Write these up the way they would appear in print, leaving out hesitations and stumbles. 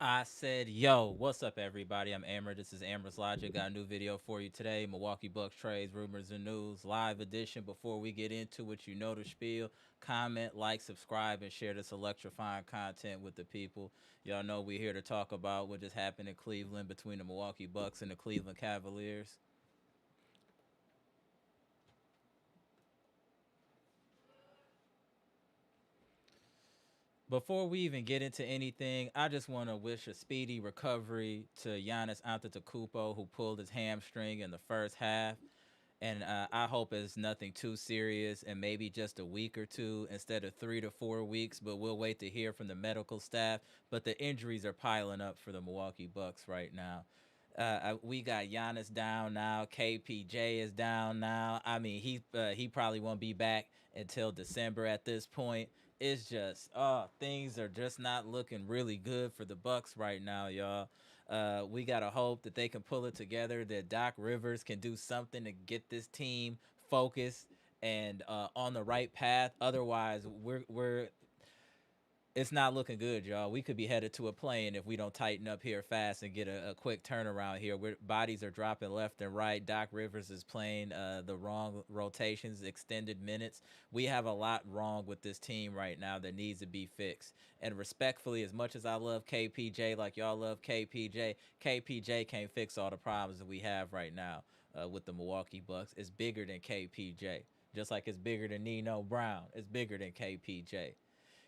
I said, yo, what's up, everybody? I'm Amara. This is Amara's Logic. Got a new video for you today. Milwaukee Bucks trades, rumors, and news. Live edition. Before we get into it, you know the spiel. Comment, like, subscribe, and share this electrifying content with the people. Y'all know we're here to talk about what just happened in Cleveland between the Milwaukee Bucks and the Cleveland Cavaliers. Before we even get into anything, I just want to wish a speedy recovery to Giannis Antetokounmpo, who pulled his hamstring in the first half. And I hope it's nothing too serious and maybe just a week or two instead of 3 to 4 weeks. But we'll wait to hear from the medical staff. But the injuries are piling up for the Milwaukee Bucks right now. We got Giannis down now. KPJ is down now. I mean, he probably won't be back until December at this point. It's just, things are just not looking really good for the Bucks right now, y'all. We gotta hope that they can pull it together. That Doc Rivers can do something to get this team focused and on the right path. Otherwise, we're it's not looking good, y'all. We could be headed to a plane if we don't tighten up here fast and get a quick turnaround here. Bodies are dropping left and right. Doc Rivers is playing the wrong rotations, extended minutes. We have a lot wrong with this team right now that needs to be fixed. And respectfully, as much as I love KPJ, like y'all love KPJ, KPJ can't fix all the problems that we have right now with the Milwaukee Bucks. It's bigger than KPJ. Just like it's bigger than Nino Brown. It's bigger than KPJ.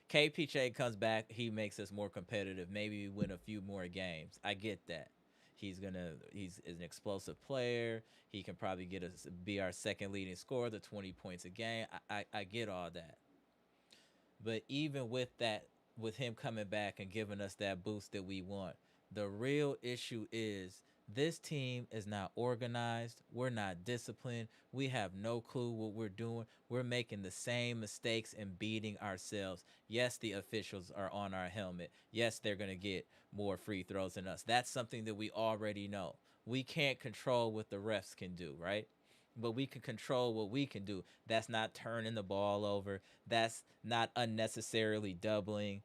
KPJ comes back, he makes us more competitive. Maybe we win a few more games. I get that. He's an explosive player. He can probably be our second leading scorer, the 20 points a game. I get all that. But even with that, with him coming back and giving us that boost that we want, the real issue is this team is not organized. We're not disciplined. We have no clue what we're doing. We're making the same mistakes and beating ourselves. Yes, the officials are on our helmet. Yes, they're going to get more free throws than us. That's something that we already know. We can't control what the refs can do, right? But we can control what we can do. That's not turning the ball over. That's not unnecessarily doubling.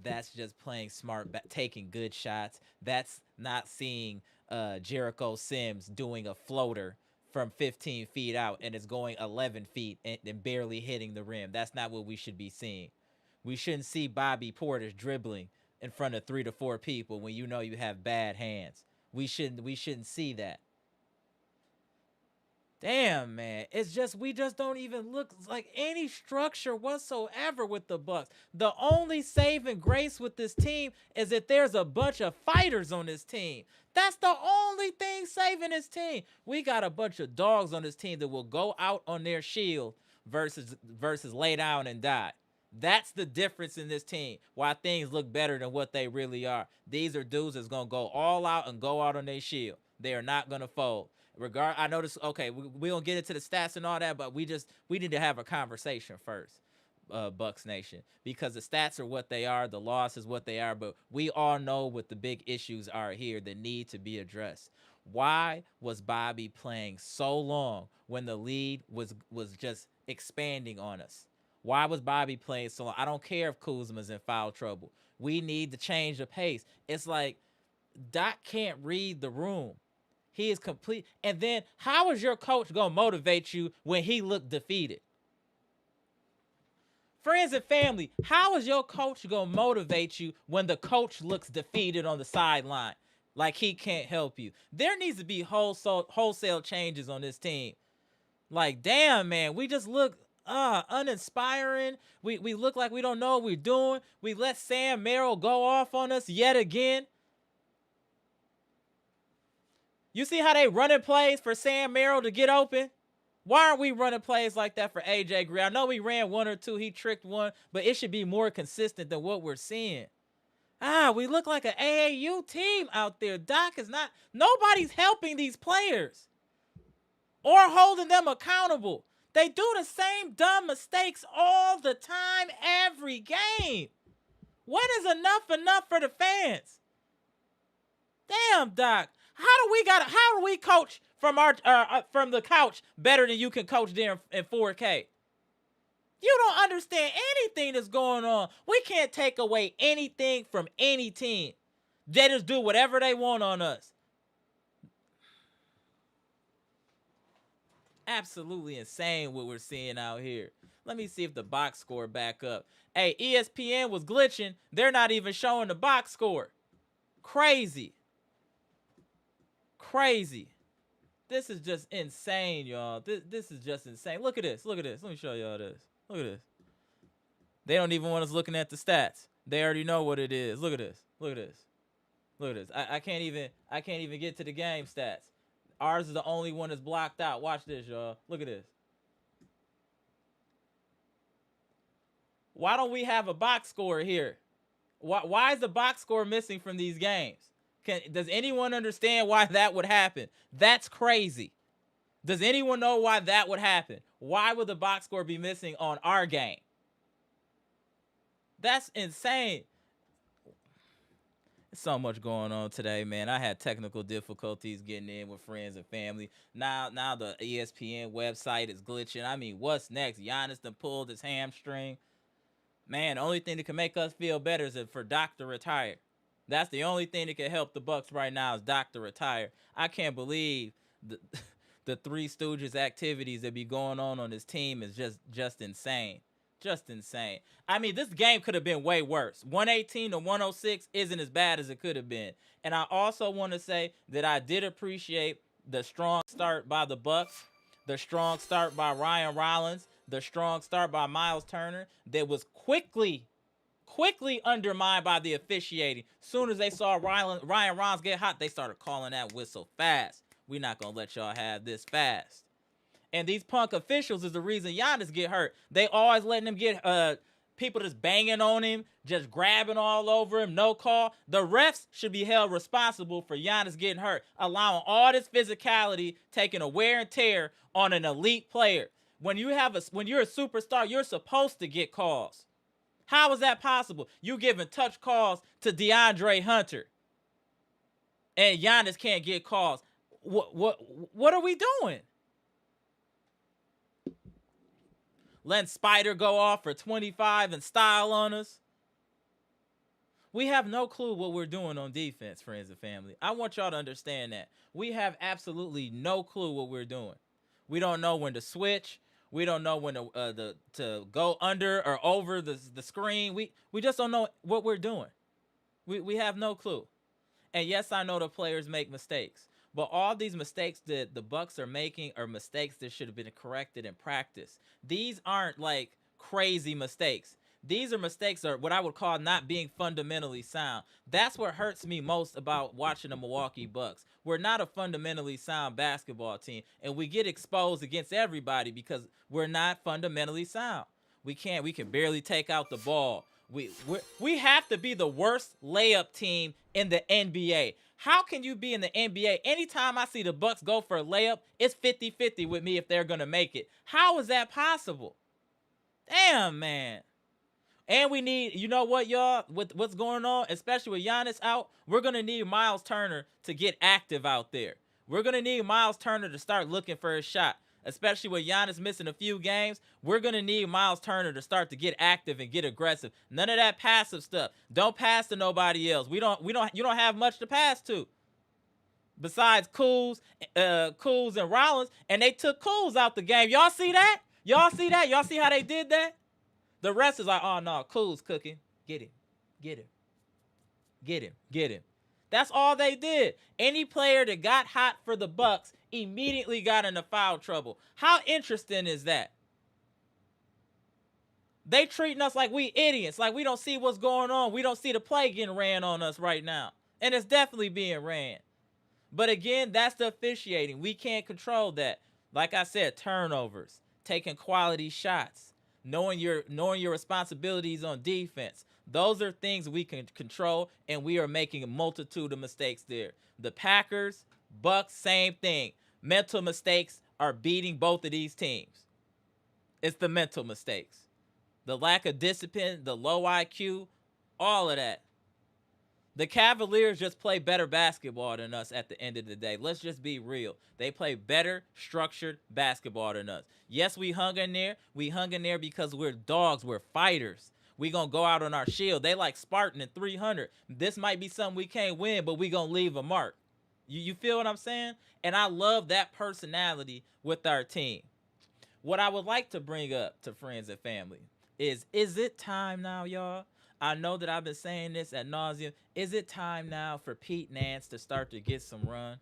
That's just playing smart, taking good shots. That's not seeing Jericho Sims doing a floater from 15 feet out and it's going 11 feet and barely hitting the rim. That's not what we should be seeing. We shouldn't see Bobby Portis dribbling in front of 3 to 4 people when you know you have bad hands. We shouldn't see that. Damn, man. It's just we just don't even look like any structure whatsoever with the Bucks. The only saving grace with this team is that there's a bunch of fighters on this team. That's the only thing saving this team. We got a bunch of dogs on this team that will go out on their shield versus lay down and die. That's the difference in this team. Why things look better than what they really are. These are dudes that's gonna go all out and go out on their shield. They are not gonna fold. I noticed. Okay, we don't get into the stats and all that, but we need to have a conversation first. Bucks Nation, because the stats are what they are, the loss is what they are, but we all know what the big issues are here that need to be addressed. Why was Bobby playing so long when the lead was just expanding on us? Why was Bobby playing so long? I don't care if Kuzma's in foul trouble. We need to change the pace. It's like Doc can't read the room. He is complete. And then how is your coach going to motivate you when he looked defeated? Friends and family, how is your coach going to motivate you when the coach looks defeated on the sideline? Like he can't help you. There needs to be wholesale changes on this team. Like, damn, man, we just look uninspiring. We look like we don't know what we're doing. We let Sam Merrill go off on us yet again. You see how they running plays for Sam Merrill to get open? Why aren't we running plays like that for AJ Green? I know we ran one or two. He tricked one, but it should be more consistent than what we're seeing. We look like an AAU team out there. Doc is not. Nobody's helping these players or holding them accountable. They do the same dumb mistakes all the time, every game. When is enough for the fans? Damn, Doc. How do we coach from from the couch better than you can coach there in 4K? You don't understand anything that's going on. We can't take away anything from any team. They just do whatever they want on us. Absolutely insane what we're seeing out here. Let me see if the box score back up. Hey, ESPN was glitching. They're not even showing the box score. Crazy. This is just insane, y'all. This is just insane. Look at this. Let me show y'all this. Look at this. They don't even want us looking at the stats. They already know what it is. Look at this. I can't even get to the game stats. Ours is the only one that's blocked out. Watch this, y'all. Look at this. Why don't we have a box score here? Why is the box score missing from these games? Does anyone understand why that would happen? That's crazy. Does anyone know why that would happen? Why would the box score be missing on our game? That's insane. So much going on today, man. I had technical difficulties getting in with friends and family. Now the ESPN website is glitching. I mean, what's next? Giannis done pulled his hamstring. Man, the only thing that can make us feel better is for Doc to retire. That's the only thing that can help the Bucks right now is Doc to retire. I can't believe the Three Stooges activities that be going on this team is just insane. Just insane. I mean, this game could have been way worse. 118 to 106 isn't as bad as it could have been. And I also want to say that I did appreciate the strong start by the Bucks, the strong start by Ryan Rollins, the strong start by Miles Turner that was quickly undermined by the officiating. Soon as they saw Ryan Rollins get hot, they started calling that whistle fast. We're not going to let y'all have this fast. And these punk officials is the reason Giannis get hurt. They always letting him get people just banging on him, just grabbing all over him, no call. The refs should be held responsible for Giannis getting hurt, allowing all this physicality, taking a wear and tear on an elite player. When you're a superstar, you're supposed to get calls. How is that possible? You giving touch calls to DeAndre Hunter, and Giannis can't get calls. What are we doing? Letting Spider go off for 25 and style on us. We have no clue what we're doing on defense, friends and family. I want y'all to understand that. We have absolutely no clue what we're doing. We don't know when to switch. We don't know when to go under or over the screen. We just don't know what we're doing. We have no clue. And yes, I know the players make mistakes. But all these mistakes that the Bucks are making are mistakes that should have been corrected in practice. These aren't like crazy mistakes. These are mistakes that are what I would call not being fundamentally sound. That's what hurts me most about watching the Milwaukee Bucks. We're not a fundamentally sound basketball team, and we get exposed against everybody because we're not fundamentally sound. We can barely take out the ball. We have to be the worst layup team in the NBA. How can you be in the NBA? Anytime I see the Bucks go for a layup, it's 50-50 with me if they're going to make it. How is that possible? Damn, man. And we need, you know what, y'all? With what's going on, especially with Giannis out, we're going to need Miles Turner to get active out there. We're going to need Miles Turner to start looking for his shot. Especially with Giannis missing a few games, we're going to need Miles Turner to start to get active and get aggressive. None of that passive stuff. Don't pass to nobody else. You don't have much to pass to. Besides Kuz and Rollins, and they took Kuz out the game. Y'all see that? Y'all see that? Y'all see how they did that? The rest is like, oh no, Kuz cooking. Get him. Get him. Get him. Get him. That's all they did. Any player that got hot for the Bucks immediately got into foul trouble. How interesting is that? They treating us like we idiots, like we don't see what's going on. We don't see the play getting ran on us right now. And it's definitely being ran. But again, that's the officiating. We can't control that. Like I said, turnovers, taking quality shots, knowing your responsibilities on defense. Those are things we can control, and we are making a multitude of mistakes there. The Packers, Bucks, same thing. Mental mistakes are beating both of these teams. It's the mental mistakes. The lack of discipline, the low IQ, all of that. The Cavaliers just play better basketball than us at the end of the day. Let's just be real. They play better structured basketball than us. Yes, we hung in there. We hung in there because we're dogs. We're fighters. We going to go out on our shield. They like Spartan and 300. This might be something we can't win, but we going to leave a mark. You feel what I'm saying? And I love that personality with our team. What I would like to bring up to friends and family is it time now, y'all? I know that I've been saying this ad nauseum. Is it time now for Pete Nance to start to get some run?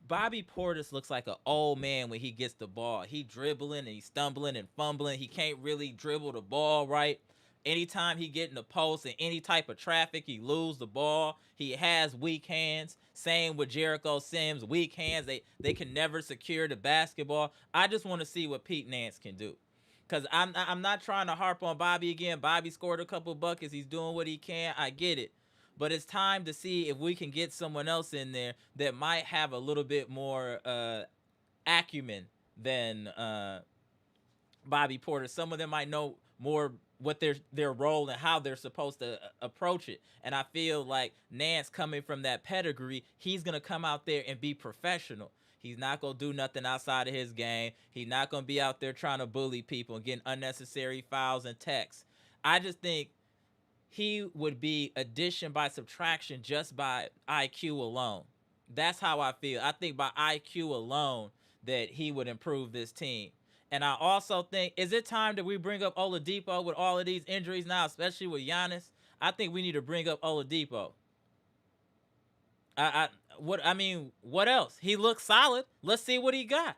Bobby Portis looks like an old man when he gets the ball. He dribbling and he's stumbling and fumbling. He can't really dribble the ball right. Anytime he get in the post and any type of traffic, he lose the ball. He has weak hands. Same with Jericho Sims, weak hands. They can never secure the basketball. I just want to see what Pete Nance can do. Because I'm not trying to harp on Bobby again. Bobby scored a couple buckets. He's doing what he can. I get it. But it's time to see if we can get someone else in there that might have a little bit more acumen than Bobby Porter. Some of them might know more what their role and how they're supposed to approach it. And I feel like Nance, coming from that pedigree, he's going to come out there and be professional. He's not going to do nothing outside of his game. He's not going to be out there trying to bully people and getting unnecessary fouls and texts. I just think he would be addition by subtraction just by IQ alone. That's how I feel. I think by IQ alone that he would improve this team. And I also think, is it time that we bring up Oladipo with all of these injuries now, especially with Giannis? I think we need to bring up Oladipo. What else? He looks solid. Let's see what he got.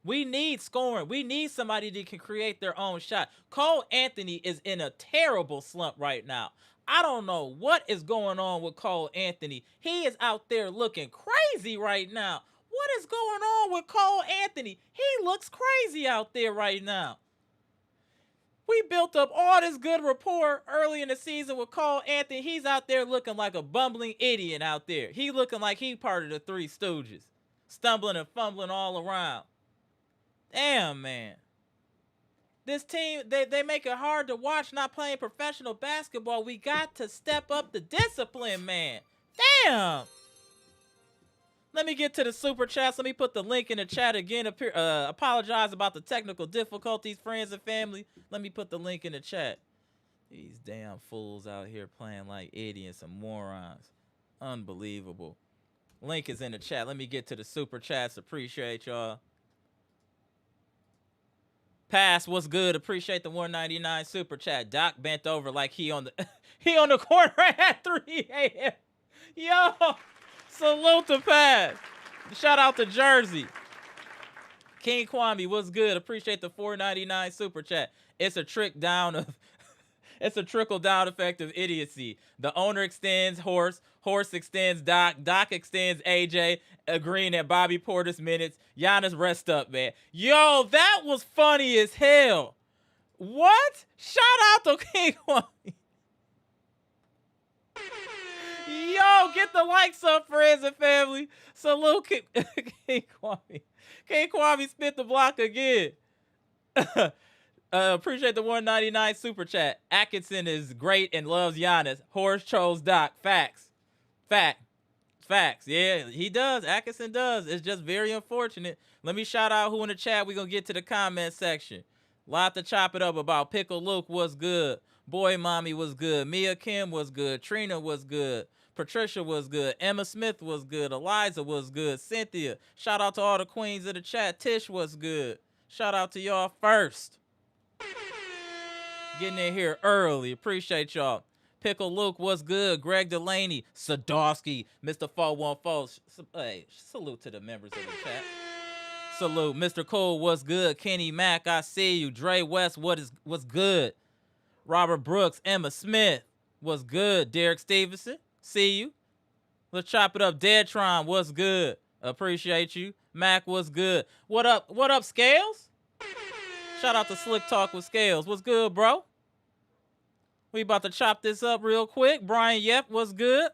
We need scoring. We need somebody that can create their own shot. Cole Anthony is in a terrible slump right now. I don't know what is going on with Cole Anthony. He is out there looking crazy right now. What is going on with Cole Anthony? He looks crazy out there right now. We built up all this good rapport early in the season with Cole Anthony. He's out there looking like a bumbling idiot out there. He looking like he part of the Three Stooges. Stumbling and fumbling all around. Damn, man. This team, they make it hard to watch not playing professional basketball. We got to step up the discipline, man. Damn. Let me get to the super chats. Let me put the link in the chat again. Apologize about the technical difficulties, friends and family. Let me put the link in the chat. These damn fools out here playing like idiots and morons. Unbelievable. Link is in the chat. Let me get to the super chats. Appreciate y'all. Pass, what's good? Appreciate the 199 super chat. Doc bent over like he on the corner at 3 a.m. Yo, salute to Pass. Shout out to Jersey. King Kwame, what's good? Appreciate the 499 super chat. It's a trickle down effect of idiocy. The owner extends Horse extends Doc extends AJ, agreeing at Bobby Porter's minutes. Giannis, rest up, man. Yo, that was funny as hell. What? Shout out to King Kwame. Yo, get the likes up, friends and family. Salute King Kwame. King Kwame spit the block again. Appreciate the 199 super chat. Atkinson is great and loves Giannis. Horse chose Doc. Facts. Facts. Yeah, he does. Atkinson does. It's just very unfortunate. Let me shout out who in the chat. We're going to get to the comment section. Lot to chop it up about. Pickle Luke was good. Boy Mommy was good. Mia Kim was good. Trina was good. Patricia was good. Emma Smith was good. Eliza was good. Cynthia. Shout out to all the queens of the chat. Tish was good. Shout out to y'all first. Getting in here early. Appreciate y'all. Pickle Luke was good. Greg Delaney. Sadowski. Mr. 414. Hey, salute to the members of the chat. Salute. Mr. Cole was good. Kenny Mack, I see you. Dre West, what's good? Robert Brooks. Emma Smith was good. Derek Stevenson, see you. Let's chop it up. Deadtron, what's good? Appreciate you. Mac was good. What up? What up, Scales? Shout out to Slick Talk with Scales. What's good, bro? We about to chop this up real quick. Brian Yep, what's good?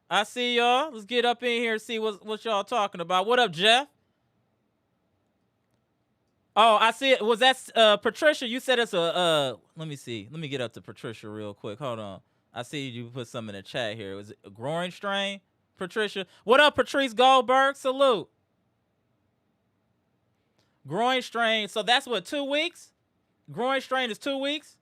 I see y'all. Let's get up in here and see what y'all talking about. What up, Jeff? Oh, I see it. Was that Patricia? You said it's a let me see. Let me get up to Patricia real quick. Hold on. I see you put something in the chat here. Was it a groin strain? Patricia. What up, Patrice Goldberg? Salute. Groin strain. So that's what, 2 weeks? Groin strain is 2 weeks?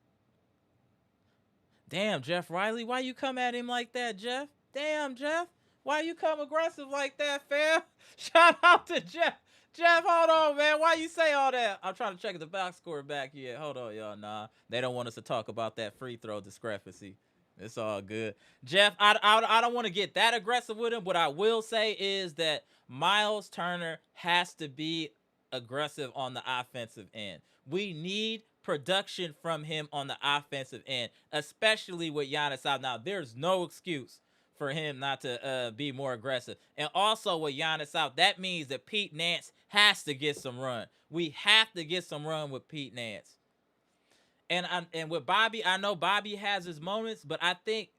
Damn, Jeff Riley. Why you come at him like that, Jeff? Damn, Jeff. Why you come aggressive like that, fam? Shout out to Jeff. Jeff, hold on, man. Why you say all that? I'm trying to check the box score back here. Hold on, y'all. Nah, they don't want us to talk about that free throw discrepancy. It's all good. Jeff, I don't want to get that aggressive with him. What I will say is that Miles Turner has to be aggressive on the offensive end. We need production from him on the offensive end, especially with Giannis out. Now, there's no excuse for him not to be more aggressive. And also with Giannis out, that means that Pete Nance has to get some run. We have to get some run with Pete Nance. And with Bobby, I know Bobby has his moments, but I think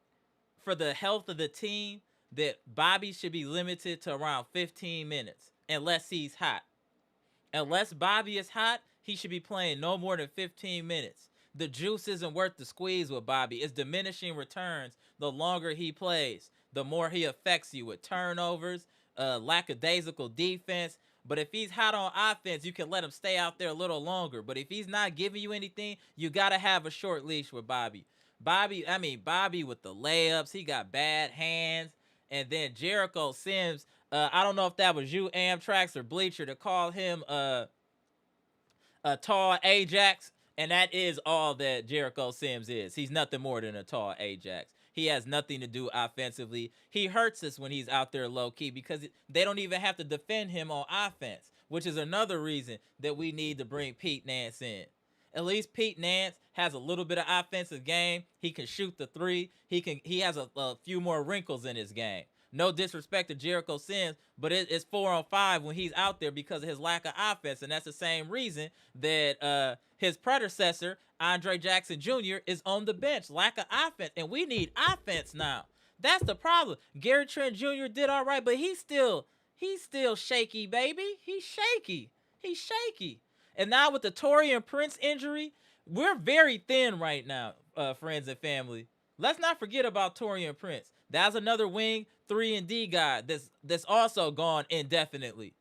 for the health of the team that Bobby should be limited to around 15 minutes unless he's hot. Unless Bobby is hot, he should be playing no more than 15 minutes. The juice isn't worth the squeeze with Bobby. It's diminishing returns the longer he plays. The more he affects you with turnovers, lackadaisical defense. But if he's hot on offense, you can let him stay out there a little longer. But if he's not giving you anything, you got to have a short leash with Bobby. Bobby with the layups, he got bad hands. And then Jericho Sims, I don't know if that was you, Amtrax, or Bleacher, to call him a tall Ajax. And that is all that Jericho Sims is. He's nothing more than a tall Ajax. He has nothing to do offensively. He hurts us when he's out there low-key because they don't even have to defend him on offense, which is another reason that we need to bring Pete Nance in. At least Pete Nance has a little bit of offensive game. He can shoot the three. He has a few more wrinkles in his game. No disrespect to Jericho Sims, but it's 4-on-5 when he's out there because of his lack of offense. And that's the same reason that his predecessor, Andre Jackson Jr., is on the bench. Lack of offense. And we need offense now. That's the problem. Gary Trent Jr. did all right, but he's still shaky, baby. He's shaky. And now with the Taurean Prince injury, we're very thin right now, friends and family. Let's not forget about Taurean Prince. That's another wing 3-and-D guy that's also gone indefinitely.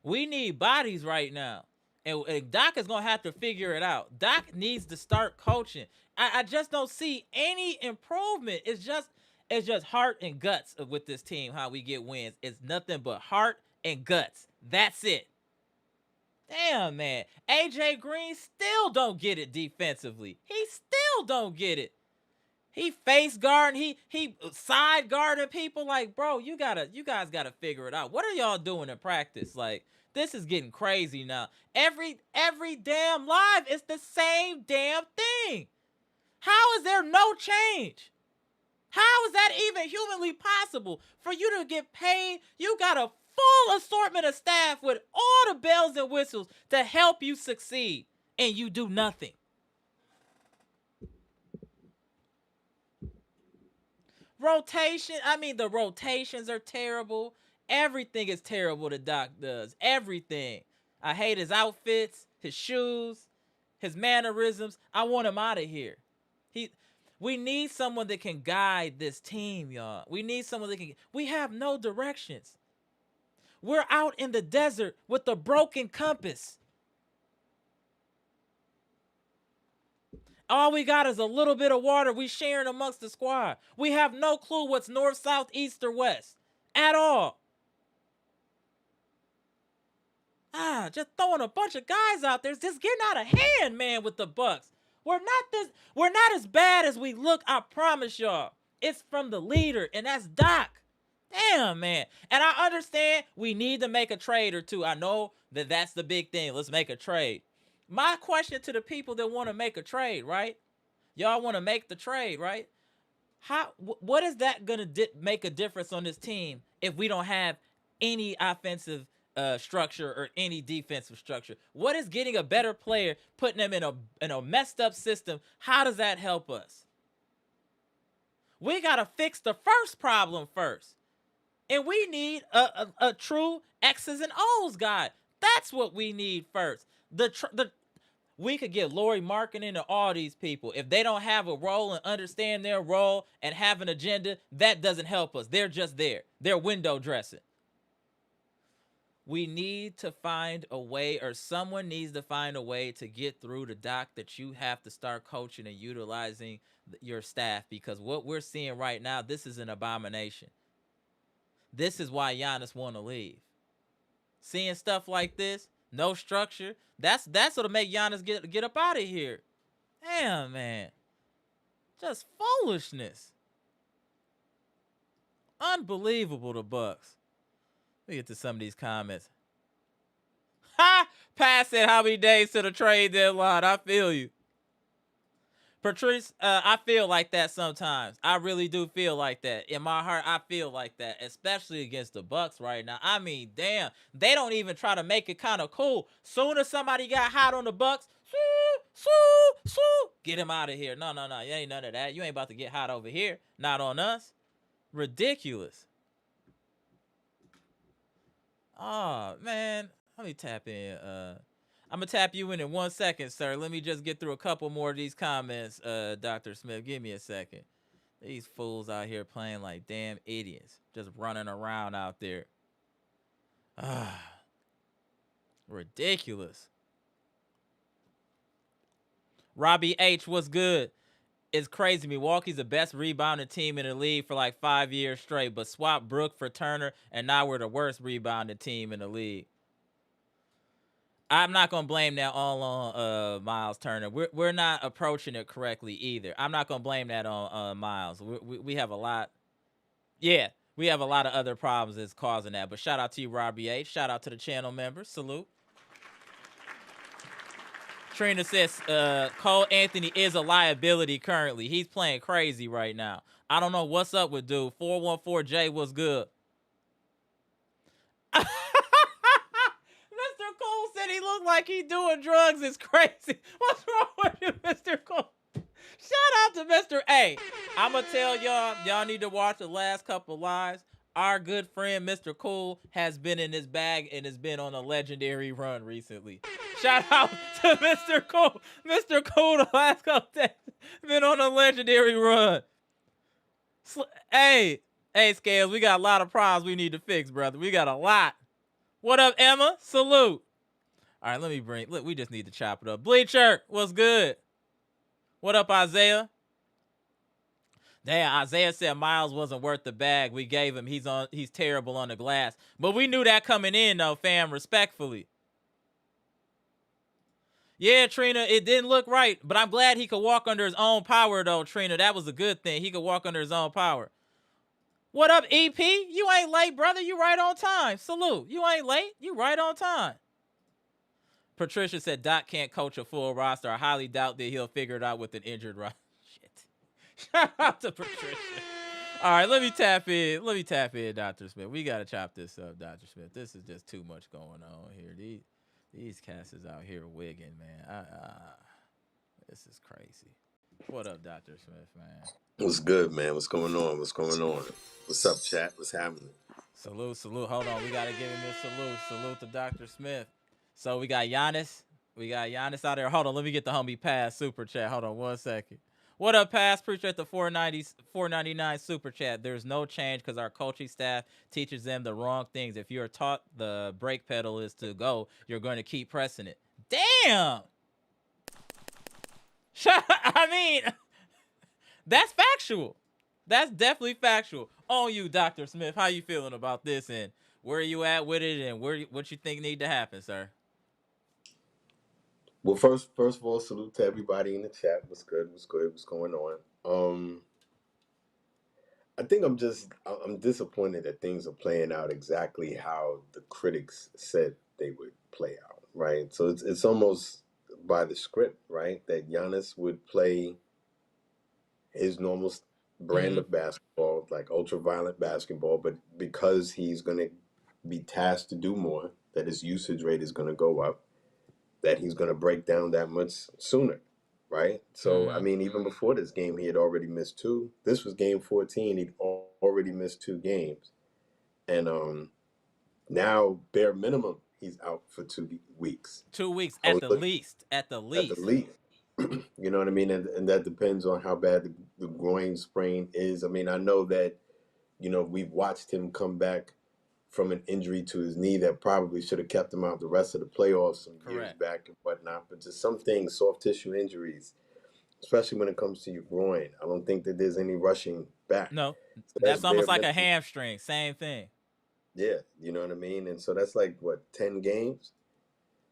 We need bodies right now. And Doc is going to have to figure it out. Doc needs to start coaching. I just don't see any improvement. It's just heart and guts with this team, how we get wins. It's nothing but heart and guts. That's it. Damn, man. AJ Green still don't get it defensively. He still don't get it. He face guarding, he side guarding people. Like, bro, you guys gotta figure it out. What are y'all doing in practice? Like, this is getting crazy now. Every damn live, it's the same damn thing. How is there no change? How is that even humanly possible? For you to get paid, you got a full assortment of staff with all the bells and whistles to help you succeed, and you do nothing. Rotation, the rotations are terrible. Everything is terrible that Doc does. Everything. I hate his outfits, his shoes. his mannerisms. I want him out of here. We need someone that can guide this team, y'all. We need someone that can. We have no directions. We're out in the desert with a broken compass. All we got is a little bit of water we sharing amongst the squad. We have no clue what's north, south, east, or west at all. Just throwing a bunch of guys out there. It's just getting out of hand, man, with the Bucks. We're not as bad as we look, I promise y'all. It's from the leader, and that's Doc. Damn, man. And I understand we need to make a trade or two. I know that that's the big thing. Let's make a trade. My question to the people that want to make a trade, right? Y'all want to make the trade, right? What is that going to make a difference on this team if we don't have any offensive structure or any defensive structure? What is getting a better player, putting them in a messed up system? How does that help us? We got to fix the first problem first. And we need a true X's and O's guy. That's what we need first. We could get Lauri Markkanen and all these people. If they don't have a role and understand their role and have an agenda, that doesn't help us. They're just there. They're window dressing. We need to find a way, or someone needs to find a way to get through to Doc that you have to start coaching and utilizing your staff, because what we're seeing right now, this is an abomination. This is why Giannis want to leave. Seeing stuff like this, no structure, that's what'll make Giannis get up out of here. Damn, man. Just foolishness. Unbelievable, the Bucks. Let me get to some of these comments. Pass it, how many days to the trade deadline? I feel you. Patrice, I feel like that sometimes. I really do feel like that. In my heart, I feel like that, especially against the Bucks right now. I mean, damn, they don't even try to make it kind of cool. Soon as somebody got hot on the Bucks, get him out of here. No, you ain't none of that. You ain't about to get hot over here. Not on us. Ridiculous. Oh, man. Let me tap in. I'm going to tap you in 1 second, sir. Let me just get through a couple more of these comments, Dr. Smith. Give me a second. These fools out here playing like damn idiots. Just running around out there. Ridiculous. Robbie H, what's good? It's crazy. Milwaukee's the best rebounding team in the league for like 5 years straight, but swap Brook for Turner, and now we're the worst rebounding team in the league. I'm not gonna blame that all on Miles Turner. We're not approaching it correctly either. I'm not gonna blame that on Miles. We have a lot. Yeah, we have a lot of other problems that's causing that. But shout out to you, Robbie H. Shout out to the channel members. Salute. Trina says Cole Anthony is a liability currently. He's playing crazy right now. I don't know what's up with dude. 414J was good. Mr. Cole said he looked like he doing drugs. It's crazy. What's wrong with you, Mr. Cole? Shout out to Mr. A. I'm going to tell y'all need to watch the last couple lives. Our good friend, Mr. Cole, has been in his bag and has been on a legendary run recently. Shout out to Mr. Cole. Mr. Cole, the last couple days, been on a legendary run. Hey, Scales, we got a lot of problems we need to fix, brother. We got a lot. What up, Emma? Salute. All right, look, we just need to chop it up. Bleacher, what's good? What up, Isaiah? Damn, Isaiah said Miles wasn't worth the bag we gave him. He's terrible on the glass. But we knew that coming in, though, fam, respectfully. Yeah, Trina, it didn't look right, but I'm glad he could walk under his own power, though, Trina. That was a good thing. He could walk under his own power. What up, EP? You ain't late, brother. You right on time. Salute. You ain't late. You right on time. Patricia said Doc can't coach a full roster. I highly doubt that he'll figure it out with an injured roster. Shit. Shout out to Patricia. All right, let me tap in, Dr. Smith. We got to chop this up, Dr. Smith. This is just too much going on here. These cats is out here wigging, man. This is crazy. What up, Dr. Smith, man? What's good, man? What's going on? What's up, chat? What's happening? Salute. Hold on. We got to give him a salute. Salute to Dr. Smith. So we got Giannis. We got Giannis out there. Hold on, let me get the homie Pass super chat. Hold on 1 second. What up, Pass? Appreciate the 499 super chat. There's no change because our coaching staff teaches them the wrong things. If you're taught the brake pedal is to go, you're going to keep pressing it. Damn. I mean, that's factual. That's definitely factual. On you, Dr. Smith. How you feeling about this, and where are you at with it, and what you think need to happen, sir? Well, first of all, salute to everybody in the chat. What's good? What's good? What's going on? I think I'm disappointed that things are playing out exactly how the critics said they would play out, right? So it's almost by the script, right? That Giannis would play his normal brand Mm-hmm. of basketball, like ultra violent basketball, but because he's going to be tasked to do more, that his usage rate is going to go up, that he's going to break down that much sooner, right? So, I Mm-hmm. mean, even before this game, he had already missed two. This was game 14. He'd already missed 2 games. And now, bare minimum, he's out for 2 weeks. 2 weeks I at was the looking least. At the at the least. least. You know what I mean? And that depends on how bad the groin sprain is. I mean, I know that, we've watched him come back from an injury to his knee that probably should have kept him out the rest of the playoffs some years Correct. back and whatnot. But just some things, soft tissue injuries, especially when it comes to your groin, I don't think that there's any rushing back. No, So that's that's bare almost like a minimum. hamstring. Same thing. Yeah, you know what I mean? And so that's like, what, 10 games?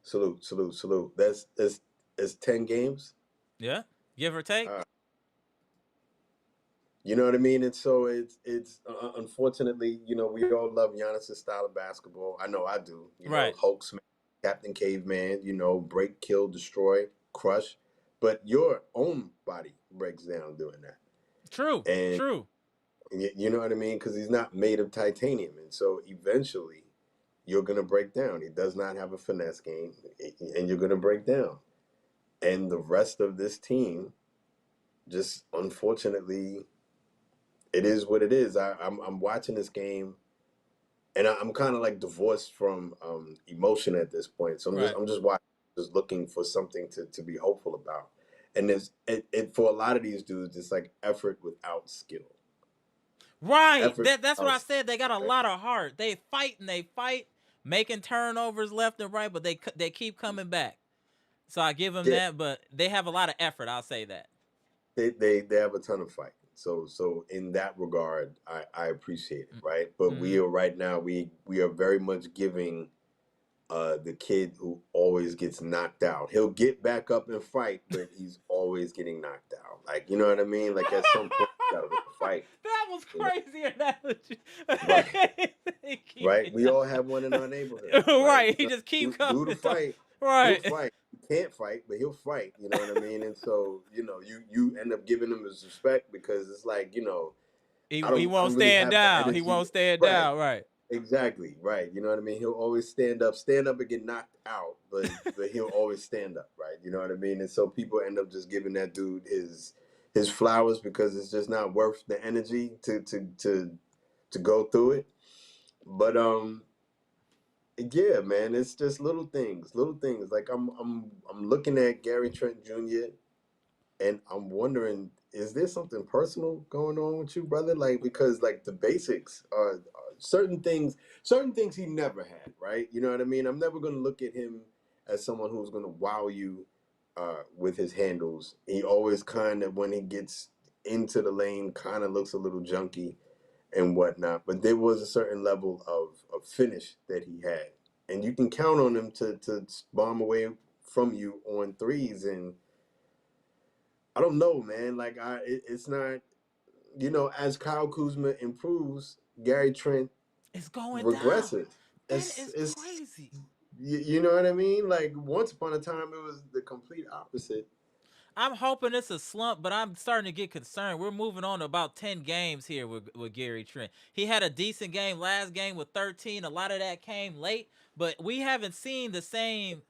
Salute, salute, salute. That's 10 games. Yeah, give or take. Uh, you know what I mean? And so it's unfortunately, we all love Giannis' style of basketball. I know I do. Right. Hulk smash, Captain Caveman. Break, kill, destroy, crush. But your own body breaks down doing that, True. and True. you know what I mean? Because he's not made of titanium, and so eventually you're gonna break down. He does not have a finesse game, and you're gonna break down. And the rest of this team, just unfortunately, it is what it is. I'm watching this game, and I'm kind of like divorced from emotion at this point. So Right. I'm just watching, just looking for something to be hopeful about. And it for a lot of these dudes, it's like effort without skill. Right. Effort That's what without I skill, said. They got a right? lot of heart. They fight and they fight, making turnovers left and right, but they keep coming back. So I give them Yeah, that, but they have a lot of effort. I'll say that. they have a ton of fight. So in that regard, I appreciate it, right? But Mm-hmm. we are right now we are very much giving the kid who always gets knocked out. He'll get back up and fight, but he's always getting knocked out. Like, you know what I mean? Like at some point you gotta fight. That was You know? crazy analogy. Right. They keep Right. it We knocked all have one in our neighborhood, out. right? Right. He just keep coming. Do the fight. He'll Right. fight. He can't fight, but he'll fight. You know what I mean? And so, you end up giving him his respect because it's like, He I he don't won't really stand have the down. He energy. won't stand Right. down. Right. Exactly, right. You know what I mean? He'll always stand up and get knocked out, but he'll always stand up, right? You know what I mean? And so people end up just giving that dude his flowers because it's just not worth the energy to go through it. But yeah, man, it's just little things, little things. Like I'm looking at Gary Trent Jr. and I'm wondering, is there something personal going on with you, brother? Like, because like the basics are certain things he never had, right? You know what I mean? I'm never gonna look at him as someone who's gonna wow you with his handles. He always kind of, when he gets into the lane, kind of looks a little junky and whatnot. But there was a certain level of finish that he had, and you can count on him to bomb away from you on threes. And I don't know, man. Like it's not. As Kyle Kuzma improves, Gary Trent It's going down. regresses. That It's is it's crazy. you know what I mean? Like once upon a time, it was the complete opposite. I'm hoping it's a slump, but I'm starting to get concerned. We're moving on to about 10 games here with Gary Trent. He had a decent game last game with 13. A lot of that came late, but we haven't seen the same.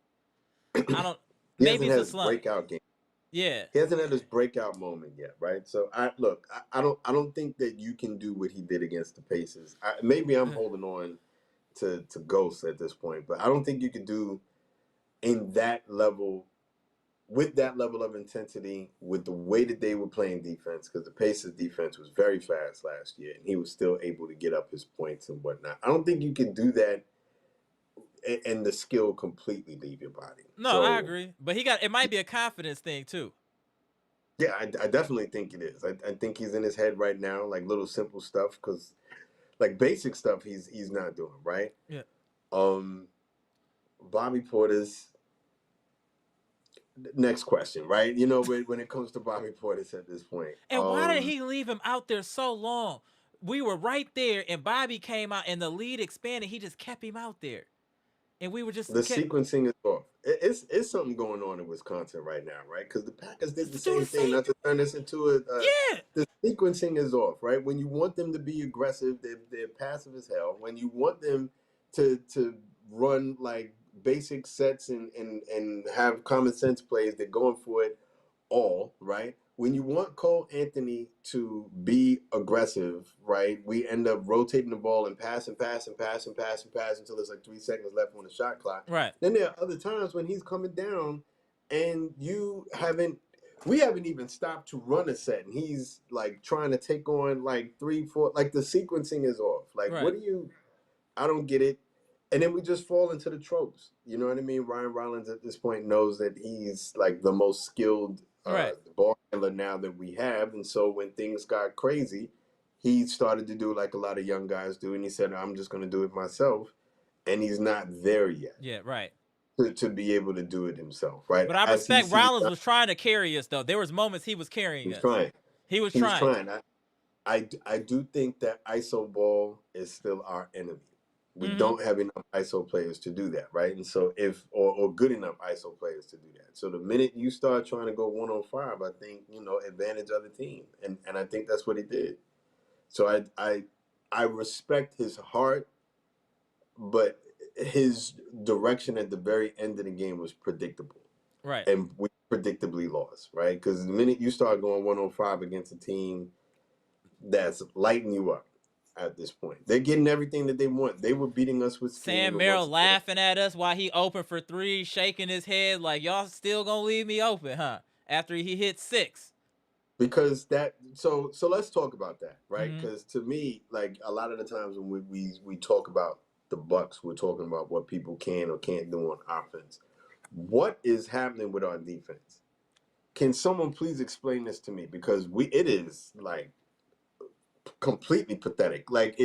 I don't. He Maybe hasn't it's had a his slump. breakout game. Yeah. He hasn't had his breakout moment yet, right? So I don't think that you can do what he did against the Pacers. Maybe I'm holding on to Ghost at this point, but I don't think you can do in that level, with that level of intensity, with the way that they were playing defense, because the Pacers defense was very fast last year, and he was still able to get up his points and whatnot. I don't think you can do that and the skill completely leave your body. No, I So agree. But it might be a confidence thing too. yeah, I definitely think it is. I think he's in his head right now, like little simple stuff, because like basic stuff he's not doing, right? Yeah. Um, Bobby Portis. Next question, right? You know, when it comes to Bobby Portis at this point, And why did he leave him out there so long? We were right there, and Bobby came out, and the lead expanded. He just kept him out there, and we were just the kept sequencing is off. It's something going on in Wisconsin right now, right? Because the Packers did the do the same thing. same. Not to turn this into a Yeah. the sequencing is off, right? When you want them to be aggressive, they're passive as hell. When you want them to run like basic sets and have common sense plays, they're going for it all, right? When you want Cole Anthony to be aggressive, right, we end up rotating the ball and pass and pass and pass and pass and pass until there's like 3 seconds left on the shot clock. Right. Then there are other times when he's coming down and we haven't even stopped to run a set, and he's like trying to take on like 3, 4, like the sequencing is off. Like, Right. what do you? I don't get it. And then we just fall into the tropes. You know what I mean? Ryan Rollins at this point knows that he's like the most skilled Right. ball handler now that we have. And so when things got crazy, he started to do like a lot of young guys do. And he said, I'm just going to do it myself. And he's not there yet Yeah. Right. to be able to do it himself, right? But I As he respect sees, Rollins was trying to carry us though. There was moments he was carrying he's us. trying. He was He was trying. trying. I do think that ISO ball is still our enemy. We Mm-hmm. don't have enough ISO players to do that, right? And so or good enough ISO players to do that. So the minute you start trying to go 1-on-5, I think, advantage other team. And I think that's what he did. So I respect his heart, but his direction at the very end of the game was predictable. Right. And we predictably lost, right? Because the minute you start going 1-on-5 against a team that's lighting you up at this point, they're getting everything that they want. They were beating us with scheme. Sam Merrill laughing at us while he opened for 3, shaking his head like, y'all still gonna leave me open, huh? After he hit 6. Because so let's talk about that, right? Mm-hmm. Because to me, like a lot of the times when we talk about the Bucks, we're talking about what people can or can't do on offense. What is happening with our defense? Can someone please explain this to me? Because it is like completely pathetic. Like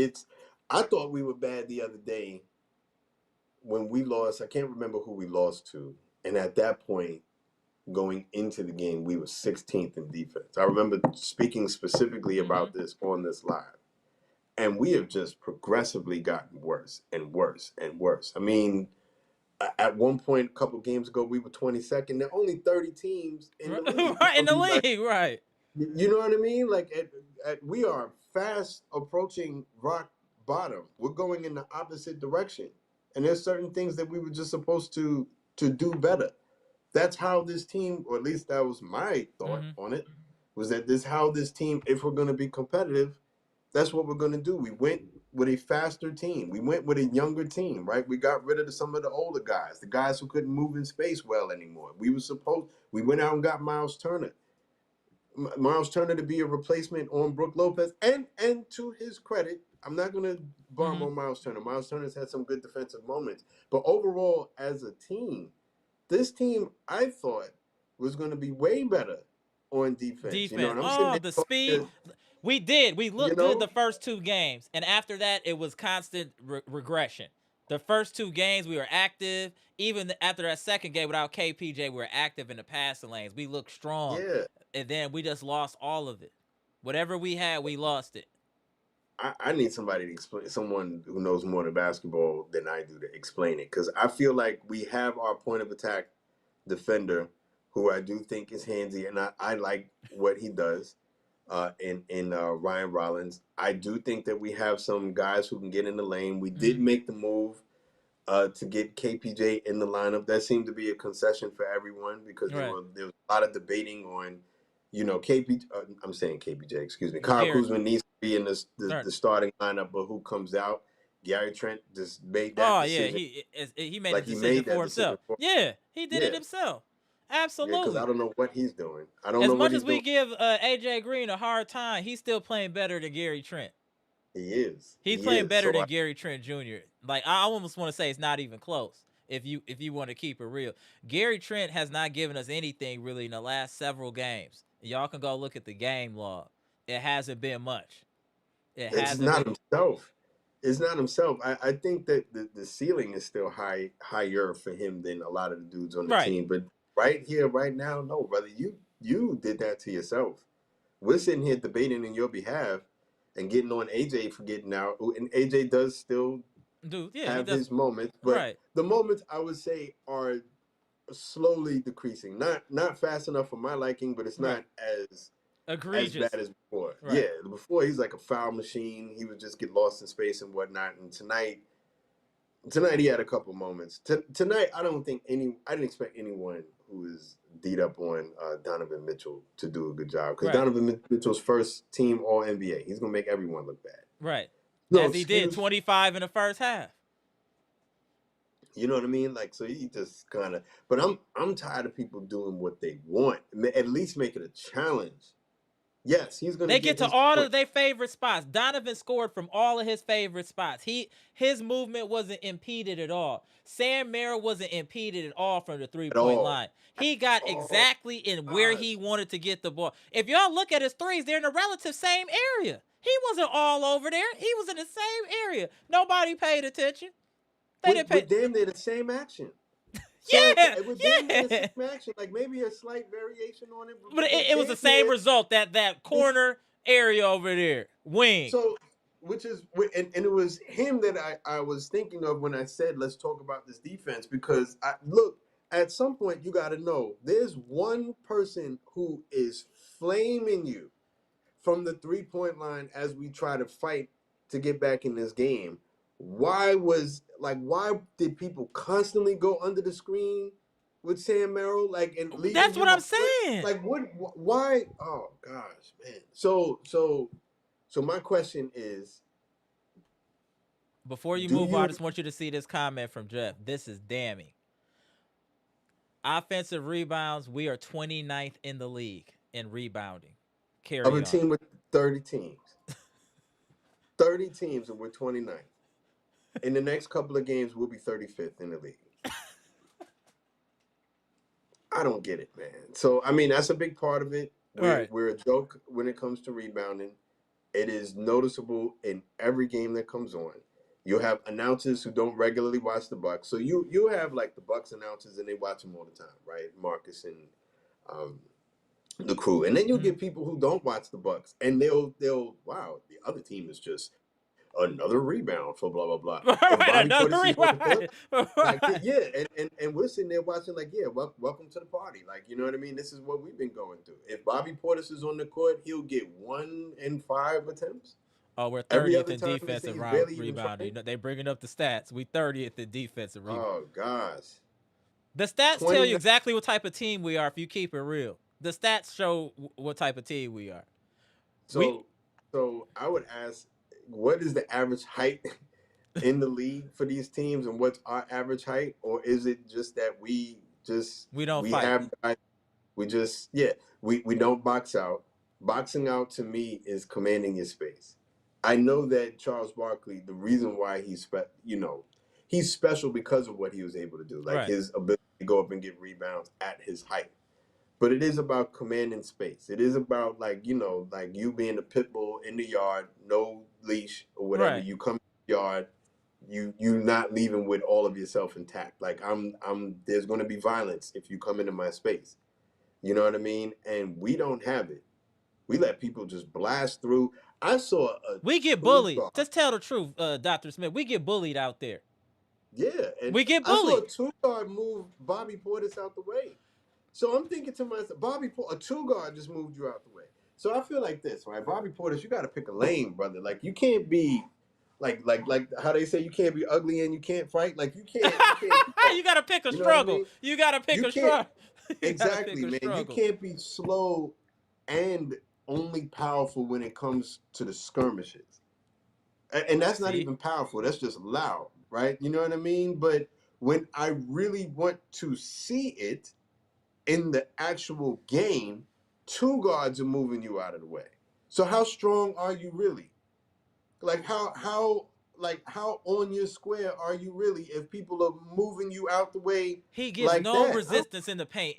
I thought we were bad the other day when we lost. I can't remember who we lost to, and at that point, going into the game, we were 16th in defense. I remember speaking specifically about this on this live, and we have just progressively gotten worse and worse and worse. I mean, at one point, a couple games ago, we were 22nd. There are only 30 teams in the league. Right, in the league, like, right. You know what I mean? Like, we are fast approaching rock bottom. We're going in the opposite direction, and there's certain things that we were just supposed to do better. That's how this team, or at least that was my thought on it, was that how this team, if we're going to be competitive, that's what we're going to do. We went with a faster team. We went with a younger team, right? We got rid of some of the older guys, the guys who couldn't move in space well anymore. We went out and got Miles Turner. Miles Turner to be a replacement on Brook Lopez. And to his credit, I'm not going to bomb on Miles Turner. Miles Turner's had some good defensive moments. But overall, as a team, this team, I thought, was going to be way better on defense. You know, Defense. and I'm sitting Oh, there the speed. talking, We did. We you looked good know, the first 2 games, and after that, it was constant regression. The first 2 games, we were active. Even after that second game without KPJ, we were active in the passing lanes. We looked strong, yeah. and then we just lost all of it. Whatever we had, we lost it. I need somebody to explain, someone who knows more than basketball than I do to explain it. Because I feel like we have our point of attack defender who I do think is handsy, and I like what he does in Ryan Rollins. I do think that we have some guys who can get in the lane. We did make the move to get KPJ in the lineup. That seemed to be a concession for everyone because there was a lot of debating on, I'm saying KPJ, excuse me. Kyle Kuzma needs to be in the starting lineup, but who comes out? Gary Trent just made that Oh yeah, decision. he made a Like he decision made for that decision himself. for Yeah, he did it yeah. himself. Yeah, because I Absolutely. don't know what he's doing. I don't As know what much he's as we doing. give AJ Green a hard time, he's still playing better than Gary Trent. He is. He's He playing is. better So than Gary Trent Jr. Like I almost want to say it's not even close. If you want to keep it real, Gary Trent has not given us anything really in the last several games. Y'all can go look at the game log. It hasn't been much. It it's hasn't not been himself. It's not himself. I think that the ceiling is still higher for him than a lot of the dudes on the right. team. But right here, right now, no, brother. You did that to yourself. We're sitting here debating in your behalf and getting on AJ for getting out. And AJ does still Dude, yeah, he have does. his moments, but Right, the moments I would say are slowly decreasing. Not fast enough for my liking, but it's right. not as bad Egregious. as before. Right. Yeah, before he's like a foul machine. He would just get lost in space and whatnot. And tonight he had a couple moments. Tonight I didn't expect anyone who is beat up on Donovan Mitchell to do a good job because Right. Donovan Mitchell's first team All NBA. He's gonna make everyone look bad. Right. No As he did excuse. 25 in the first half. You know what I mean? Like, so he just kind of. But I'm tired of people doing what they want. At least make it a challenge. Yes, he's gonna They get get to his all point. of their favorite spots. Donovan scored from all of his favorite spots. His movement wasn't impeded at all. Sam Merrill wasn't impeded at all from the At three-point all. line. He got Oh exactly in where he gosh. wanted to get the ball. If y'all look at his threes, they're in the relative same area. He wasn't all over there. He was in the same area. Nobody paid attention. They didn't pay. With damn near the same action. Sorry, Yeah, with damn near the yeah. same action. Like maybe a slight variation on it, But but it was the damn same near result. That this. corner area over there, wing. So, which is, and it was him that I was thinking of when I said let's talk about this defense because look at some point you got to know there's one person who is flaming you from the 3-point line as we try to fight to get back in this game. Why did people constantly go under the screen with Sam Merrill and leaving That's what him I'm a foot? saying. Why? Oh gosh, man. So my question is, Before you do move on, I you just want you to see this comment from Jeff. This is damning. Offensive rebounds, we are 29th in the league in rebounding. of a Carry on. team with 30 teams, 30 teams, and we're 29th. In the next couple of games, we'll be 35th in the league. I don't get it, man. So I mean, that's a big part of it. All right. We're a joke when it comes to rebounding. It is noticeable in every game that comes on. You'll have announcers who don't regularly watch the Bucks. So you have like the Bucks announcers and they watch them all the time, right? Marcus and um, the crew. And then you'll Mm-hmm. get people who don't watch the Bucks and they'll wow, the other team is just another rebound for blah blah blah. If Right, Bobby another Portis is on the court, rewind. like Right. yeah, and we're sitting there watching like yeah, welcome to the party. Like you know what I mean? This is what we've been going through. If Bobby Portis is on the court, he'll get 1 in 5 attempts. Oh, we're Every 30th other in time they say defensive he's barely even rebounding. trying. You know, they bringing up the stats. We 30th in defensive rebound. Oh gosh, The stats tell you 29. exactly what type of team we are if you keep it real. The stats show what type of team we are. We So I would ask, what is the average height in the league for these teams, and what's our average height, or is it just that we don't we fight. have guys, we don't box out. Boxing out to me is commanding your space. I know that Charles Barkley, the reason why he's special because of what he was able to do, like Right. his ability to go up and get rebounds at his height. But it is about commanding space. It is about like you being a pit bull in the yard, no leash or whatever. Right. You come in the yard, you not leaving with all of yourself intact. Like I'm there's going to be violence if you come into my space. You know what I mean? And we don't have it. We let people just blast through. I saw a We get two bullied. guard. Just tell the truth, Dr. Smith. We get bullied out there. Yeah, and We get I saw bullied. a 2 guard move Bobby Portis out the way. So I'm thinking to myself, a 2 guard just moved you out the way. So I feel like this, right? Bobby Portis, you got to pick a lane, brother. Like you can't be like how they say you can't be ugly and you can't fight. Like you can't be both. You gotta pick a You know what I struggle. mean? You gotta pick You a can't struggle. You gotta pick exactly, a man. You struggle. can't be slow and only powerful when it comes to the skirmishes. And that's not See, even powerful. That's just loud, right? You know what I mean? But when I really want to see it in the actual game, two guards are moving you out of the way. So how strong are you really? Like how on your square are you really if people are moving you out the way he gives like no that? resistance in the paint.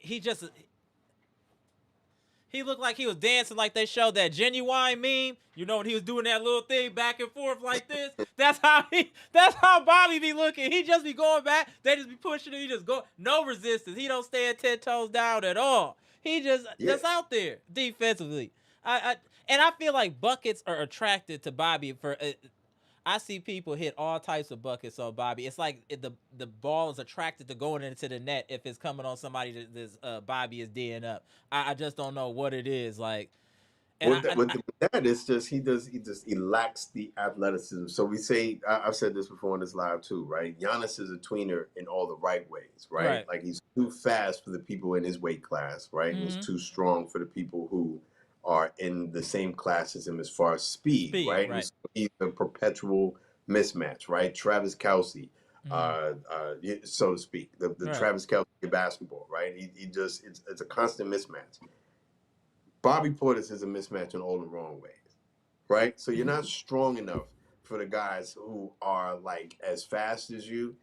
He looked like he was dancing like they showed that Genuine meme. You know when he was doing that little thing back and forth like this. That's how Bobby be looking. He just be going back. They just be pushing him. He just go no resistance. He don't stand 10 toes down at all. He Yeah. just out there defensively. I and I feel like buckets are attracted to Bobby for. I see people hit all types of buckets on Bobby. It's like the ball is attracted to going into the net if it's coming on somebody that Bobby is D'ing up. I just don't know what it is like. And With that, it's just he lacks the athleticism. So we say I've said this before in this live too, right? Giannis is a tweener in all the right ways, right? right. Like he's too fast for the people in his weight class, right? And he's Mm-hmm. too strong for the people who are in the same class as him as far as speed, Speed, right? And right. so he's a perpetual mismatch, right? Travis Kelsey, Mm-hmm. so to speak, the Right. Travis Kelsey basketball, right? He just it's a constant mismatch. Bobby Portis is a mismatch in all the wrong ways, right? So you're not strong enough for the guys who are like as fast as you,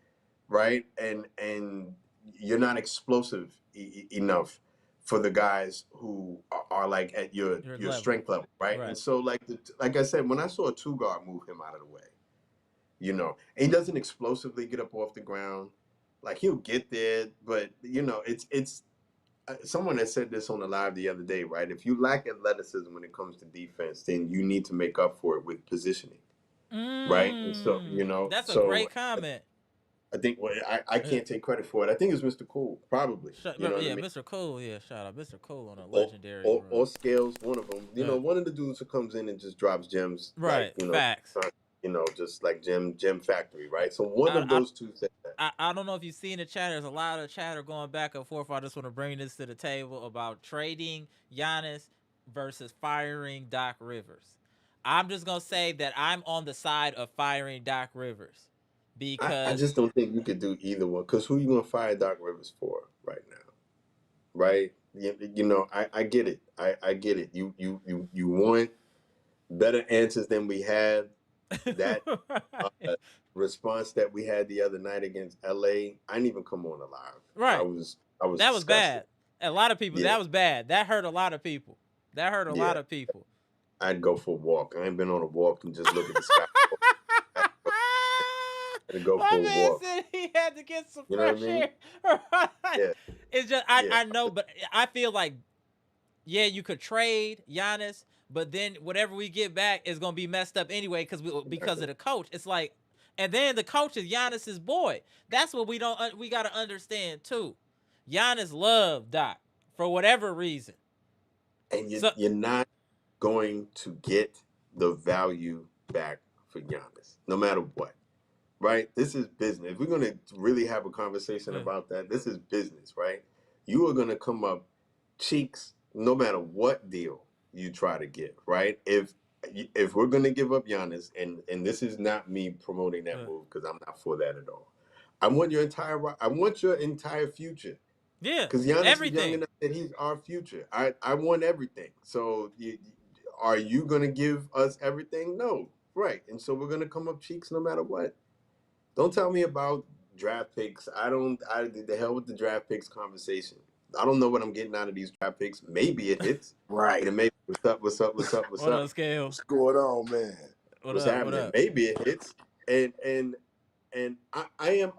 right? And you're not explosive enough for the guys who are like at Your your level. strength level, right? And Right. so like I said, when I saw a two guard move him out of the way, he doesn't explosively get up off the ground. Like he'll get there, but it's someone that said this on the live the other day, right? If you lack athleticism when it comes to defense, then you need to make up for it with positioning, right? And so, That's a so great comment. I think I Yeah. can't take credit for it. I think it's Mr. Cool, probably. You know what I Yeah, mean? Mr. Cole. Yeah, shout out Mr. Cole on a Or legendary or run. Scales, one of them. One of the dudes who comes in and just drops gems, like Right. Facts. just like gem factory, right? So one I, of I those two said that. I don't know if you've seen the chat. There's a lot of chatter going back and forth. I just want to bring this to the table about trading Giannis versus firing Doc Rivers. I'm just gonna say that I'm on the side of firing Doc Rivers I because just don't think you could do either one because who you gonna fire Doc Rivers for right now? Right? I get it. I get it. You want better answers than we had. That uh, response that we had the other night against LA, I didn't even come on alive. I right, was I was that was disgusted. bad. A lot of people. Yeah, That was bad. That hurt a lot of people. That hurt a lot yeah. of people. I'd go for a walk. I ain't been on a walk and just look at the sky. I had to go My for a man walk. said he had to get some You know what I fresh mean? air. Yeah, It's just yeah. I know, but I feel like yeah, you could trade Giannis, but then whatever we get back is gonna be messed up anyway because Exactly. of the coach. It's like, and then the coach is Giannis's boy. That's what we gotta understand too. Giannis loved Doc for whatever reason. And So you're not going to get the value back for Giannis, no matter what. Right? This is business. If we're going to really have a conversation about that, this is business, right? You are going to come up cheeks no matter what deal you try to get, right? If we're going to give up Giannis, and this is not me promoting that move because I'm not for that at all. I want your entire future yeah, because Giannis is young everything. enough that he's our future. I want everything. So are you going to give us everything? No, right? And so we're going to come up cheeks no matter what. Don't tell me about draft picks. The hell with the draft picks conversation. I don't know what I'm getting out of these draft picks. Maybe it hits. Right. And maybe what's What up? up, Scale? What's going on, man? What What's up? What happening? up? Maybe it hits. And I am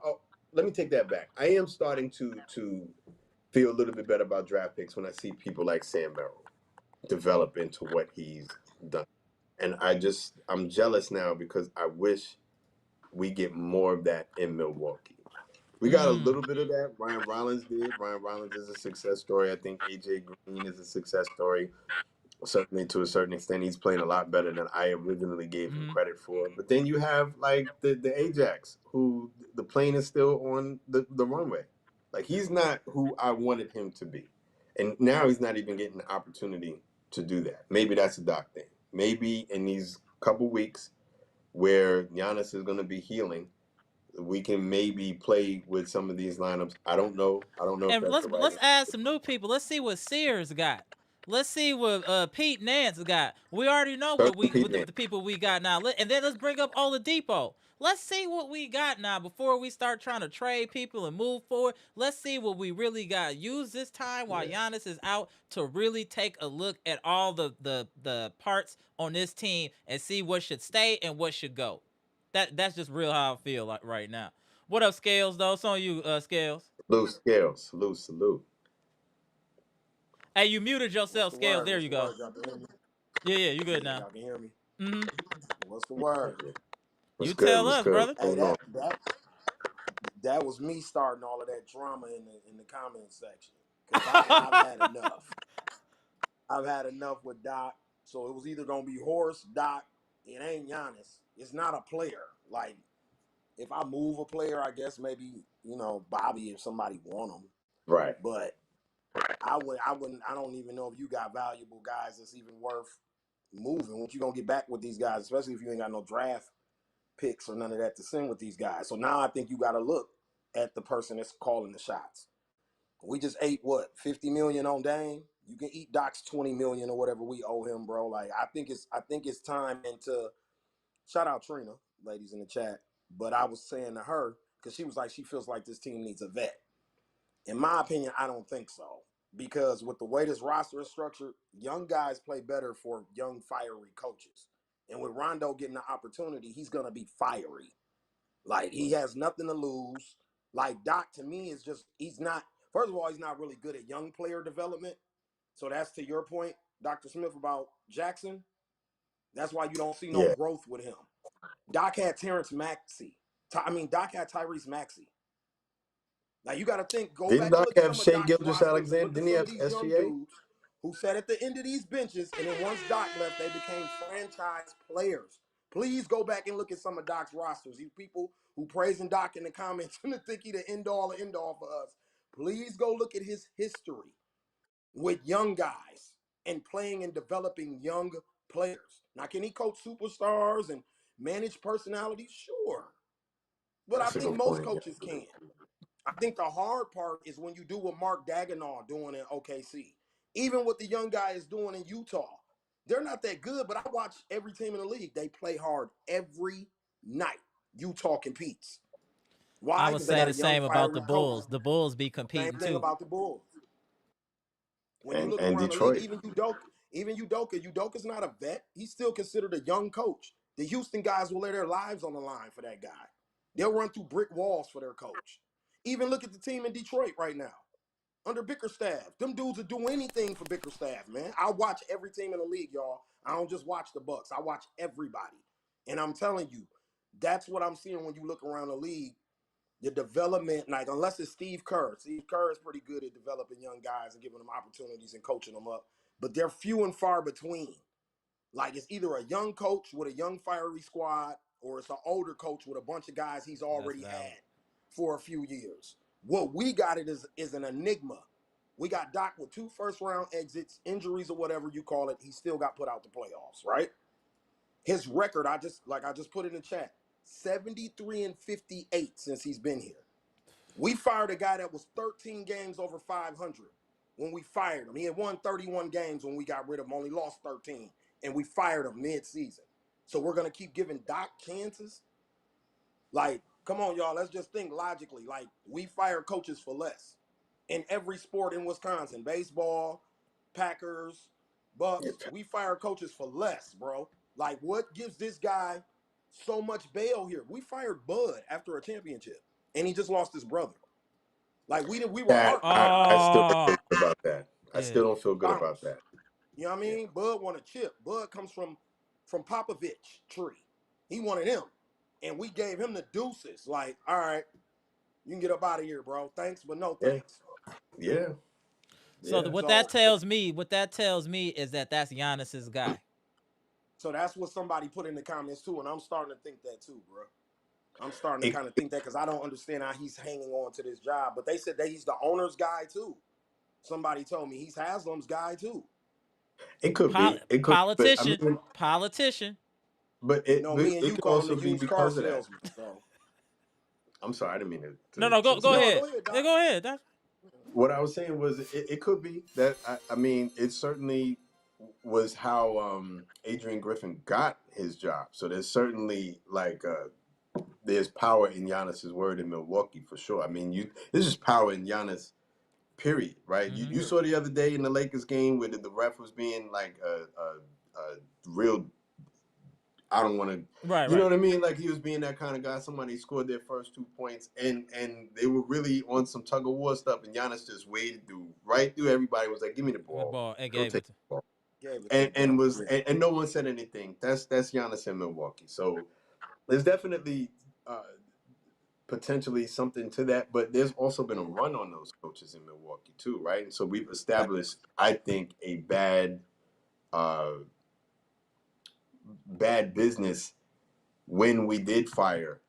let me take that back. I am starting to feel a little bit better about draft picks when I see people like Sam Merrill develop into what he's done. And I'm jealous now because I wish we get more of that in Milwaukee. We got a Mm. little bit of that. Ryan Rollins did. Ryan Rollins is a success story. I think AJ Green is a success story. Certainly, to a certain extent, he's playing a lot better than I originally gave him Mm. credit for. But then you have like the Ajax, who the plane is still on the runway. Like he's not who I wanted him to be, and now he's not even getting the opportunity to do that. Maybe that's a Doc thing. Maybe in these couple weeks where Giannis is going to be healing, we can maybe play with some of these lineups. I don't know. I don't know if And that's the right let's answer. add some new people. Let's see what Sears got. Let's see what Pete Nance got. We already know Start what with Pete the Nance. people we got now. And then let's bring up Oladipo. Let's see what we got now before we start trying to trade people and move forward. Let's see what we really got. Use this time while Yeah. Giannis is out to really take a look at all the parts on this team and see what should stay and what should go. That's just real how I feel like right now. What up, Scales? Though, it's on you, Scales. Salute Scales. Salute, salute. Hey, you muted What's yourself, the Scales. word? There What's you the go. word? Y'all can hear me? Yeah, yeah, you good Yeah, now. y'all can hear me. Mm-hmm. What's the word? You What's good? tell What's us, good? brother. What's Hey, going on? that was me starting all of that drama in the comment section because I've had enough. I've had enough with Doc. So it was either gonna be Horse, Doc. It ain't Giannis. It's not a player. Like if I move a player, I guess maybe Bobby if somebody want him. Right. But I don't even know if you got valuable guys that's even worth moving. What you gonna get back with these guys, especially if you ain't got no draft picks or none of that to send with these guys. So now I think you got to look at the person that's calling the shots. We just ate what 50 million on Dame. You can eat Doc's 20 million or whatever we owe him, bro. Like I think it's time. And to shout out Trina, ladies in the chat. But I was saying to her because she was like she feels like this team needs a vet. In my opinion, I don't think so. Because with the way this roster is structured, young guys play better for young, fiery coaches. And with Rondo getting the opportunity, he's going to be fiery. Like, he has nothing to lose. Like, Doc, to me, is just, he's not, first of all, he's not really good at young player development. So that's to your point, Dr. Smith, about Jackson. That's why you don't see no Yeah. growth with him. Doc had Terrence Maxey. Doc had Tyrese Maxey. Now you got to think, go Didn't back and Doc look at have some of Shea Doc's Gilgeous rosters and Alexander? look at Didn't he some of have these young SGA? dudes who sat at the end of these benches, and then once Doc left, they became franchise players. Please go back and look at some of Doc's rosters. These people who praising Doc in the comments and think he the end all for us. Please go look at his history with young guys and playing and developing young players. Now, can he coach superstars and manage personalities? Sure. But I That's a think good most point. coaches can. I think the hard part is when you do what Mark Daigneault doing in OKC. Even what the young guy is doing in Utah. They're not that good, but I watch every team in the league. They play hard every night. Utah competes. I Why? would Because they say got the a young, same about the fiery coach. Bulls. The Bulls be Same competing thing too. about the Bulls. When you look And around the league, Detroit. even Udoka's not a vet. He's still considered a young coach. The Houston guys will lay their lives on the line for that guy. They'll run through brick walls for their coach. Even look at the team in Detroit right now under Bickerstaff. Them dudes will do anything for Bickerstaff, man. I watch every team in the league, y'all. I don't just watch the Bucks. I watch everybody. And I'm telling you, that's what I'm seeing when you look around the league. The development, like unless it's Steve Kerr. Steve Kerr is pretty good at developing young guys and giving them opportunities and coaching them up. But they're few and far between. Like it's either a young coach with a young fiery squad or it's an older coach with a bunch of guys he's That's already valid. had for a few years. What we got is an enigma. We got Doc with 2 first-round exits, injuries or whatever you call it. He still got put out the playoffs, right? His record, I just put it in the chat, 73 and 58 since he's been here. We fired a guy that was 13 games over 500 when we fired him. He had won 31 games when we got rid of him, only lost 13, and we fired him mid-season. So we're going to keep giving Doc chances? Like, come on, y'all. Let's just think logically. Like, we fire coaches for less in every sport in Wisconsin. Baseball, Packers, Bucks. We fire coaches for less, bro. Like, what gives this guy so much bail here? We fired Bud after a championship, and he just lost his brother. Like we were That heartbroken. I still don't Oh, feel good about that. I yeah. still don't feel good about Bounce. that. You know what I Yeah. mean? Bud won a chip. Bud comes from Popovich tree. He wanted him. And we gave him the deuces. Like, all right, you can get up out of here, bro. Thanks, but no Yeah. thanks. Yeah. So Yeah. So what that tells me is that that's Giannis's guy. so that's what somebody put in the comments too, and I'm starting to think that too, bro. I'm starting to It kind of think that because I don't understand how he's hanging on to this job. But they said that he's the owner's guy too. Somebody told me he's Haslam's guy too. it could be. It could, but I Politician, mean, politician. But You it know, but me and it you could call him also the be used car because of that. salesman. So I'm sorry, I didn't mean No, no, go to go step. no, ahead. go ahead, Yeah, Doc. go ahead. What I was saying was it could be that I mean it certainly was how Adrian Griffin got his job. So there's certainly like there's power in Giannis's word in Milwaukee for sure. I mean there's just power in Giannis. Period. Right. Mm-hmm. You saw the other day in the Lakers game where the ref was being like a real. I don't want to, Right, you know right. what I mean? Like he was being that kind of guy. Somebody scored their first 2 points, and they were really on some tug of war stuff. And Giannis just waded right through everybody. Was like, "Give me the The ball. ball. It Go gave take it. the ball." Gave it to the And brother. was Yeah. and no one said anything. That's Giannis in Milwaukee. So there's definitely potentially something to that. But there's also been a run on those coaches in Milwaukee too, right? And so we've established, I think, a uh, bad business when we did fire.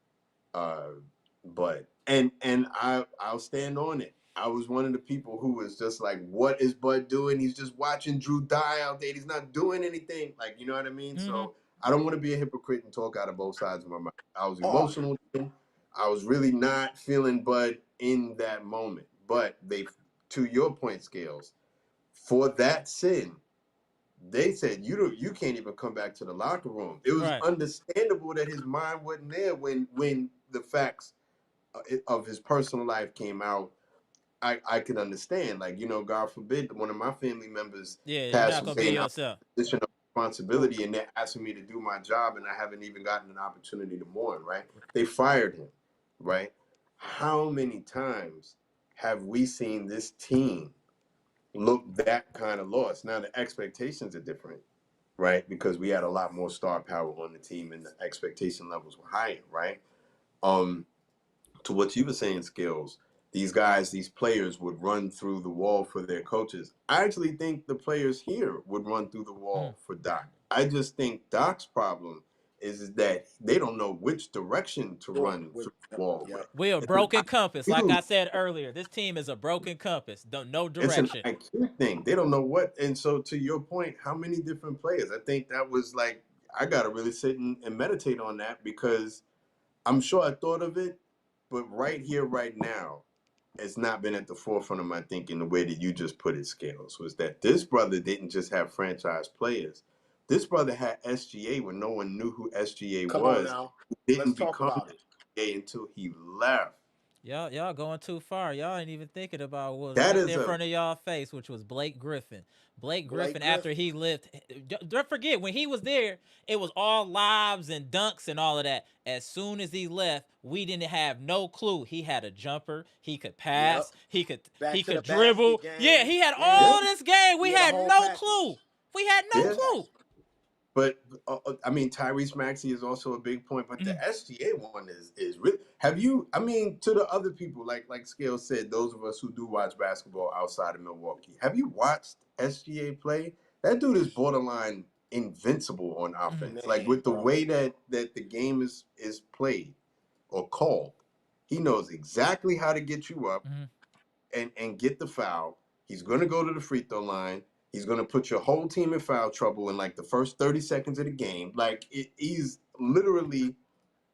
But I'll stand on it. I was one of the people who was just like, "What is Bud doing? He's just watching Drew die out there. He's not doing anything." Like, you know what I mean? Mm-hmm. So I don't want to be a hypocrite and talk out of both sides of my mouth. I was Oh, emotional. I was really not feeling Bud in that moment. But to your point, Scales, for that sin, they said you can't even come back to the locker room. It was Right. understandable that his mind wasn't there when the facts of his personal life came out. I can understand, like, God forbid one of my family members Yeah, you're passed not gonna be away and I'm yourself. in a position of responsibility and they're asking me to do my job and I haven't even gotten an opportunity to mourn, right? They fired him, right? How many times have we seen this team look that kind of lost? Now the expectations are different, right? Because we had a lot more star power on the team and the expectation levels were higher, right? Um, to what you were saying, Skills, these players would run through the wall for their coaches. I actually think the players here would run through the Mm. wall for Doc. I just think Doc's problem is that they don't know which direction to sure. run through the wall Yep. with. We're a It's an broken compass. Like IQ. I said earlier, this team is a broken compass. No It's an direction. IQ thing. They don't know what. And so, to your point, how many different players? I think that was like I got to really sit and meditate on that because I'm sure I thought of it, but right here, right now, it's not been at the forefront of my thinking the way that you just put it, Scales, was that this brother didn't just have franchise players. This brother had SGA when no one knew who SGA Come on was. now. He Let's didn't talk become about it. SGA until he left. Y'all going too far. Y'all ain't even thinking about what was That right is there in a front of y'all face, which was Blake Griffin. Blake Blake Griffin, after Griffin. he left, don't forget when he was there, it was all lobs and dunks and all of that. As soon as he left, we didn't have no clue. He had a jumper. He could Yep. pass. He could Back he to the could basket dribble. Yeah, game. he had Yeah. yeah, all this game. We He had a had whole no package. clue. We had Whole no yeah. clue. package. But I mean, Tyrese Maxey is also a big point. But the Mhm. SGA one is really. Have you? I mean, to the other people, like Scale said, those of us who do watch basketball outside of Milwaukee, have you watched SGA play? That dude is borderline invincible on Mhm. offense. Like Man, with the bro. way that the game is played or called, he knows exactly how to get you up Mhm. and get the foul. He's going to go to the free throw line. He's going to put your whole team in foul trouble in like the first 30 seconds of the game. Like he's literally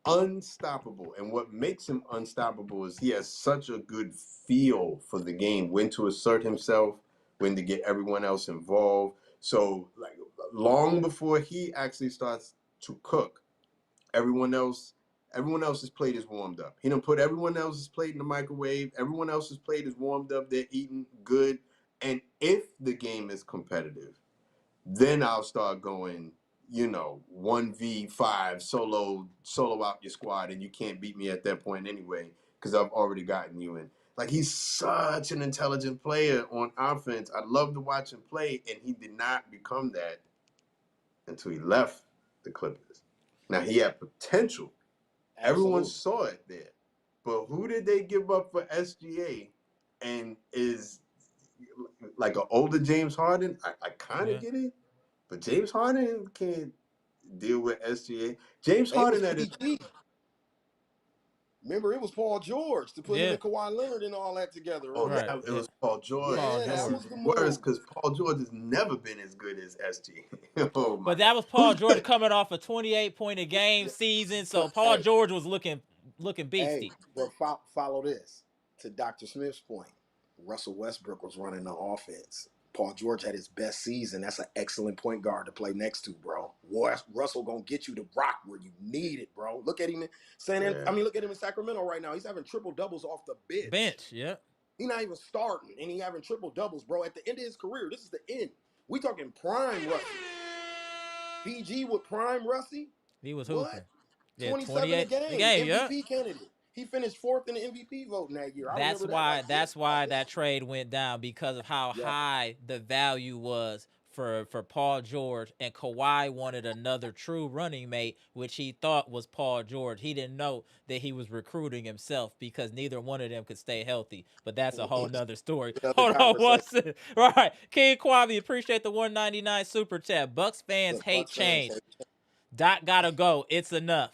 unstoppable. And what makes him unstoppable is he has such a good feel for the game, when to assert himself, when to get everyone else involved. So like long before he actually starts to cook, everyone else else's plate is warmed up. He done put everyone else's plate in the microwave. Everyone else's plate is warmed up. They're eating good. And if the game is competitive, then I'll start going, 1v5 solo out your squad, and you can't beat me at that point anyway, because I've already gotten you in. Like he's such an intelligent player on offense. I love to watch him play, and he did not become that until he left the Clippers. Now he had potential. Everyone Absolutely. saw it there. But who did they give up for SGA and is like an older James Harden? I kind of Yeah. get it. But James Harden can't deal with SGA. James It was Harden at his PG. Remember, it was Paul George to put him Yeah, and Kawhi Leonard and all that together. Oh, Remember? right. that it Yeah, was Paul George. Paul Yeah, that George. See, was the worse move. because Paul George has never been as good as SG. Oh my But God. that was Paul George coming off a 28-point a game season, so But Paul George was looking hey, beasty. but follow this. To Dr. Smith's point, Russell Westbrook was running the offense. Paul George had his best season. That's an excellent point guard to play next to, bro. Russell gonna get you to rock where you need it, bro. Look at him Yeah. look at him in Sacramento right now. He's having triple doubles off the bench. Bench, yeah. He's not even starting, and he having triple doubles, bro. At the end of his career, this is the end. We talking prime Russie. PG with prime Russie. He was hooping. What? Yeah, 27 a 28 a game, game, yeah. MVP candidate. He finished fourth in the MVP voting that year. I That's remember that why like that's why this. that trade went down because of how Yeah. high the value was for Paul George, and Kawhi wanted another true running mate, which he thought was Paul George. He didn't know that he was recruiting himself because neither one of them could stay healthy. But that's a whole nother story. Another Hold on one conversation. second. Right. King Kwame, appreciate the 199 super chat. Bucks fans The hate Bucks fans change. hate Doc gotta go. It's enough.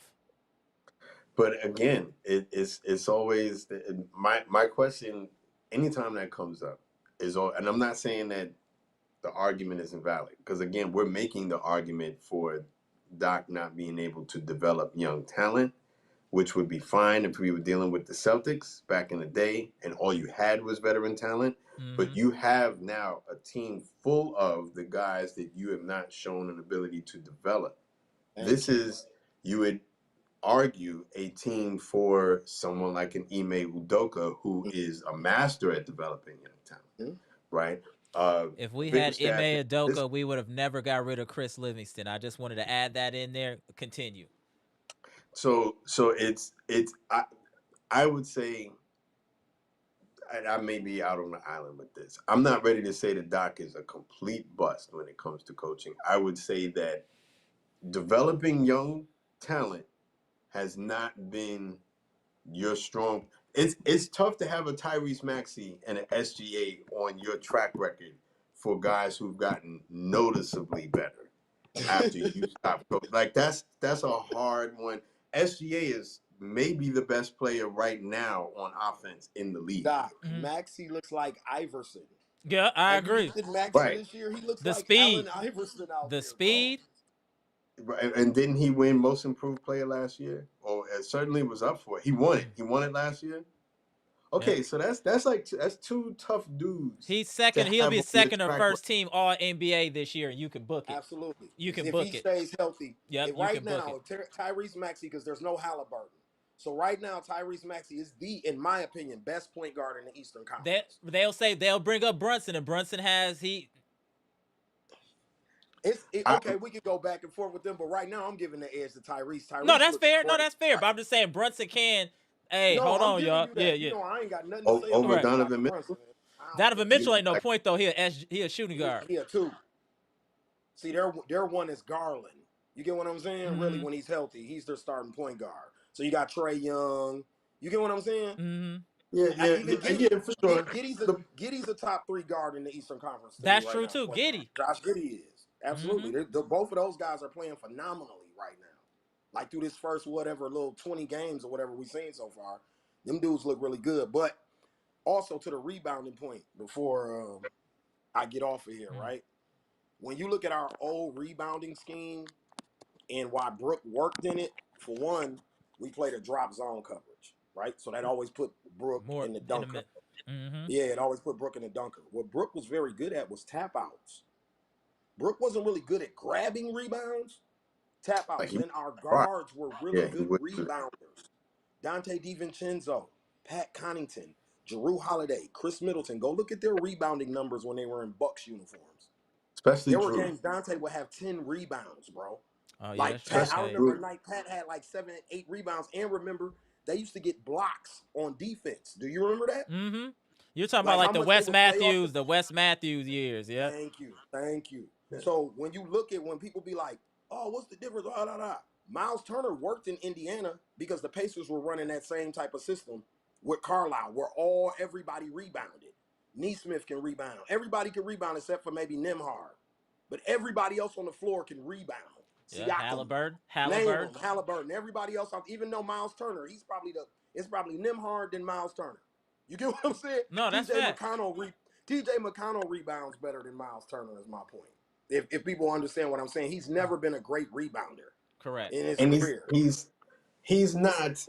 But again, it's always my question. Anytime that comes up is all, and I'm not saying that the argument is invalid because again, we're making the argument for Doc not being able to develop young talent, which would be fine if we were dealing with the Celtics back in the day and all you had was veteran talent. But you have now a team full of the guys that you have not shown an ability to develop. This is, you would argue, a team for someone like an Ime Udoka who is a master at developing young talent, right? If we had Bickerstaff, Ime Udoka, we would have never got rid of Khris Livingston. I just wanted to add that in there. Continue. so I would say, and I may be out on the island with this. I'm not ready to say that Doc is a complete bust when it comes to coaching. I would say that developing young talent has not been your strong. It's tough to have a Tyrese Maxey and an SGA on your track record for guys who've gotten noticeably better after you stop coaching. Like that's a hard one. SGA is maybe the best player right now on offense in the league. Doc, Maxey looks like Iverson. Yeah, I Have you agree. looked at Maxey Right. this year? He looks The like speed. Allen Iverson out The there, speed. And didn't he win Most Improved Player last year? Or it certainly was up for it. He won it. He won it last year. Okay, so that's two tough dudes. He's second. to He'll have be on your second or track first record. team All NBA this year, and you can book it. Absolutely. You can If book he it. stays healthy. Yep, If you right can book now, it. Tyrese Maxey, because there's no Halliburton. So right now, Tyrese Maxey is in my opinion, best point guard in the Eastern Conference. They'll bring up Brunson, and Brunson has Okay, we could go back and forth with them, but right now I'm giving the edge to Tyrese. No, Tyrese that's looks fair. No, great. that's fair. But I'm just saying Brunson can. Hey, No, hold I'm on, giving y'all. you Yeah, that. yeah. I ain't got nothing to say Over about Donovan Brunson. Mitchell? Donovan Mitchell ain't no point though. He a shooting guard. He a two. See, their one is Garland. You get what I'm saying? Really, when he's healthy, he's their starting point guard. So you got Trae Young. You get what I'm saying? Yeah, for sure. Giddey's a top 3 guard in the Eastern Conference. That's right true now, too. Giddey. Josh Giddey is absolutely. Both of those guys are playing phenomenally right now. Like through this first little 20 games or whatever we've seen so far, them dudes look really good. But also to the rebounding point before I get off of here, right? When you look at our old rebounding scheme and why Brook worked in it, for one, we played a drop zone coverage, right? So that always put Brook More in the dunker. Mm-hmm. Yeah, it always put Brook in the dunker. What Brook was very good at was tap outs. Brook wasn't really good at grabbing rebounds, tap outs. And our guards were really good rebounders. Dante DiVincenzo, Pat Connaughton, Jrue Holiday, Chris Middleton. Go look at their rebounding numbers when they were in Bucks uniforms. Especially there were Jrue. games Dante would have 10 rebounds, bro. Oh, yeah, Like Pat, I remember a night Pat had like 7, 8 rebounds. And remember, they used to get blocks on defense. Do you remember that? Mm-hmm. You're talking about like the Wes Matthews years, yeah. Thank you. Yeah. So when you look at when people be like, "Oh, what's the difference?" Miles Turner worked in Indiana because the Pacers were running that same type of system with Carlisle, where everybody rebounded. Neesmith can rebound. Everybody can rebound except for maybe Nembhard, but everybody else on the floor can rebound. Yeah, Siakam, name them, Halliburton. Halliburton, everybody else. Even though Miles Turner, it's probably Nimhard than Miles Turner. You get what I'm saying? No, that's T.J. facts. McConnell, T.J. McConnell rebounds better than Miles Turner. Is my point. If people understand what I'm saying, he's never been a great rebounder Correct. in his And career. he's not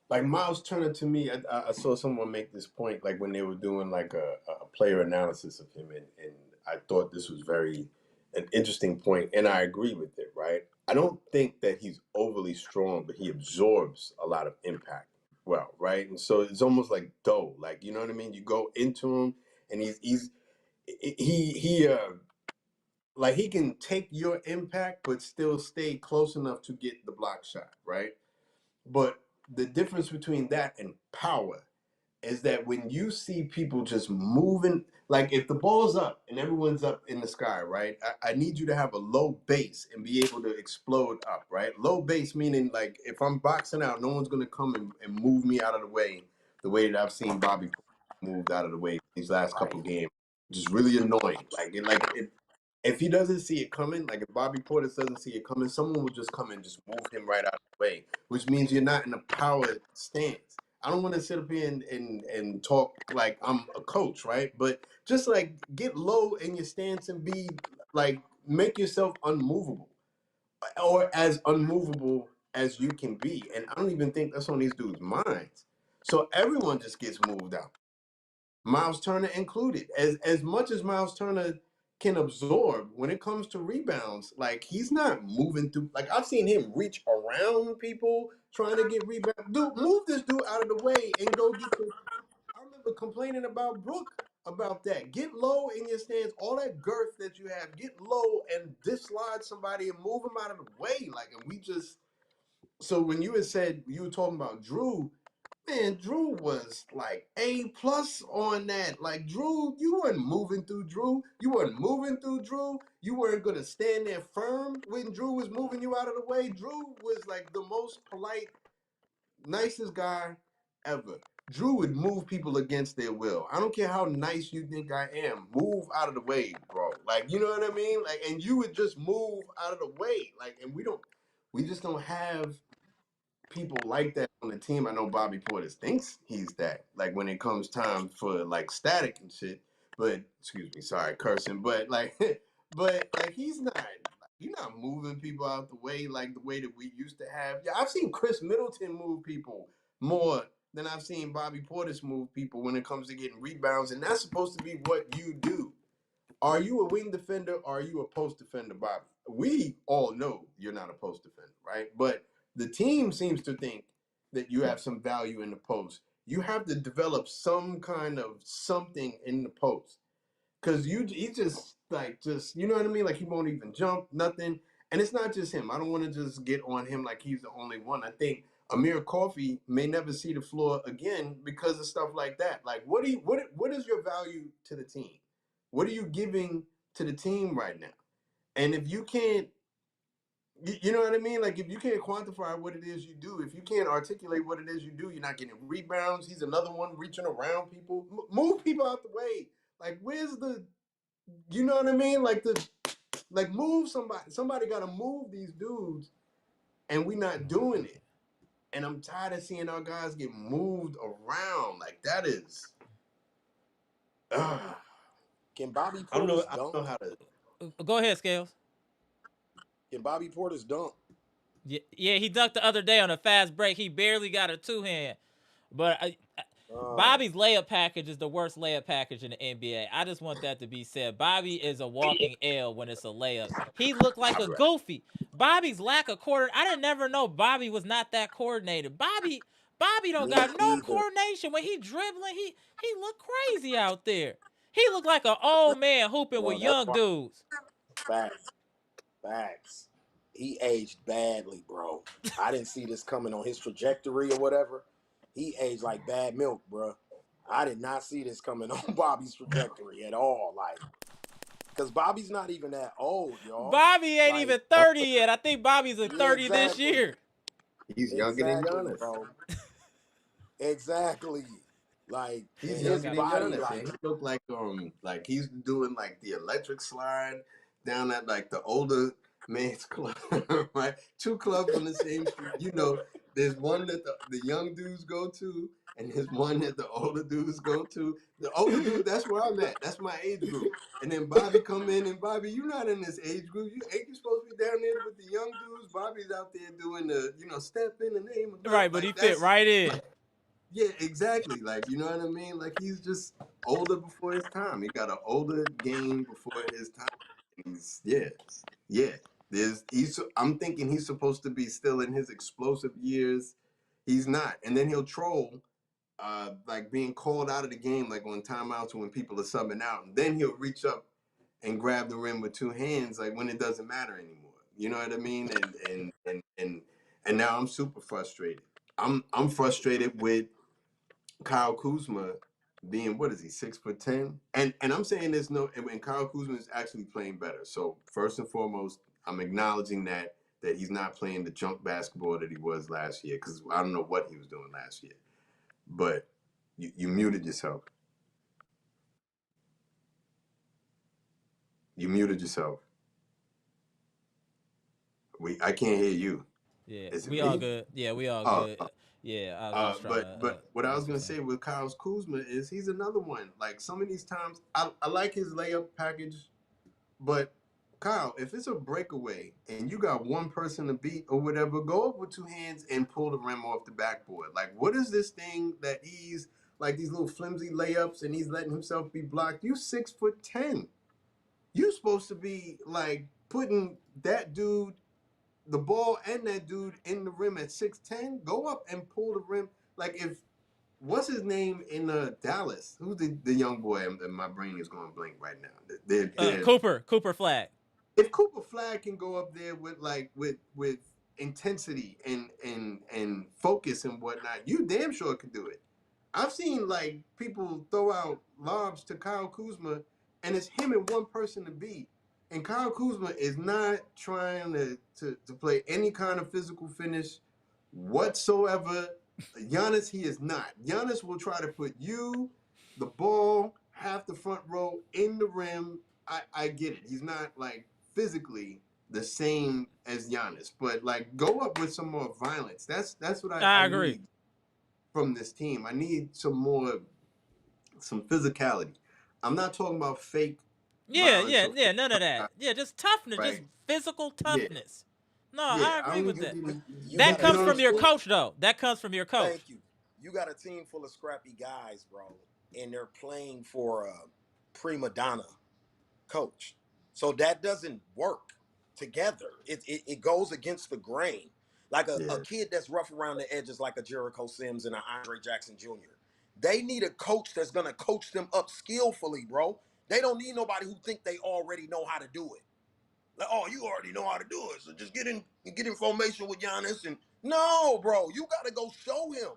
like Miles Turner to me. I saw someone make this point like when they were doing like a player analysis of him, and I thought this was an interesting point, and I agree with it. Right? I don't think that he's overly strong, but he absorbs a lot of impact well, right? And so it's almost like dough, like you know what I mean. You go into him, and he like he can take your impact, but still stay close enough to get the block shot, right? But the difference between that and power is that when you see people just moving, like if the ball's up and everyone's up in the sky, right? I need you to have a low base and be able to explode up, right? Low base meaning like if I'm boxing out, no one's gonna come and move me out of the way that I've seen Bobby moved out of the way these last couple Right. games, which is really annoying. If he doesn't see it coming, like if Bobby Portis doesn't see it coming, someone will just come and just move him right out of the way, which means you're not in a power stance. I don't want to sit up here and talk like I'm a coach, right? But just like get low in your stance and be like make yourself unmovable or as unmovable as you can be. And I don't even think that's on these dudes' minds. So everyone just gets moved out. Miles Turner included. As much as Miles Turner can absorb when it comes to rebounds, like he's not moving through. Like I've seen him reach around people trying to get rebounds. Dude, move this dude out of the way and go get the. I remember complaining about Brooke about that. Get low in your stance. All that girth that you have, get low and dislodge somebody and move them out of the way. Like, and we just. So when you had said you were talking about Drew, man, Drew was like A+ on that. Like Drew, you weren't moving through Drew. You weren't moving through Drew. You weren't gonna stand there firm when Drew was moving you out of the way. Drew was like the most polite, nicest guy ever. Drew would move people against their will. I don't care how nice you think I am. Move out of the way, bro. Like, you know what I mean? Like, and you would just move out of the way. Like, and we just don't have people like that on the team. I know Bobby Portis thinks he's that. Like when it comes time for like static and shit. But excuse me, sorry, cursing. But like, but like he's not. You're not moving people out the way like the way that we used to have. Yeah, I've seen Chris Middleton move people more than I've seen Bobby Portis move people when it comes to getting rebounds, and that's supposed to be what you do. Are you a wing defender or are you a post defender, Bobby? We all know you're not a post defender, right? But the team seems to think that you have some value in the post. You have to develop some kind of something in the post. Cause he just you know what I mean? Like he won't even jump, nothing. And it's not just him. I don't want to just get on him like he's the only one. I think Amir Coffey may never see the floor again because of stuff like that. Like what is your value to the team? What are you giving to the team right now? And if you can't, you know what I mean? Like if you can't quantify what it is you do, if you can't articulate what it is you do, you're not getting rebounds. He's another one reaching around people. Move people out the way. Like where's the, you know what I mean? Like move somebody. Somebody got to move these dudes, and we not doing it. And I'm tired of seeing our guys get moved around. Like that is. Can Bobby I don't know. Portis I dunk? don't know how to. Go ahead, Scales. Can Bobby Portis dunk? Yeah, he dunked the other day on a fast break. He barely got a two hand. But Uh, Bobby's layup package is the worst layup package in the NBA. I just want that to be said. Bobby is a walking L when it's a layup. He looked like a goofy. Bobby's lack of I didn't never know Bobby was not that coordinated. Bobby don't Me got no either. coordination. When he dribbling, he look crazy out there. He looked like an old man hooping with Well, that's young why. dudes. Facts. Facts. He aged badly, bro. I didn't see this coming on his trajectory or whatever. He aged like bad milk, bro. I did not see this coming on Bobby's trajectory at all. Like, because Bobby's not even that old, y'all. Bobby ain't Like, even 30 yet. I think Bobby's a yeah, 30 this exactly. year. He's younger than Exactly, Giannis. bro. Exactly. Like, He and He's still his younger got than body, Giannis, like, and he looked like he's doing like the electric slide down at like the older. man's club, right? Two clubs on the same street. You know, there's one that the young dudes go to, and there's one that the older dudes go to. The older dude, that's where I'm at. That's my age group. And then Bobby come in, and Bobby, you're not in this age group. You ain't you supposed to be down there with the young dudes? Bobby's out there doing the, step in the name of love. Right, but he Like fit that's right in. like, yeah, exactly. Like, you know what I mean? Like he's just older before his time. He got an older game before his time. He's yeah. I'm thinking he's supposed to be still in his explosive years. He's not. And then he'll troll like being called out of the game, like on timeouts when people are subbing out. And then he'll reach up and grab the rim with two hands, like when it doesn't matter anymore. You know what I mean? And now I'm super frustrated. I'm frustrated with Kyle Kuzma being, what is he, 6'10"? And I'm saying there's no, and Kyle Kuzma is actually playing better. So first and foremost, I'm acknowledging that he's not playing the junk basketball that he was last year, because I don't know what he was doing last year. But you muted yourself. You muted yourself. I can't hear you. Yeah, Is it we all me? good. Yeah, we all Oh, good. Yeah, I was trying to but what I get was some gonna sense. say with Kyle Kuzma is he's another one. Like some of these times, I like his layup package, but Kyle, if it's a breakaway and you got one person to beat or whatever, go up with two hands and pull the rim off the backboard. Like, what is this thing that he's like these little flimsy layups and he's letting himself be blocked? You 6'10". You supposed to be like putting that dude, the ball and that dude in the rim at 6'10". Go up and pull the rim. Like if what's his name in Dallas? Who's the young boy? My brain is going blank right now. Cooper Flag. If Cooper Flag can go up there with like with intensity and focus and whatnot, you damn sure can do it. I've seen like people throw out lobs to Kyle Kuzma, and it's him and one person to beat. And Kyle Kuzma is not trying to play any kind of physical finish whatsoever. Giannis, he is not. Giannis will try to put you, the ball, half the front row in the rim. I get it. He's not like physically the same as Giannis, but like go up with some more violence. That's what I I agree. need from this team. I need some physicality. I'm not talking about fake violence or fake None of that. Yeah, just toughness, just right. physical Yeah, toughness. No, yeah. I I agree don't with You that. you That got a you comes know what I'm from team your saying? full. coach, though. That comes from your coach. Thank you. You got a team full of scrappy guys, bro, and they're playing for a prima donna coach. So that doesn't work together. It goes against the grain. Like a Yeah, kid that's rough around the edges, like a Jericho Sims and an Andre Jackson Jr. They need a coach that's gonna coach them up skillfully, bro. They don't need nobody who think they already know how to do it. Like, oh, you already know how to do it, so just get in formation with Giannis. And no, bro, you gotta go show him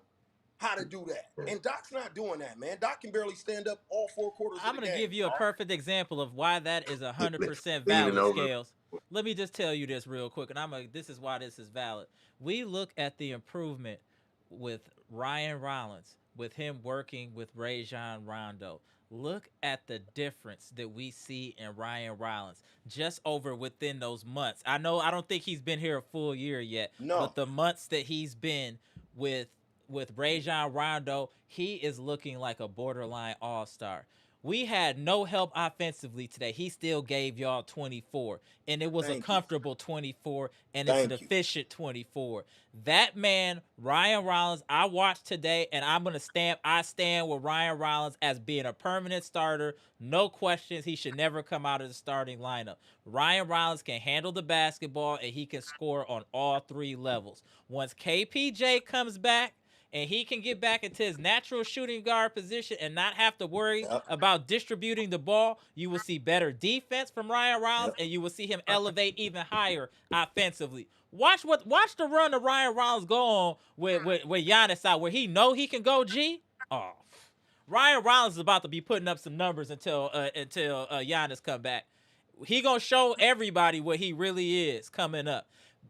how to do that. yeah. And Doc's not doing that, man. Doc can barely stand up all four quarters of I'm the gonna game. give you a perfect example of why that is He 100% leaning valid, over. Scales. Let me just tell you this real quick, and this is why this is valid. We look at the improvement with Ryan Rollins, with him working with Rajon Rondo. Look at the difference that we see in Ryan Rollins just over within those months. I don't think he's been here a full year yet, No, but the months that he's been with with Rajon Rondo, he is looking like a borderline all-star. We had no help offensively today. He still gave y'all 24, and it was a thank you. comfortable 24, and it's an Thank you. efficient 24. That man, Ryan Rollins, I watched today, and I stand with Ryan Rollins as being a permanent starter. No questions. He should never come out of the starting lineup. Ryan Rollins can handle the basketball, and he can score on all three levels. Once KPJ comes back, and he can get back into his natural shooting guard position and not have to worry Yep. about distributing the ball, you will see better defense from Ryan Rollins, Yep. and you will see him elevate even higher offensively. Watch the run that Ryan Rollins go on with Giannis out, where he know he can go G. Oh, Ryan Rollins is about to be putting up some numbers until Giannis come back. He gonna show everybody what he really is coming up.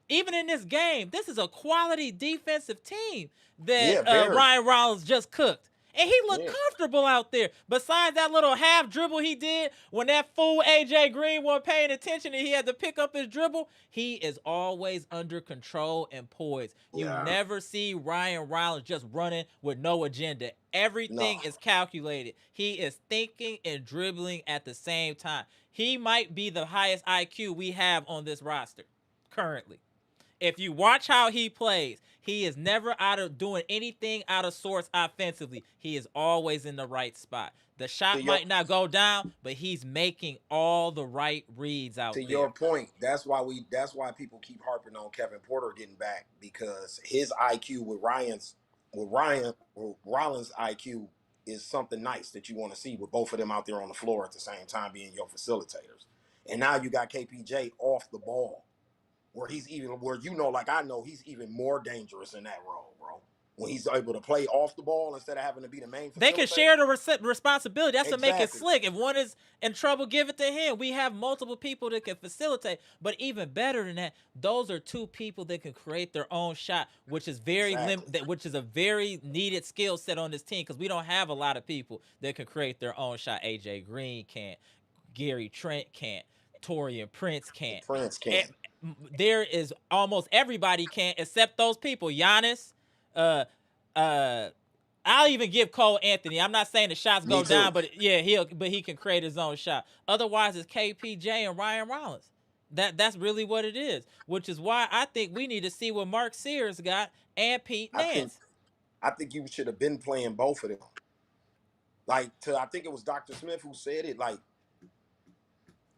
Even in this game, this is a quality defensive team that Yeah, very. Ryan Rollins just cooked. and he looked Yeah. comfortable out there. Besides that little half dribble he did when that fool AJ Green wasn't paying attention and he had to pick up his dribble, he is always under control and poised. You Yeah. never see Ryan Rollins just running with no agenda. No. Everything is calculated. He is thinking and dribbling at the same time. He might be the highest IQ we have on this roster currently. If you watch how he plays, he is never out of doing anything out of sorts offensively. He is always in the right spot. The To shot your might not go down, but he's making all the right reads to out there. your point, that's why people keep harping on Kevin Porter getting back, because his IQ with Rollins' IQ is something nice that you want to see, with both of them out there on the floor at the same time being your facilitators. And now you got KPJ off the ball, like I know he's even more dangerous in that role, bro. When he's able to play off the ball instead of having to be the main They can facilitator. share the responsibility. That's to make it Exactly. slick. If one is in trouble, give it to him. We have multiple people that can facilitate. But even better than that, those are two people that can create their own shot, which is Exactly. which is a very needed skill set on this team because we don't have a lot of people that can create their own shot. AJ Green can't. Gary Trent can't. Torian Prince can't. Prince Eh, can't. there is almost everybody can't except those people. Giannis, uh, uh, I'll even give Cole Anthony. I'm not saying the shots Me go too. down, but yeah, he can create his own shot. Otherwise, it's KPJ and Ryan Rollins. That's really what it is. Which is why I think we need to see what Mark Sears got and Pete I think Nance. I think you should have been playing both of them. I think it was Dr. Smith who said it. Like,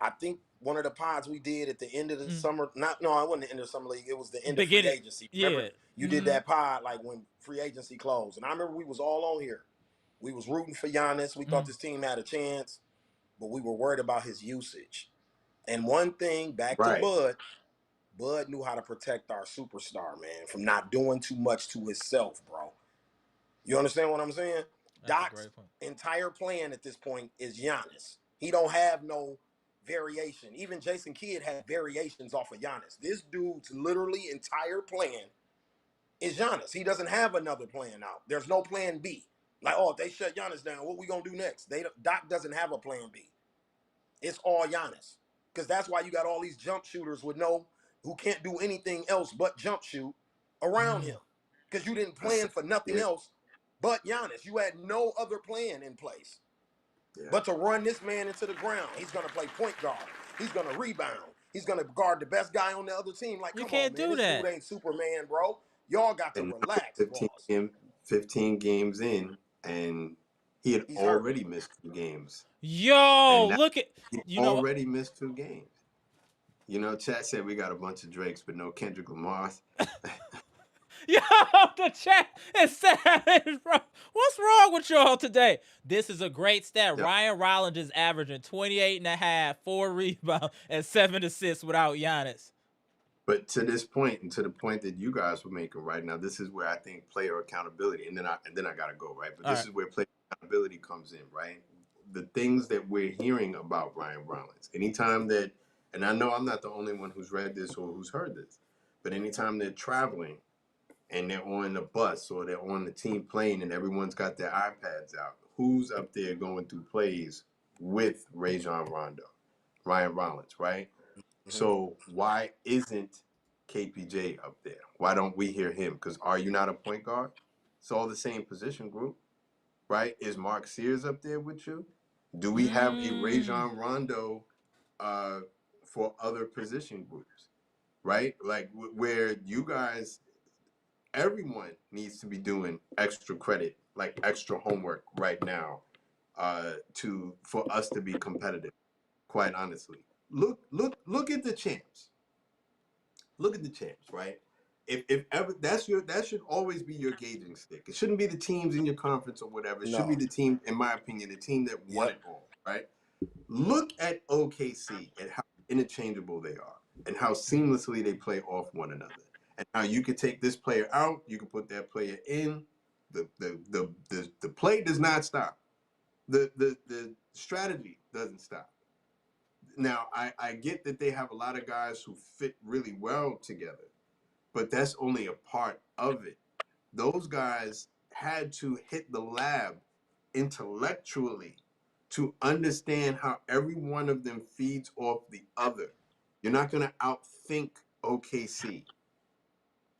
I think one of the pods we did at the end of the Mm. summer, not no, it wasn't the end of the summer league. It was the end of free Beginning, agency. Remember, yeah. you did Mm-hmm. that pod like when free agency closed, and I remember we was all on here. We was rooting for Giannis. We thought Mm. this team had a chance, but we were worried about his usage. And one thing, back to Right. Bud knew how to protect our superstar, man, from not doing too much to himself, bro. You understand what I'm saying? That's a Doc's great point. entire plan at this point is Giannis. He don't have no variation. Even Jason Kidd had variations off of Giannis. This dude's literally entire plan is Giannis. He doesn't have another plan out. There's no plan B. Like, oh, if they shut Giannis down, what we gonna do next? Doc doesn't have a plan B. It's all Giannis. Because that's why you got all these jump shooters who can't do anything else but jump shoot around Mm. him. Because you didn't That's plan for nothing yeah, else but Giannis. You had no other plan in place yeah. but to run this man into the ground. He's gonna play point guard. He's gonna rebound. He's gonna guard the best guy on the other team. Like, You come on, can't man. do This dude that. ain't Superman, bro. Y'all got to And now relax, 15 boss. game, 15 games in, and he had He's hurt. already missed 2 games, and Yo, now look at he you know already missed 2 games. You know, chat said we got a bunch of Drakes, but no Kendrick Lamars. Yo, the chat is savage, bro. What's wrong with y'all today? This is a great stat. Yep. Ryan Rollins is averaging 28 and a half, 4 rebounds, and 7 assists without Giannis. But to this point, and to the point that you guys were making right now, this is where I think player accountability, and then I gotta go, right. But All this right. is where player accountability comes in, right. The things that we're hearing about Ryan Rollins, anytime that, and I know I'm not the only one who's read this or who's heard this, but anytime they're traveling and they're on the bus or they're on the team plane and everyone's got their iPads out, who's up there going through plays with Rajon Rondo, Ryan Rollins, right? Mm-hmm. So why isn't KPJ up there? Why don't we hear him? Because are you not a point guard? It's all the same position group, right? Is Mark Sears up there with you? Do we have a Mm. Rajon Rondo uh, for other position groups, right? Like where you guys, everyone needs to be doing extra credit, like extra homework right now, for us to be competitive. Quite honestly, look at the champs. Look at the champs, right? If ever that should always be your gauging stick. It shouldn't be the teams in your conference or whatever. It should be No. the team, in my opinion, the team that won Yep. it all, right? Look at OKC and how interchangeable they are and how seamlessly they play off one another. And how you could take this player out, you can put that player in. The play does not stop. The strategy doesn't stop. Now, I get that they have a lot of guys who fit really well together, but that's only a part of it. Those guys had to hit the lab intellectually to understand how every one of them feeds off the other. You're not going to outthink OKC.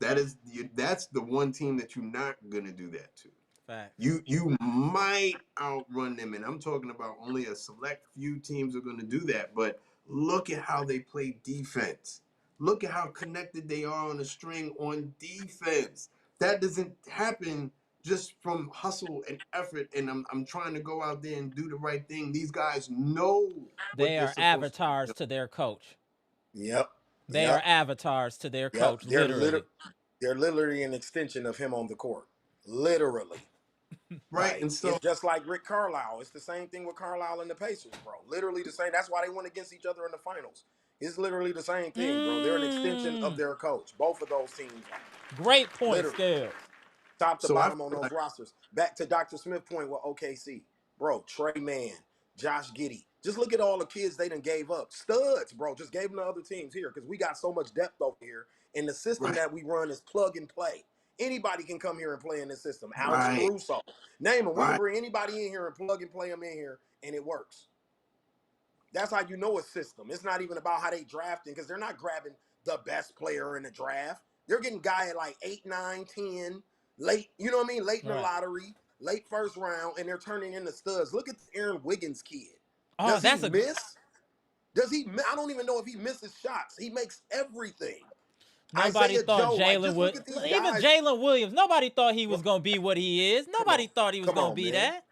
That's the one team that you're not going to do that to. Facts. You might outrun them, and I'm talking about only a select few teams are going to do that. But look at how they play defense. Look at how connected they are on a string on defense. That doesn't happen just from hustle and effort. And I'm trying to go out there and do the right thing. These guys know what They they're are supposed to be avatars doing. to their coach. Yep. They are Yep. avatars to their Yep. coach, literally. They're literally an extension of him on the court. Literally. Right, Like, and so it's just like Rick Carlisle. It's the same thing with Carlisle and the Pacers, bro. Literally the same. That's why they went against each other in the finals. It's literally the same thing, bro. They're an extension of Mm, their coach. Both of those teams are. great point, Literally. Scales. Top to so I bottom on feel those like rosters. Back to Dr. Smith point with OKC. Bro, Trey Mann, Josh Giddey. Just look at all the kids they done gave up. Studs, bro. Just gave them to other teams here because we got so much depth over here. And the system right, that we run is plug and play. Anybody can come here and play in this system. Alex right, Caruso. Name them. We can right. bring anybody in here and plug and play them in here, and it works. That's how you know a system. It's not even about how they drafting because they're not grabbing the best player in the draft. They're getting guy at like 8, 9, 10, late, you know what I mean? Late in the Right. lottery, late first round, and they're turning into studs. Look at the Aaron Wiggins kid. Oh, Does he that's a. miss? Does he? I don't even know if he misses shots. He makes everything. Nobody Isaiah thought Joe, like Jalen just look would. at these Even guys. Jalen Williams. Nobody thought he was Bro, gonna be what he is. come on, Nobody thought he was come gonna on, be man. that.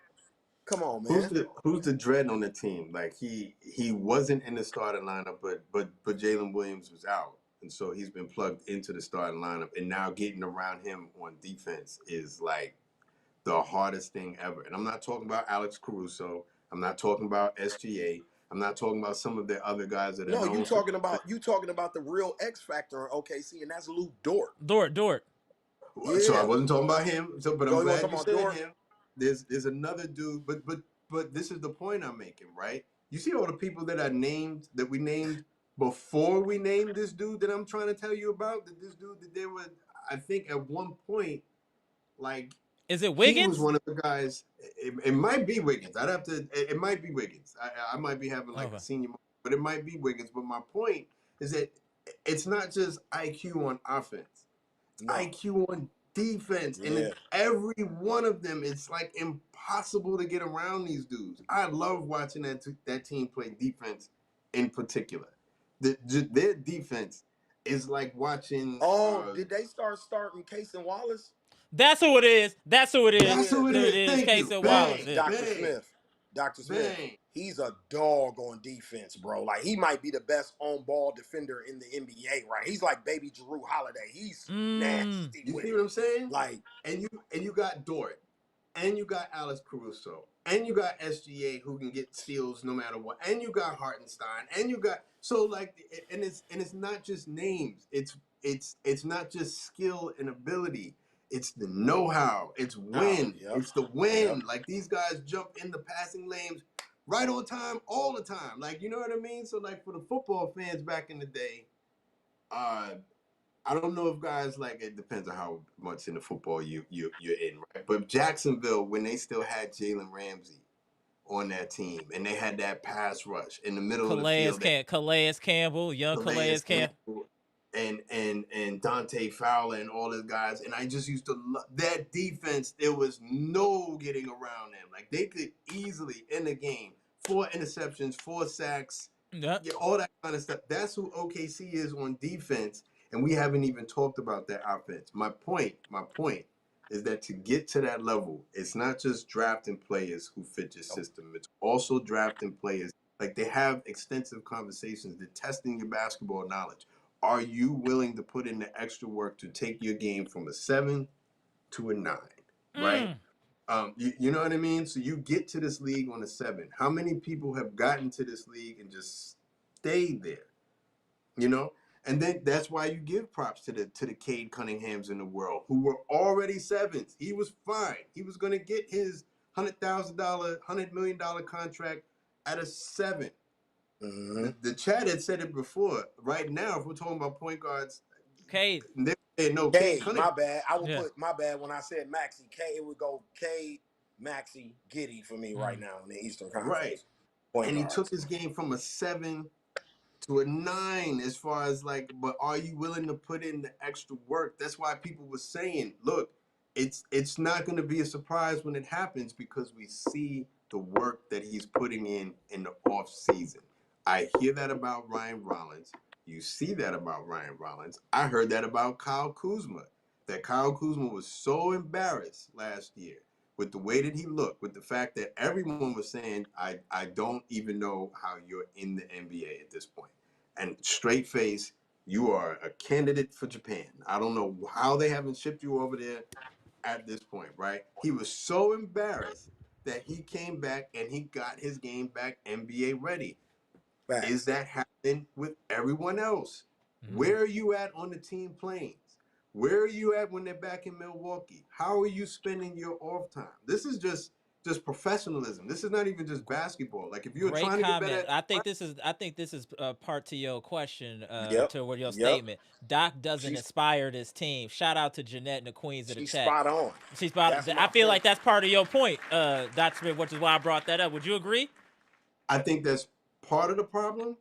Come on, Who's man. the dread on the team? Like he wasn't in the starting lineup, but Jalen Williams was out, and so he's been plugged into the starting lineup. And now getting around him on defense is like the hardest thing ever. And I'm not talking about Alex Caruso. I'm not talking about SGA. I'm not talking about some of the other guys that are No, known for. you talking about the real X factor in OKC, and that's Lou Dort. Dort. So I Yeah. wasn't talking about him. So, but I'm Yo, you want to glad talk you about said Dort? him. There's another dude, but this is the point I'm making, right? You see all the people that I named that we named before we named this dude that I'm trying to tell you about. That this dude that they were, I think, at one point, like Is it he was Wiggins? one of the guys. It might be Wiggins. I'd have to. It might be Wiggins. I might be having like a Okay. senior, but it might be Wiggins. But my point is that it's not just IQ on offense. No. IQ on defense, and Yeah. in every one of them, it's like impossible to get around these dudes. I love watching that team play defense, in particular. Their defense is like watching. Oh, did they start starting Case and Wallace? That's who it is. That's who it is. That's Yeah, who it There it is. is. Thank you. Casey Wallace. Bang, Yeah. Dr. bang, Smith. Dr. Smith. bang. He's a dog on defense, bro. Like he might be the best on-ball defender in the NBA, right? He's like baby Jrue Holiday. He's Mm. nasty You with see it. what I'm saying? Like, And you got Dort, and you got Alex Caruso, and you got SGA who can get steals no matter what, and you got Hartenstein, and you got so like, and it's not just names. It's not just skill and ability. It's the know-how. It's oh, win. yep, It's the yep. win. Like these guys jump in the passing lanes right on time all the time. Like you know what I mean? So like for the football fans back in the day, uh, I don't know if guys like it depends on how much in the football you're in, right? But Jacksonville, when they still had Jalen Ramsey on that team, and they had that pass rush in the middle of the field, Calais Campbell, young Calais Calais Campbell. Campbell and Dante Fowler and all those guys, and I just used to love that defense. There was no getting around them. Like they could easily in the game 4 interceptions, 4 sacks, Yep. yeah, all that kind of stuff. That's who OKC is on defense, and we haven't even talked about that offense. My point is that to get to that level, it's not just drafting players who fit your system. It's also drafting players like they have extensive conversations. They're testing your basketball knowledge. Are you willing to put in the extra work to take your game from a 7 to a 9? Right? Mm. You know what I mean? So you get to this league on a 7. How many people have gotten to this league and just stayed there? You know? And then that's why you give props to the Cade Cunninghams in the world who were already 7s. He was fine. He was going to get his $100 million contract at a 7. Mm-hmm. The chat had said it before. Right now, if we're talking about point guards, Cade. they no Cade Cade, Cunningham. my bad. I would Yeah. put my bad when I said Maxi. K, it would go Cade, Maxey, Giddey for me right now in the Eastern Right. Conference. Point And he took guards. his game from a 7 to a 9 as far as like, but are you willing to put in the extra work? That's why people were saying, look, it's not going to be a surprise when it happens because we see the work that he's putting in the off season. I hear that about Ryan Rollins. You see that about Ryan Rollins. I heard that about Kyle Kuzma. That Kyle Kuzma was so embarrassed last year with the way that he looked, with the fact that everyone was saying, I don't even know how you're in the NBA at this point. And straight face, you are a candidate for Japan. I don't know how they haven't shipped you over there at this point, right? He was so embarrassed that he came back and he got his game back NBA ready. Is Facts. that happening with everyone else? Mm-hmm. Where are you at on the team planes? Where are you at when they're back in Milwaukee? How are you spending your off time? This is just professionalism. This is not even just basketball. Like if you're Great trying to get better comment. at I think this is part to your question, Yep. to what your Yep. statement. Doc doesn't She's inspire this team. Shout out to Jeanette and the Queens of the she's chat. spot on. She's about. That's I my feel point. like that's part of your point, Doc Smith, which is why I brought that up. Would you agree? I think that's part of the problem,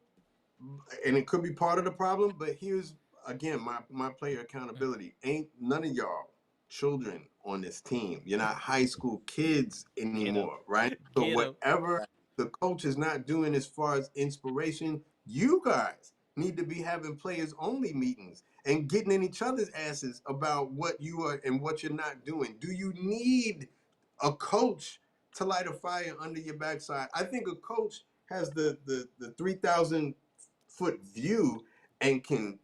and it could be part of the problem. But here's again my player accountability. Ain't none of y'all children on this team. You're not high school kids Get him. anymore, right? So Get him. whatever the coach is not doing as far as inspiration, you guys need to be having players only meetings and getting in each other's asses about what you are and what you're not doing. Do you need a coach to light a fire under your backside? I think a coach has the 3,000-foot view and can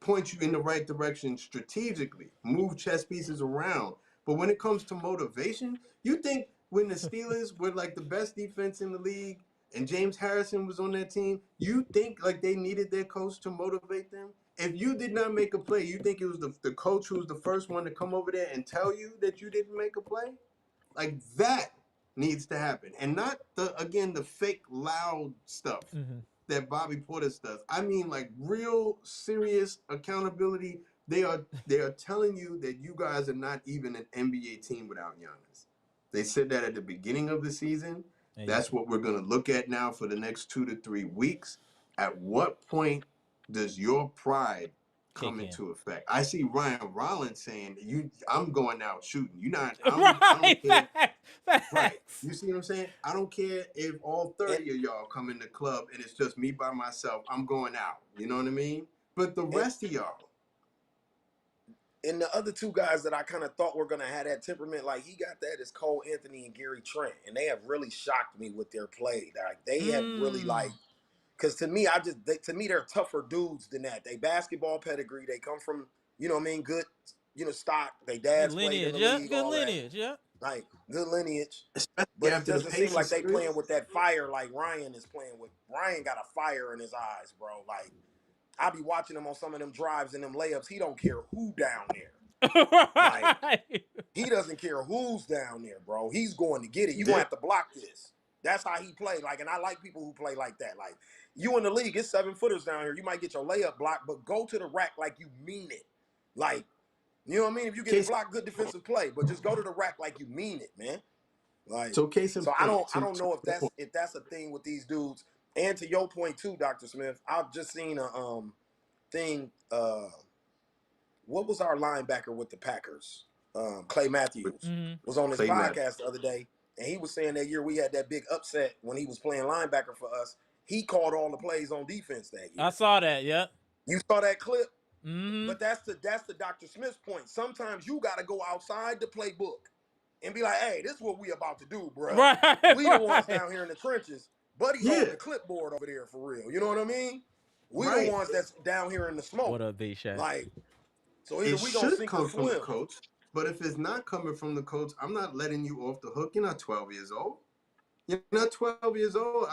point you in the right direction strategically, move chess pieces around. But when it comes to motivation, you think when the Steelers were like the best defense in the league and James Harrison was on that team, you think like they needed their coach to motivate them? If you did not make a play, you think it was the coach who was the first one to come over there and tell you that you didn't make a play? Like that needs to happen, and not the fake loud stuff Mm-hmm. that Bobby Portis does. I mean, like real serious accountability. They are telling you that you guys are not even an NBA team without Giannis. They said that at the beginning of the season. And That's what we're going to look at now for the next 2 to 3 weeks. At what point does your pride kick come in. into effect? I see Ryan Rollins saying, I'm going out shooting. You not I don't Right. care. Facts. Right. Facts. You see what I'm saying? I don't care if all And 30 of y'all come in the club and it's just me by myself. I'm going out. You know what I mean? But the and, rest of y'all, and the other two guys that I kind of thought were gonna have that temperament, like he got that, is Cole Anthony and Gary Trent, and they have really shocked me with their play. Like they have really Mm. like, because to me, to me they're tougher dudes than that. They basketball pedigree. They come from, you know what I mean, good, stock. They Good dads played in lineage. the Yeah. league, Good all that, lineage. Yeah. like good lineage. especially But it after the doesn't seem like Pacers they series, playing with that fire like Ryan is playing with. Ryan got a fire in his eyes, bro. Like I be watching him on some of them drives and them layups. He don't care who down there. Like Right. he doesn't care who's down there, bro. He's going to get it. You gonna they, have to block this. That's how he play. Like, and I like people who play like that. Like you in the league, it's 7-footers down here. You might get your layup blocked, but go to the rack like you mean it. Like, you know what I mean? If you get it case, blocked, good defensive play, but just go to the rack like you mean it, man. Like, so case in so I point, don't I don't to know if your point, that's a thing with these dudes. And to your point too, Dr. Smith, I've just seen a thing. What was our linebacker with the Packers? Clay with Matthews Mm-hmm. was on his Clay Matthews. podcast the other day, and he was saying that year we had that big upset when he was playing linebacker for us. He called all the plays on defense that I year. saw that. Yep. You saw that clip, Mm-hmm. but that's the Dr. Smith's point. Sometimes you got to go outside the playbook and be like, "Hey, this is what we about to do, bruh. Right. We the ones Right. down here in the trenches. Buddy holding Yeah, the clipboard over there for real. You know what I mean? We the right. ones that's down here in the What smoke. up, B Shay? Like, so either It we gonna should sink or come from the swim. coach. But if it's not coming from the coach, I'm not letting you off the hook. You're not 12 years old. You're not 12 years old.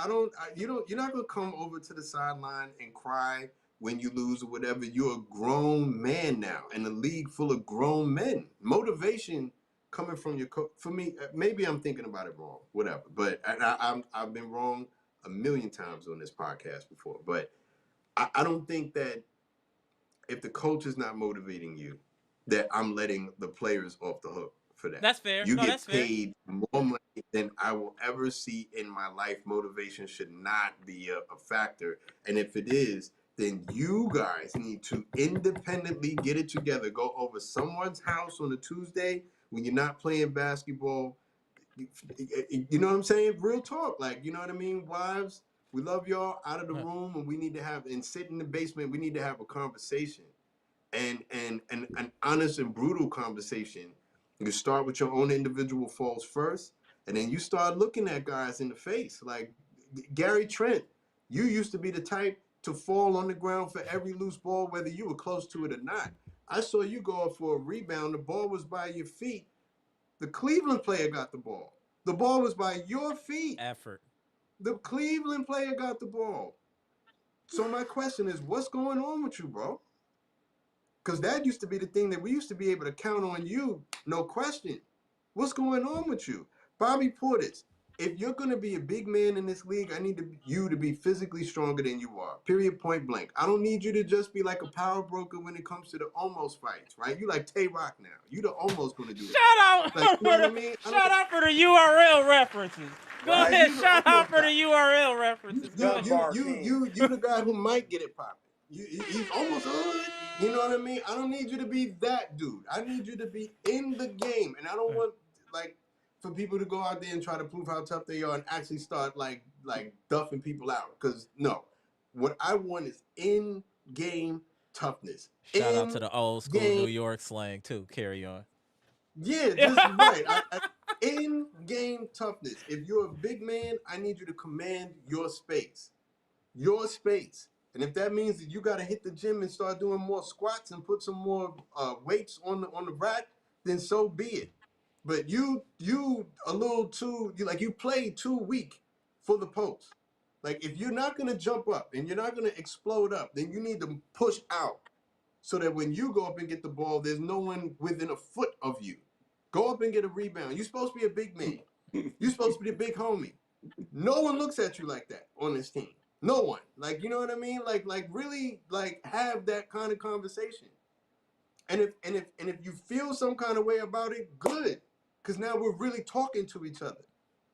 You're not gonna come over to the sideline and cry when you lose or whatever. You're a grown man now in a league full of grown men. Motivation coming from your coach. For me, maybe I'm thinking about it wrong. Whatever. But I've been wrong a million times on this podcast before. But I don't think that if the coach is not motivating you, that I'm letting the players off the hook for that. That's fair. You No, get that's fair. paid more money than I will ever see in my life. Motivation should not be a factor. And if it is, then you guys need to independently get it together. Go over someone's house on a Tuesday when you're not playing basketball. You know what I'm saying? Real talk. Like, you know what I mean? Wives, we love y'all out of the room, and we need to have, and sit in the basement. We need to have a conversation, and an honest and brutal conversation. You start with your own individual faults first, and then you start looking at guys in the face. Like Gary Trent, you used to be the type to fall on the ground for every loose ball, whether you were close to it or not. I saw you go up for a rebound. The ball was by your feet. The Cleveland player got the ball. The ball was by your feet. Effort. The Cleveland player got the ball. So my question is, what's going on with you, bro? Because that used to be the thing that we used to be able to count on you, no question. What's going on with you? Bobby Portis, if you're going to be a big man in this league, I need you to be physically stronger than you are. Period, point blank. I don't need you to just be like a power broker when it comes to the almost fights, right? You like Tay Rock now. You the almost going to do it. Shout out Like, you know for what I the mean? shout out for the URL references. Go Right? ahead, You the shout out almost for guy. the URL references. Go ahead. You the guy who might get it popping. He's almost hood. You know what I mean? I don't need you to be that dude. I need you to be in the game, and I don't want like for people to go out there and try to prove how tough they are and actually start like duffing people out. Because no, what I want is in game toughness. Shout out to In the old school New game, York slang too. Carry on. yeah, just right. In game toughness. If you're a big man, I need you to command your space. Your space. And if that means that you got to hit the gym and start doing more squats and put some more weights on the rack, then so be it. But you a little too you play too weak for the post. Like if you're not gonna jump up and you're not gonna explode up, then you need to push out so that when you go up and get the ball, there's no one within a foot of you. Go up and get a rebound. You're supposed to be a big man. You're supposed to be the big homie. No one looks at you like that on this team. No one. Like, you know what I mean? Like really have that kind of conversation. And if you feel some kind of way about it, good. Because now we're really talking to each other.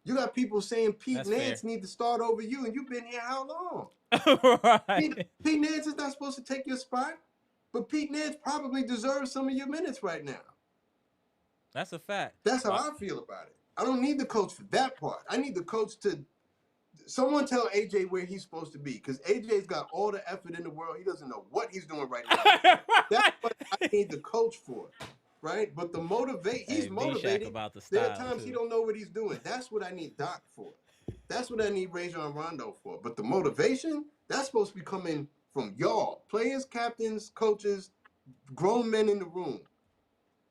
You got people saying Pete That's fair. Nance need to start over you, and you've been here how long? Right. Pete Nance is not supposed to take your spot, but Pete Nance probably deserves some of your minutes right now. That's a fact. That's how I feel about it. I don't need the coach for that part. I need the coach to someone tell AJ where he's supposed to be, because AJ's got all the effort in the world. He doesn't know what he's doing right now. That's what I need the coach for, right? But he's Hey, B Shack motivated. about the There are style times he too. don't know what he's doing. That's what I need Doc for. That's what I need Rajon Rondo for. But the motivation, that's supposed to be coming from y'all, players, captains, coaches, grown men in the room,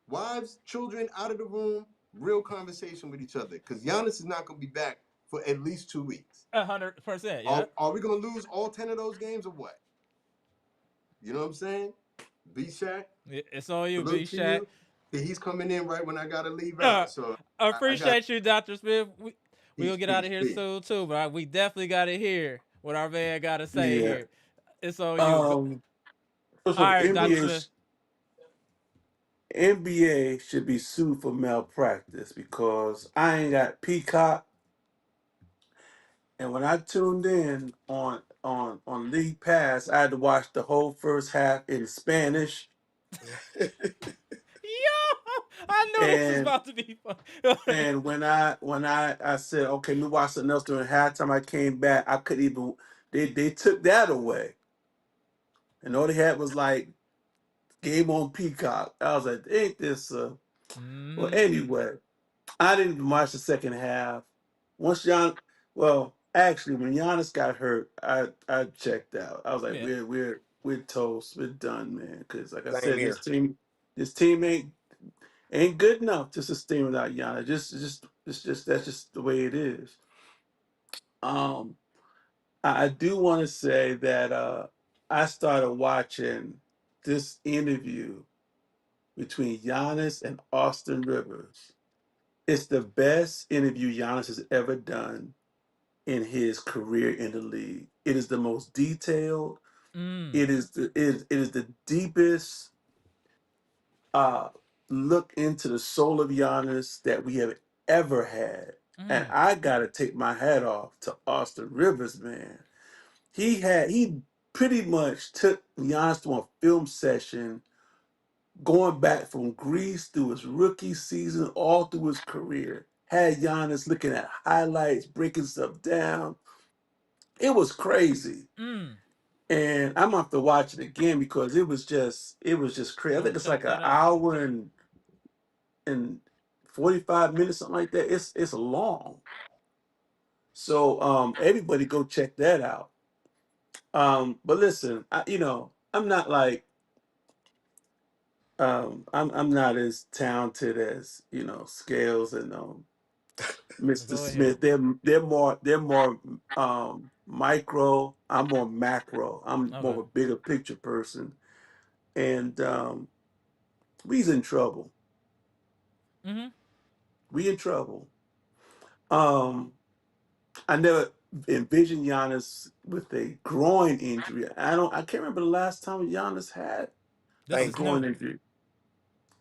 wives, children out of the room, real conversation with each other. Because Giannis is not going to be back for at least 2 weeks. 100%. Yeah. Are we going to lose all 10 of those games or what? You know what I'm saying? B Shaq, It's on you, B salute to Shack. you. He's coming in right when I got to leave Uh, out. So I I got appreciate you, Dr. Smith. We gonna peace, get out peace, of here peace. soon too, but we definitely gotta hear what our man gotta say Yeah. here. It's on you. First All of all, right, Dr. Smith. NBA should be sued for malpractice because I ain't got Peacock, and when I tuned in on League Pass, I had to watch the whole first half in Spanish, Yo, I knew this was and about to be fun. and when I said okay, let me watch something else during halftime, I came back, I couldn't even. They took that away, and all they had was like game on Peacock. I was like, ain't this? Well, Mm-hmm. anyway. I didn't even watch the second half. Once well, actually, when Giannis got hurt, I checked out. I was like, Yeah. we're toast, we're done, man. Because like I Same said, here. this team ain't good enough to sustain without Giannis. It's just that's just the way it is. Um, I do want to say that I started watching this interview between Giannis and Austin Rivers. It's the best interview Giannis has ever done in his career in the league. It is the most detailed. Mm. It is the deepest uh look into the soul of Giannis that we have ever had. And Mm. I gotta take my hat off to Austin Rivers, man. He pretty much took Giannis to a film session going back from Greece through his rookie season all through his career. Had Giannis looking at highlights, breaking stuff down. It was crazy. Mm. And I'm gonna have to watch it again because it was just crazy. I Go think it's check like an that out. hour and 45 minutes, something like that. It's long. So everybody go check that out. But listen, I'm not like I'm not as talented as, Scales and Mr. Go ahead. Smith. They're more micro. I'm more macro. I'm more Okay. of a bigger picture person. And we's in trouble. Mm-hmm. We in trouble. Um, I never envisioned Giannis with a groin injury. I can't remember the last time Giannis had This a is Thank you. new. groin injury.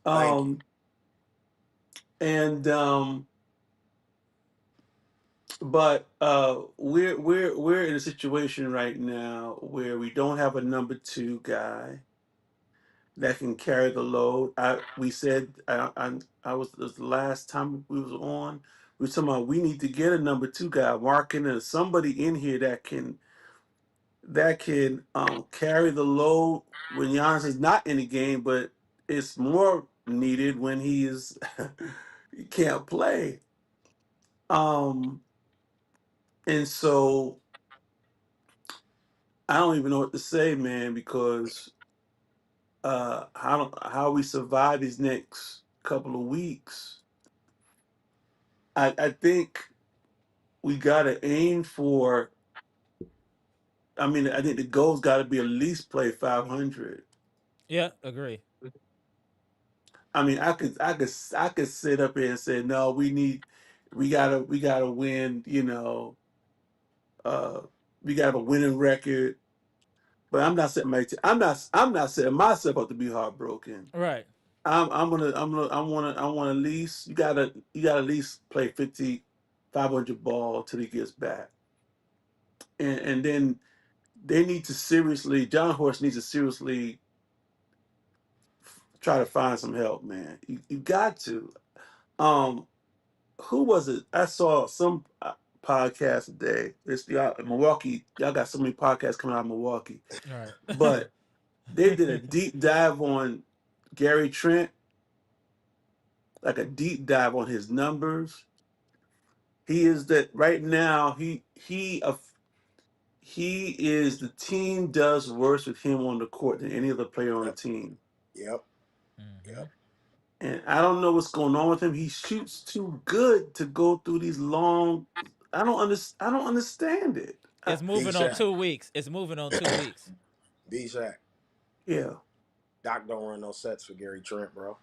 Thank you. Um, and but we're in a situation right now where we don't have a number two guy that can carry the load. We said I was this last time we was on. We were talking about we need to get a number two guy, Markin, and somebody in here that can carry the load when Giannis is not in the game, but it's more needed when he is he can't play. Um, and so I don't even know what to say, man, because how we survive these next couple of weeks. I think we gotta aim for. I mean, I think the goal's got to be at least play 500. Yeah, agree. I mean, I could sit up here and say, no, we gotta win. Uh, we got a winning record. But I'm not setting myself up to be heartbroken. Right. I want at least you gotta at least play 500 ball till he gets back, and then they need to seriously. John Horst needs to seriously try to find some help, man. You got to. Um, who was it? I saw some podcast today. It's the Milwaukee. Y'all got so many podcasts coming out of Milwaukee, Right. but they did a deep dive on Gary Trent, like a deep dive on his numbers. He is that right now. He is the team does worse with him on the court than any other player on the Yep. team. Yep. Mm-hmm. Yep. And I don't know what's going on with him. He shoots too good to go through these long. I don't understand it. It's B moving on Shaq. 2 weeks. It's moving on 2 weeks. B Shaq. Yeah. Doc don't run no sets for Gary Trent, bro.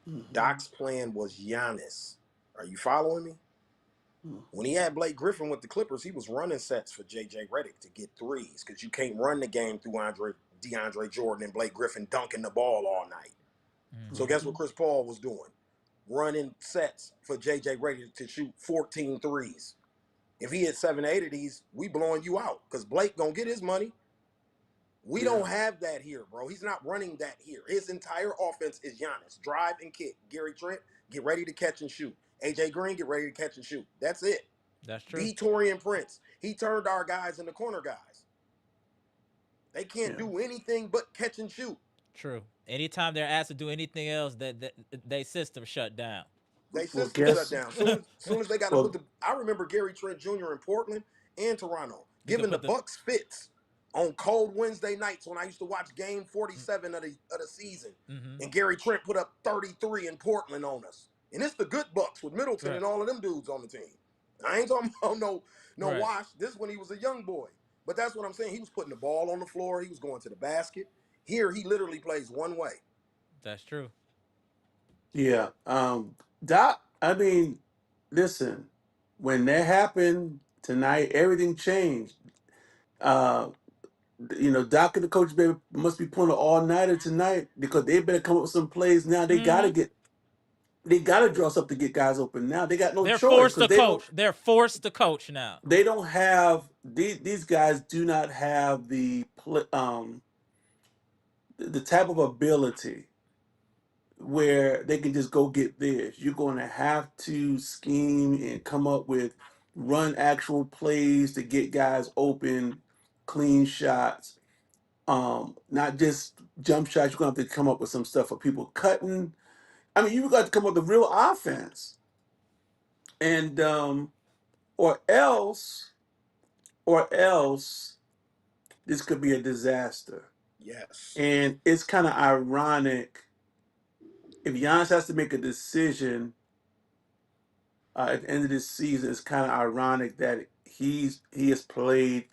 Hmm. Doc's plan was Giannis. Are you following me? When he had Blake Griffin with the Clippers, he was running sets for JJ Redick to get threes because you can't run the game through DeAndre Jordan and Blake Griffin dunking the ball all night. So Mm-hmm. guess what Chris Paul was doing? Running sets for JJ Redick to shoot 14 threes. If he hit 7 or 8 of these, we blowing you out because Blake gonna get his money. We Yeah. don't have that here, bro. He's not running that here. His entire offense is Giannis. Drive and kick. Gary Trent, get ready to catch and shoot. AJ Green, get ready to catch and shoot. That's it. That's true. B. Torian Prince. He turned our guys into corner guys. They can't Yeah. do anything but catch and shoot. True. Anytime they're asked to do anything else, that they system shut down. They Well, system shut guess. down. Soon as they got to put Well, the. I remember Gary Trent Jr. in Portland and Toronto You could giving the put the. Bucks fits on cold Wednesday nights when I used to watch Game 47 of the season, Mm-hmm. and Gary Trent put up 33 in Portland on us. And it's the good Bucks with Middleton Right. and all of them dudes on the team. I ain't talking about no Right. wash. This when he was a young boy. But that's what I'm saying. He was putting the ball on the floor. He was going to the basket. Here he literally plays one way. That's true. yeah. Doc. I mean, listen. When that happened tonight, everything changed. Uh, Doc and the coach must be pulling an all nighter tonight because they better come up with some plays now. Mm-hmm. They gotta draw something to get guys open now. They got no They're choice forced because to coach. They're forced to coach now. they don't have these guys do not have the type of ability where they can just go get this. You're going to have to scheme and come up with run actual plays to get guys open, clean shots, not just jump shots. You're going to have to come up with some stuff for people cutting. I mean, you got to come up with real offense, and or else, or else, this could be a disaster. Yes. And it's kind of ironic if Giannis has to make a decision at the end of this season. It's kind of ironic that he has played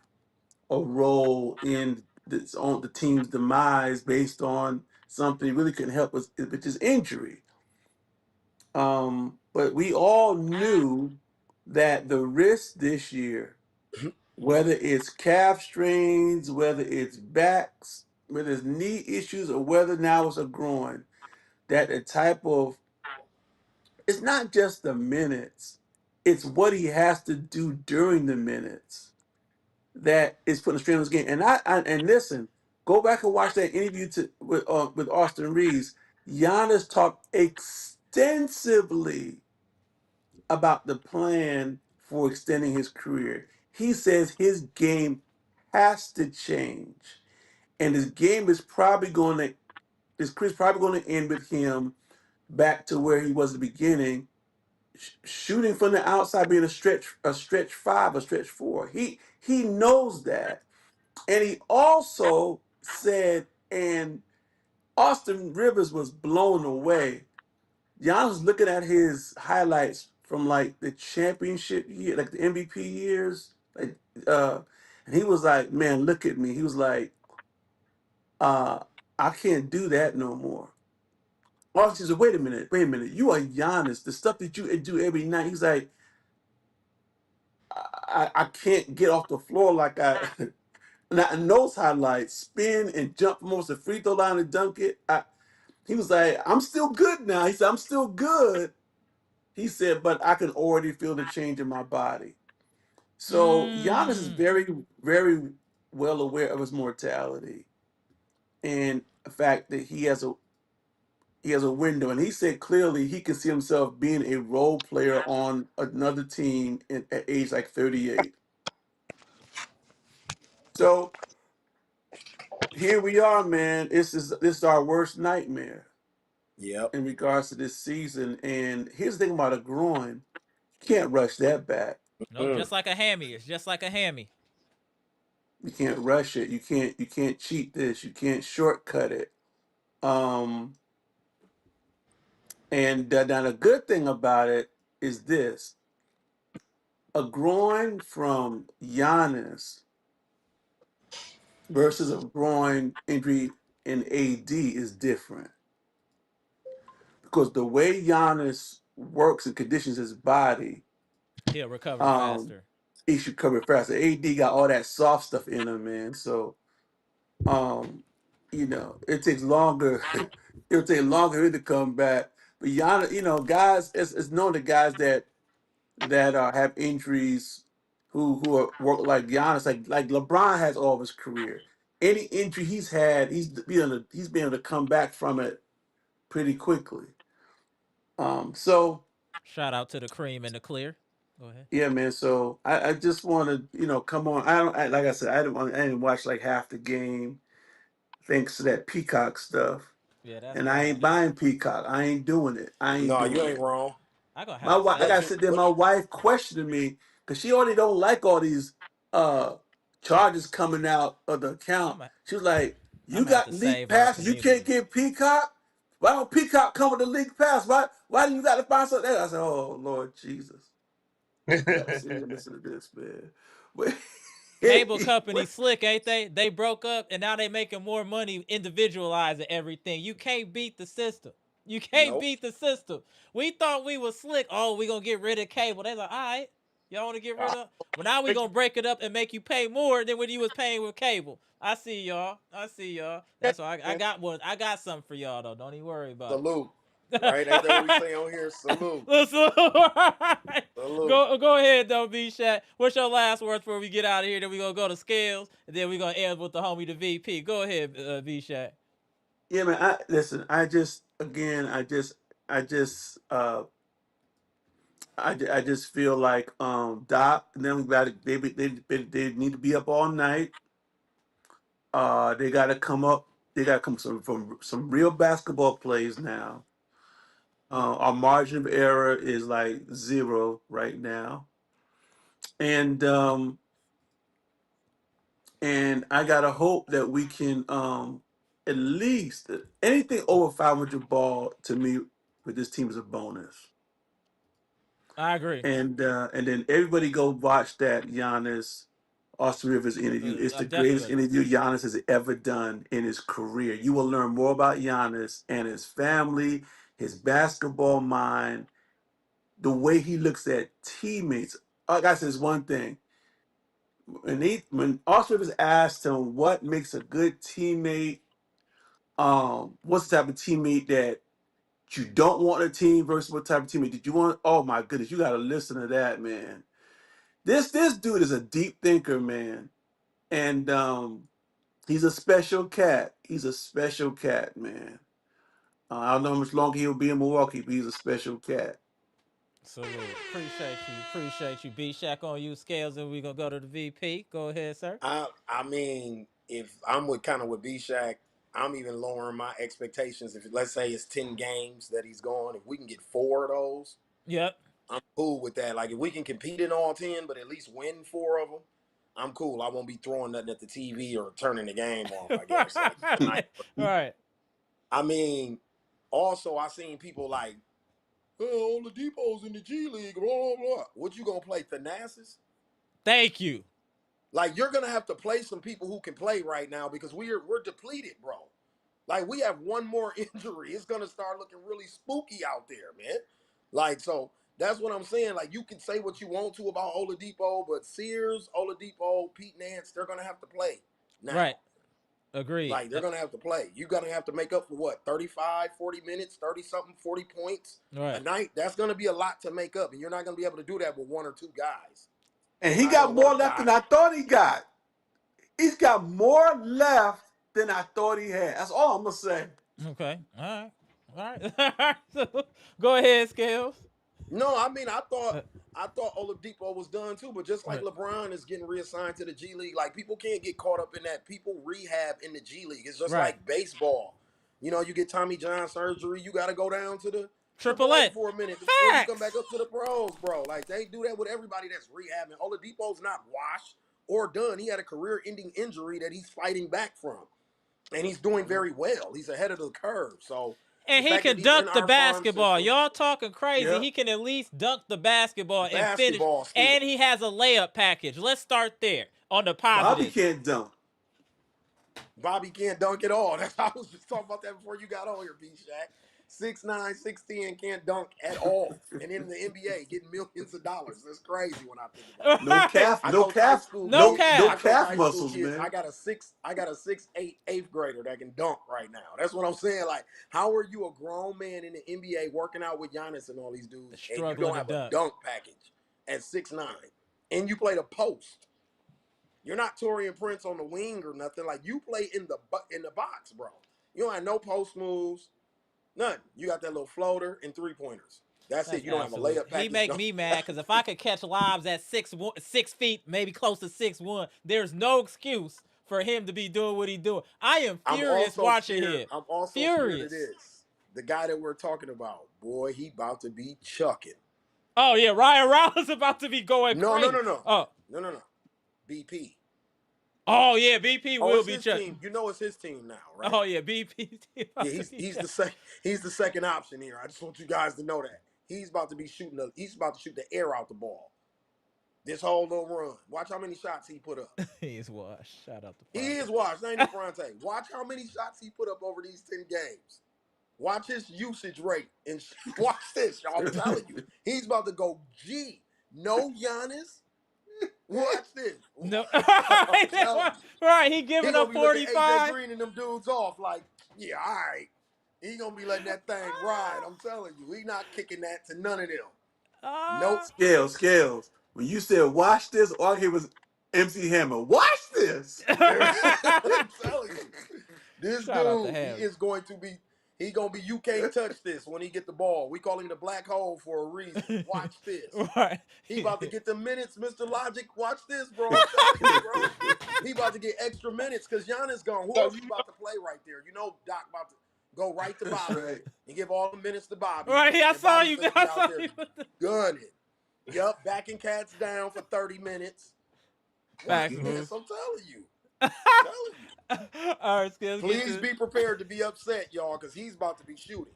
a role in the team's demise based on something he really couldn't help with, which is injury. But we all knew that the risk this year, whether it's calf strains, whether it's backs, whether it's knee issues, or whether now it's a groin, that the type of it's not just the minutes, it's what he has to do during the minutes that is putting a strain on his game. And listen, go back and watch that interview with Austin Reeves. Giannis talked extensively about the plan for extending his career. He says his game has to change, and his game is probably going to his career's probably going to end with him back to where he was at the beginning, shooting from the outside, being a stretch five, a stretch four. He knows that, and he also said, and Austin Rivers was blown away. Giannis was looking at his highlights from like the championship year, like the MVP years, like uh, and he was like, "Man, look at me." He was like, uh, "I can't do that no more." Austin said, wait a minute. You are Giannis. The stuff that you do every night." He's like, I can't get off the floor like I." Now, in those highlights, spin and jump from almost the free throw line and dunk it. He was like, "I'm still good now." He said, "I'm still good." He said, "But I can already feel the change in my body." So Giannis is Mm. very, very well aware of his mortality and the fact that he has a window. And he said clearly he can see himself being a role player on another team at age like 38. So here we are, man. This is our worst nightmare Yep. in regards to this season. And here's the thing about a groin: you can't rush that back. Nope, Mm. just like a hammy. It's just like a hammy. You can't rush it. You can't cheat this. You can't shortcut it. Um, and now the good thing about it is this: a groin from Giannis versus a groin injury in AD is different because the way Giannis works and conditions his body, He'll recover um, faster. he should cover faster. AD got all that soft stuff in him, man. So, um, it takes longer. It'll take longer for him to come back. But Giannis, guys, it's known that guys that have injuries who are work like Giannis, like LeBron has all of his career. Any injury he's had, he's been able to come back from it pretty quickly. So Shout out to the cream and the clear. Go ahead. yeah, man. So I just want to come on. Like I said, I didn't watch like half the game thanks to that Peacock stuff, Yeah, that's and I ain't why. buying Peacock. I ain't doing it. I ain't No, you doing ain't it. wrong. I gonna My have to wife, I start. What gotta you sit there. what? My wife questioning me because she already don't like all these uh charges coming out of the account. I'm a, She was like, I'm "You gonna have got to league save our pass, you can't community. get Peacock. Why don't Peacock come with the league pass? Why do you got to find something?" I said, "Oh Lord Jesus, I gotta sit here and listen to this, man." But Cable company slick, ain't they? They broke up and now they making more money individualizing everything. You can't beat the system. You can't Nope. beat the system. We thought we was slick. Oh, we gonna get rid of cable. They like, all right. Y'all want to get rid of? Well, now we gonna break it up and make you pay more than when you was paying with cable. I see y'all. I see y'all. That's why I got one. I got something for y'all though. Don't even worry about Salute. it. Right? Ain't that what we say on here? Salute. Listen, Salute. go ahead though, B Shaq. What's your last words before we get out of here? Then we gonna go to scales, and then we gonna end with the homie, the VP. Go ahead, B Shaq. Yeah, man. Listen. I just, I just feel like Doc and them got they need to be up all night. They got to come up. They got to come from some real basketball plays now. Our margin of error is like zero right now, and I gotta hope that we can at least anything over 500 ball to me with this team is a bonus. I agree. And then everybody go watch that Giannis Austin Rivers interview. It's the greatest Definitely. interview Giannis has ever done in his career. You will learn more about Giannis and his family, his basketball mind, the way he looks at teammates. Like I said, is one thing. When Austin Rivers asked him what makes a good teammate, what's the type of teammate that you don't want a team versus what type of teammate did you want? Oh my goodness, you got to listen to that, man. This dude is a deep thinker, man, and he's a special cat. He's a special cat, man. I don't know how much longer he'll be in Milwaukee, but he's a special cat. Salute. Appreciate you. B Shaq on you, scales, and we gonna go to the VP. Go ahead, sir. I mean, if I'm with kind of with B Shack, I'm even lowering my expectations. If let's say it's 10 games that he's gone, if we can get 4 of those, Yep. I'm cool with that. Like if we can compete in all 10, but at least win 4 of them, I'm cool. I won't be throwing nothing at the TV or turning the game off, I guess. Like tonight. Right. I mean, also I seen people like, oh, Oladipo's in the G League, blah, blah, blah. What you gonna play, Thanasis? Thank you. Like you're gonna have to play some people who can play right now because we're depleted, bro. Like we have one more injury. It's gonna start looking really spooky out there, man. Like so that's what I'm saying. Like you can say what you want to about Oladipo, but Sears, Oladipo, Pete Nance, they're gonna have to play now. Right. Agreed. Like they're gonna have to play. You're gonna have to make up for what 35, 40 minutes, 30 something, 40 points a Right. night. That's gonna be a lot to make up, and you're not gonna be able to do that with 1 or 2 guys. And You're he not gonna got more work left than guys. I thought he got. He's got more left than I thought he had. That's all I'm gonna say. Okay. All right. All right. So, go ahead, scales. No, I mean Uh, I thought Oladipo was done too, but just like right. LeBron is getting reassigned to the G League, like people can't get caught up in that. People rehab in the G League. It's just Right. like baseball. You know, you get Tommy John surgery, you got to go down to the Triple AAA A. for a minute before you come back Facts. up to the pros, bro. Like they do that with everybody that's rehabbing. Oladipo's not washed or done. He had a career-ending injury that he's fighting back from, and he's doing very well. He's ahead of the curve. So the And he fact that can he's in dunk the our farm basketball. system, Y'all talking crazy. Yeah. He can at least dunk the basketball and finish. basketball And skills. he has a layup package. Let's start there on the Bobby positives. can't dunk. Bobby can't dunk at all. That's I was just talking about that before you got on here, B Shaq. 6'9", 6'10", can't dunk at all. And in the NBA, getting millions of dollars. That's crazy when I think about it. No Right. calf, I no coach high calf, school No kids. no I cap. coach calf high school muscles, kids. man. I got a 6'8" eighth grader that can dunk right now. That's what I'm saying. Like, how are you a grown man in the NBA working out with Giannis and all these dudes, and you Struggling don't to have a dunk. dunk package at 6'9", and you play the post? You're not Torian Prince on the wing or nothing. Like you play in the box, bro. You don't have no post moves, none. You got that little floater and 3-pointers. That's it. That's You don't have a absolute. layup He package. make No. me mad because if I could catch lobs at 6 feet, maybe close to 6'1", there's no excuse for him to be doing what he doing. I am I'm furious also watching scared. him. I'm also scared of Furious. this. The guy that we're talking about, boy, he about to be chucking. Oh yeah, Ryan Rollins about to be going No, no, crazy. no, no, Oh, no, no, no. BP. oh yeah, BP Oh, will it's be his chuck. team. You know, it's his team now, right? Oh yeah, BP Yeah, about to be he's chuck. the he's the second option here. I just want you guys to know that he's about to be he's about to shoot the air out the ball. This whole little run. Watch how many shots he put up. He's washed. Shout out to He Fonte. is washed. Ain't even Fronte. Watch how many shots he put up over these 10 games. Watch his usage rate. And watch this, y'all. I'm telling you. He's about to go G. No Giannis. Watch this. No, I'm telling you. right. He He giving gonna up be looking AJ 45. Green and them dudes off like, yeah, all right. He gonna be letting that thing ride. I'm telling you, he not kicking that to none of them. Nope. Scales. When you said watch this, all I hear was MC Hammer. Watch this. I'm telling you, this Shout out to dude, he him. is going to be. He gonna be. You can't touch this when he get the ball. We call him the black hole for a reason. Watch this. Right. He about to get the minutes, Mr. Logic. Watch this, bro. I'm telling you, bro. He about to get extra minutes because Giannis gone. Who else is about to play right there? You know, Doc about to go right to That's Bobby right. and give all the minutes to Bobby. Right. I And saw Bobby you. finna be I out saw there you. gunning. Yup, backing cats down for 30 minutes. Watch Facts, this. Moose. I'm telling you. I'm telling you. All right, Skills. Please be prepared to be upset, y'all, because he's about to be shooting.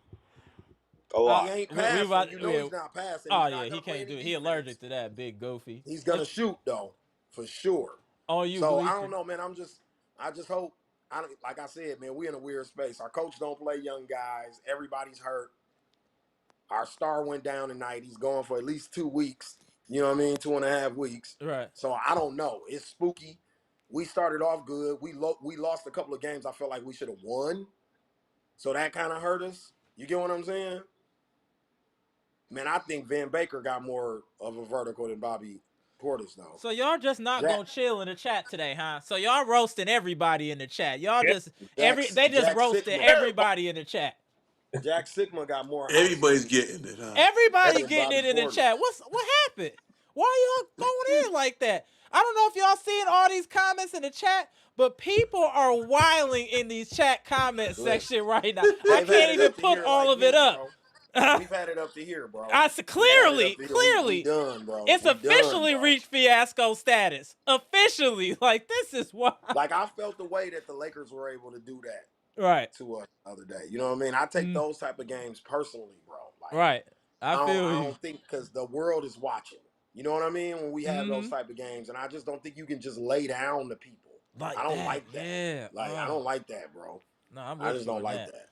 A He lot. ain't We passing. about, You know he's not passing. oh He's yeah, not he gonna play can't any do it. He defense. allergic to that big goofy. He's gonna shoot though, for sure. On you, So I Bleacher. don't know, man. I just hope. Like I said, man. We in a weird space. Our coach don't play young guys. Everybody's hurt. Our star went down tonight. He's gone for at least 2 weeks. You know what I mean? 2.5 weeks. Right. So I don't know. It's spooky. We started off good. We lost a couple of games I felt like we should have won. So that kind of hurt us. You get what I'm saying? Man, I think Van Baker got more of a vertical than Bobby Portis, though. So y'all just not Jack- gonna chill in the chat today, huh? So y'all roasting everybody in the chat. Y'all Yeah. just they just Jack roasted Sigma. everybody in the chat. Jack Sigma got more. Everybody's ounces. getting it, huh? Everybody Than getting Bobby it in the Portis. chat. What happened? Why y'all going in like that? I don't know if y'all seeing all these comments in the chat, but people are wiling in these chat comment section right now. I They've had can't it even up to put here all like of it me, up. bro. We've had it up to here, bro. I said We've had it up clearly, to here. We done, bro. it's We officially done, bro. reached fiasco status. Officially, like this is why. Like I felt the way that the Lakers were able to do that Right, to us the other day. You know what I mean? I take those type of games personally, bro. Like right. I I feel you. don't think because the world is watching. You know what I mean? When we have those Mhm. type of games, and I just don't think you can just lay down to people. Like I don't that, like that. yeah. Like I don't like that, bro. No, I'm I with just you don't on like that. that.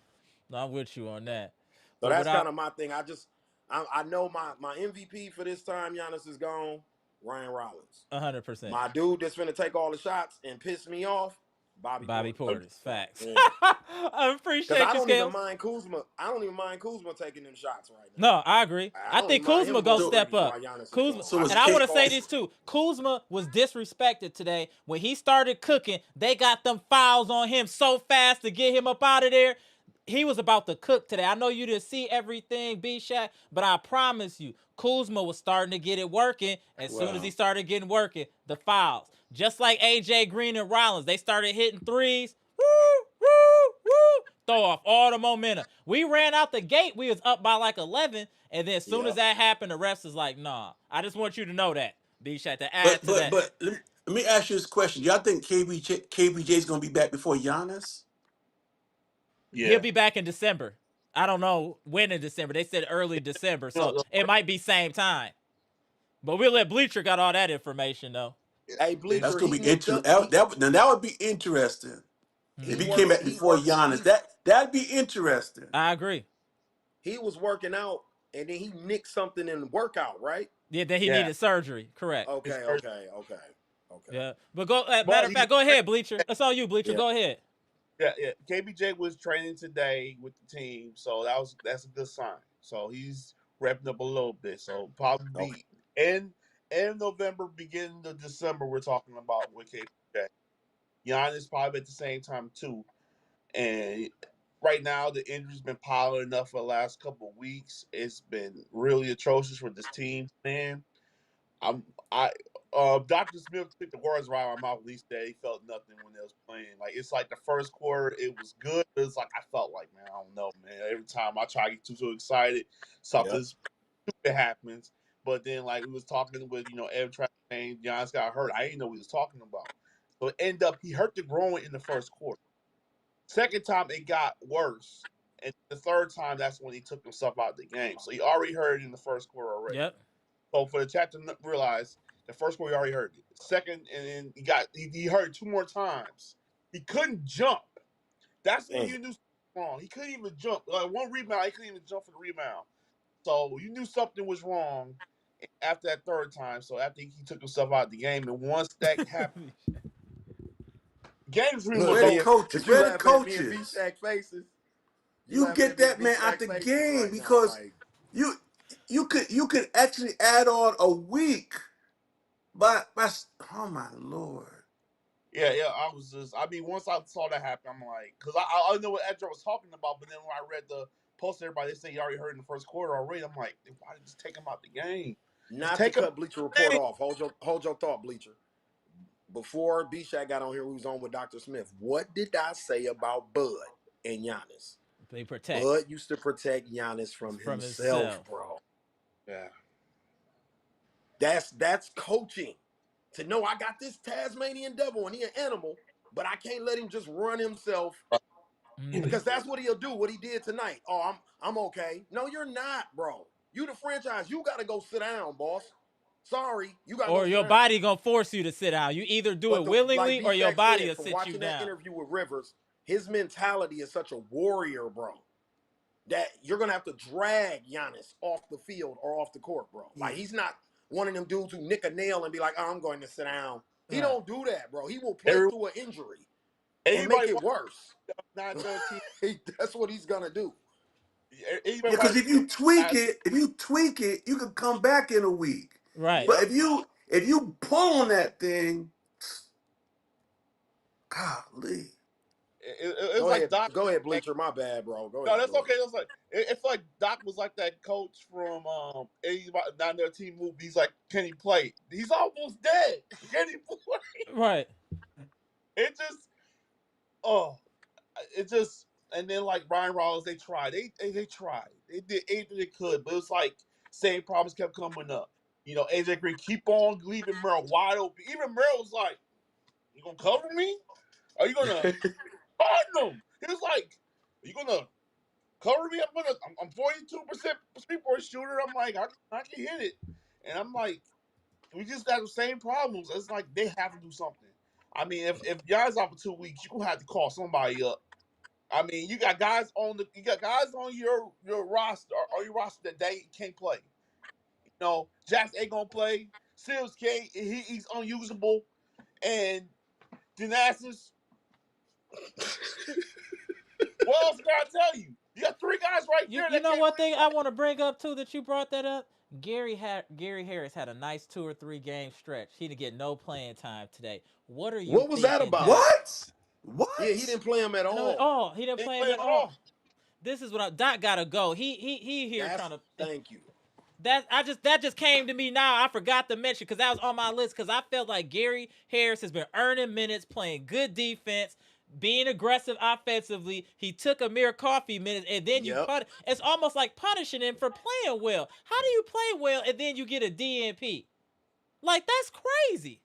No, I'm with you on that. So But that's without kind of my thing. I know my MVP for this time, Giannis is gone. Ryan Rollins. 100%. My dude that's finna take all the shots and piss me off, Bobby Bobby Portis. Portis, facts. Yeah. I appreciate you, I don't Scales. even mind Kuzma. I don't even mind Kuzma taking them shots right now. No, I agree. I don't think even mind Kuzma him go going step threes up. while Giannis is Kuzma, gone. So it's and I want to K- say this too. Kuzma was disrespected today when he started cooking. They got them fouls on him so fast to get him up out of there. He was about to cook today. I know you didn't see everything, B-Shaq, but I promise you, Kuzma was starting to get it working. As soon as he started getting working, the fouls. Just like AJ Green and Rollins, they started hitting threes. Woo, woo, woo. Throw off all the momentum. We ran out the gate. We was up by like 11. And then as soon as that happened, the refs is like, nah. I just want you to know that, B-Shaq, to add to that. But let me ask you this question. Y'all think KBJ is going to be back before Giannis? Yeah. He'll be back in December. I don't know when in December. They said early December, so it might be same time. But we'll let Bleacher got all that information though. Hey, Bleacher, That's going to he be nicked interesting. up. That would be interesting. If he came back before Giannis, that'd be interesting. I agree. He was working out, and then he nicked something in the workout, right? Yeah, then he needed surgery. Correct. Okay. Yeah, but go. Matter of fact, go ahead, Bleacher. That's all you, Bleacher. Yeah. Go ahead. Yeah. KBJ was training today with the team, so that's a good sign. So he's repping up a little bit. So probably be end November, beginning of December, we're talking about with KBJ. Giannis probably at the same time too. And right now the injury's been piling up for the last couple of weeks. It's been really atrocious for this team, man. Dr. Smith took the words right out of my mouth when he said he felt nothing when they was playing. Like it's like the first quarter, it was good, but it's like I felt like, man, I don't know, man. Every time I try to get too excited, something stupid happens. But then like we was talking with, Ev Trash saying Giannis got hurt. I didn't know what he was talking about. So it ended up he hurt the groin in the first quarter. Second time it got worse. And the third time that's when he took himself out of the game. So he already hurt it in the first quarter already. Yep. So for the chat to realize the first quarter he already hurt it. Second, and then he hurt it 2 more times. He couldn't jump. That's when you knew something wrong. He couldn't even jump. Like one rebound, he couldn't even jump for the rebound. So you knew something was wrong. after that third time. So after he took himself out of the game, and once that happened, games really Look, was Where the over. coaches? but you Where the laughing at me and B coaches? Shack faces. You You laughing get at me and that B man out Shack the faces game right now. because Like, you you could actually add on a week. But oh my Lord. Yeah, I was just. I mean, once I saw that happen, I'm like, because I know what Edger was talking about, but then when I read the post, everybody they say he already hurt in the first quarter already. I'm like, why did you just take him out the game? Just not to take him out cut Bleacher the Report game. off. Hold your thought, Bleacher. Before B Shack got on here, we was on with Dr. Smith. What did I say about Bud and Giannis? They protect Bud used to protect Giannis from from himself, himself. bro. Yeah, That's coaching. To know I got this Tasmanian devil and he an animal, but I can't let him just run himself yeah, but Mhm. because that's what he'll do. What he did tonight. Oh, I'm okay. No, you're not, bro. You the franchise. You got to go sit down, boss. Sorry, you got to go Or sit your down. body gonna force you to sit down. You either do But it like willingly B or your Shack body said, will from sit you watching that down. interview with Rivers, his mentality is such a warrior, bro. That you're gonna have to drag Giannis off the field or off the court, bro. Like he's not one of them dudes who nick a nail and be like, oh, I'm going to sit down. He Right. don't do that, bro. He will play every, through an injury and make anybody it watch worse. 9-13, That's what he's gonna do. Yeah, anybody because watch if you tweak last it, you can come back in a week. Right. But Yep. if you pull on that thing, golly. it's like Doc. Go ahead, Bleacher. My bad, bro. Go No, ahead. that's okay. That's like it's like Doc was like that coach from 9-13 movie. He's like, can he play? He's almost dead. Can he play? Right. It just oh, it just and then like Ryan Rollins, they tried. They tried. They did anything they could, but it was like same problems kept coming up. You know, AJ Green keep on leaving Merrill wide open. Even Merrill was like, "You gonna cover me? Are you gonna find him?" He was like, "Are you gonna cover me? I'm 42% three-point shooter. I'm like, I can hit it." And I'm like, we just got the same problems. It's like they have to do something. I mean, if Giannis out for 2 weeks, you gonna have to call somebody up. I mean, you got guys on your roster or your roster that they can't play. You know, Jax ain't gonna play. Sills can't. He's unusable. And Thanasis, what else can I tell you? You got three guys right You there you that know can't what really thing play. I want to bring up too that you brought that up? Gary Harris had a nice 2 or 3 game stretch. He didn't get no playing time today. What are you What was that thinking, about? Doc? What? Yeah, he What? didn't play him at No, at all. all. He didn't They ain't play him playing at at all. all. This is what Doc gotta go. He here trying That's to thank you. that just came to me now. I forgot to mention because that was on my list because I felt like Gary Harris has been earning minutes, playing good defense, being aggressive offensively. He took Amir Coffee minutes, and then you Yep. put. It's almost like punishing him for playing well. How do you play well and then you get a DNP? Like that's crazy.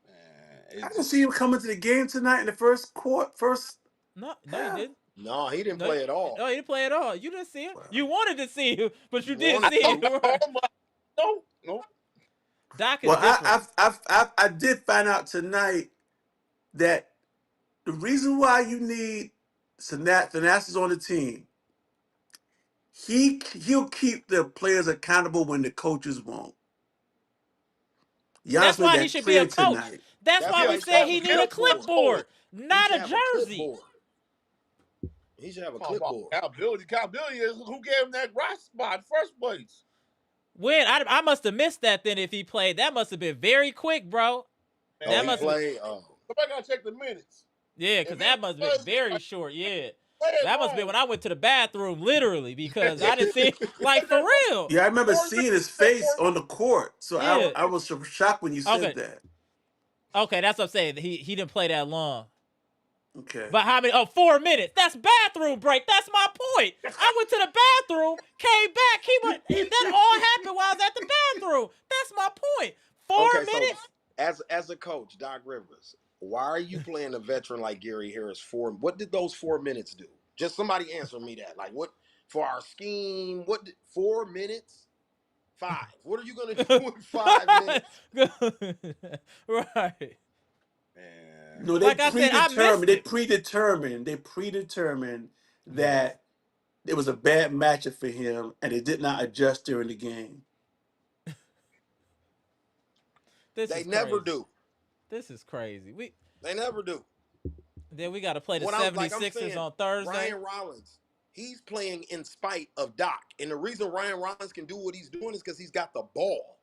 Man, I it's didn't see just him coming to the game tonight in the first quarter, first No, you half. didn't. No, he didn't No, play at all. no, he didn't play at all. You didn't see him. Wow. You wanted to see him, but you You didn't I wanted see told to. him. I told him like, no. Doc is Well, different. I did find out tonight that the reason why you need Thanasis on the team, he'll keep the players accountable when the coaches won't. That's Giannis made why he that should be a clear coach. tonight. That's That's why Yeah, why we he should said have a he need a clipboard. clipboard, He not should a have a jersey. clipboard. He should have a talking about clipboard. accountability. Accountability is who gave him that rock spot in the first place. When I must have missed that then if he played. That must have been very quick, bro. Oh, That he Man, must have been played. Oh, somebody gotta check the minutes. yeah, If because he that must have been was very short. Yeah. playing That must have been when wrong, I went to the bathroom, literally, because I didn't see like check for that wrong. real. Yeah, I remember 4 seeing his minutes. face 4 on the court, so Yeah. minutes. I was shocked when you said Okay. that. Okay, that's what I'm saying. He didn't play that long. Okay. But how many? Oh, 4 minutes. That's bathroom break. That's my point. I went to the bathroom, came back. That all happened while I was at the bathroom. That's my point. Four okay. So, minutes. as a coach, Doc Rivers, why are you playing a veteran like Gary Harris for? What did those 4 minutes do? Just somebody answer me that. Like, what for our scheme? 4 minutes? 5. What are you gonna do in 5 minutes? Right. Man. No, Like I said, I missed it. They predetermined that it was a bad matchup for him, and they did not adjust during the game. This They is never crazy. do. This is crazy. They never do. Then we got to play the What I'm like, I'm 76ers saying, on Thursday. Ryan Rollins, he's playing in spite of Doc, and the reason Ryan Rollins can do what he's doing is because he's got the ball.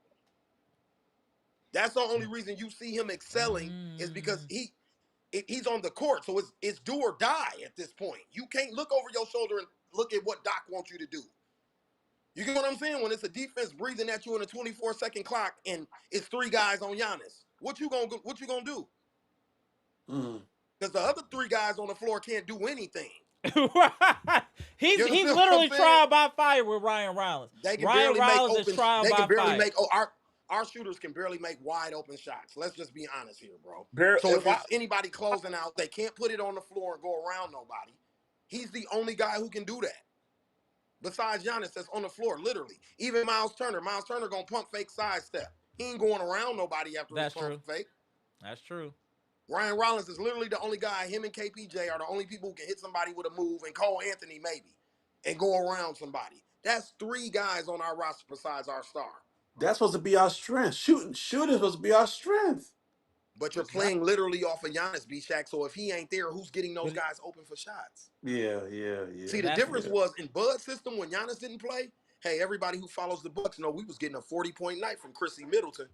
That's the only reason you see him excelling is because he's on the court, so it's do or die at this point. You can't look over your shoulder and look at what Doc wants you to do. You get what I'm saying? When it's a defense breathing at you in a 24-second clock and it's 3 guys on Giannis, what you gonna do? Because the other 3 guys on the floor can't do anything. he's what literally I'm saying? trial by fire with Ryan Rollins. They can Ryan barely Rollins make is trial they by can barely fire. make our shooters can barely make wide open shots. Let's just be honest here, bro. So if it's anybody closing out, they can't put it on the floor and go around nobody. He's the only guy who can do that. Besides Giannis, that's on the floor, literally. Even Miles Turner gonna pump fake sidestep. He ain't going around nobody after That's his pump true. fake. That's true. Ryan Rollins is literally the only guy. Him and KPJ are the only people who can hit somebody with a move, and Cole Anthony maybe, and go around somebody. That's 3 guys on our roster besides our star. That's supposed to be our strength. Shooting is supposed to be our strength. But you're playing literally off of Giannis, B-Shaq. So if he ain't there, who's getting those guys open for shots? Yeah. See, the difference was in Bud's system when Giannis didn't play. Hey, everybody who follows the Bucks know we was getting a 40-point night from Chrissy Middleton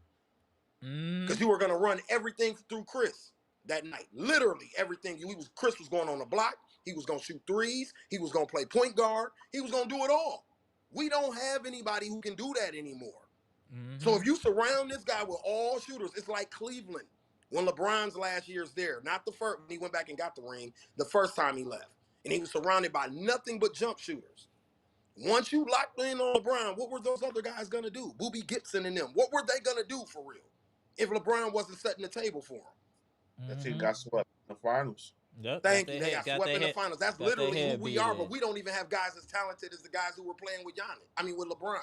because you were gonna run everything through Khris that night. Literally everything. Khris was going on the block. He was gonna shoot threes. He was gonna play point guard. He was gonna do it all. We don't have anybody who can do that anymore. So if you surround this guy with all shooters, it's like Cleveland when LeBron's last year's there. Not the first when he went back and got the ring, the first time he left. And he was surrounded by nothing but jump shooters. Once you locked in on LeBron, what were those other guys gonna do? Boobie Gibson and them. What were they gonna do for real if LeBron wasn't setting the table for them? That team got swept in the finals. Yep, Thank you. They got swept in the finals. That's literally who we are, but we don't even have guys as talented as the guys who were playing with Giannis. I mean, with LeBron.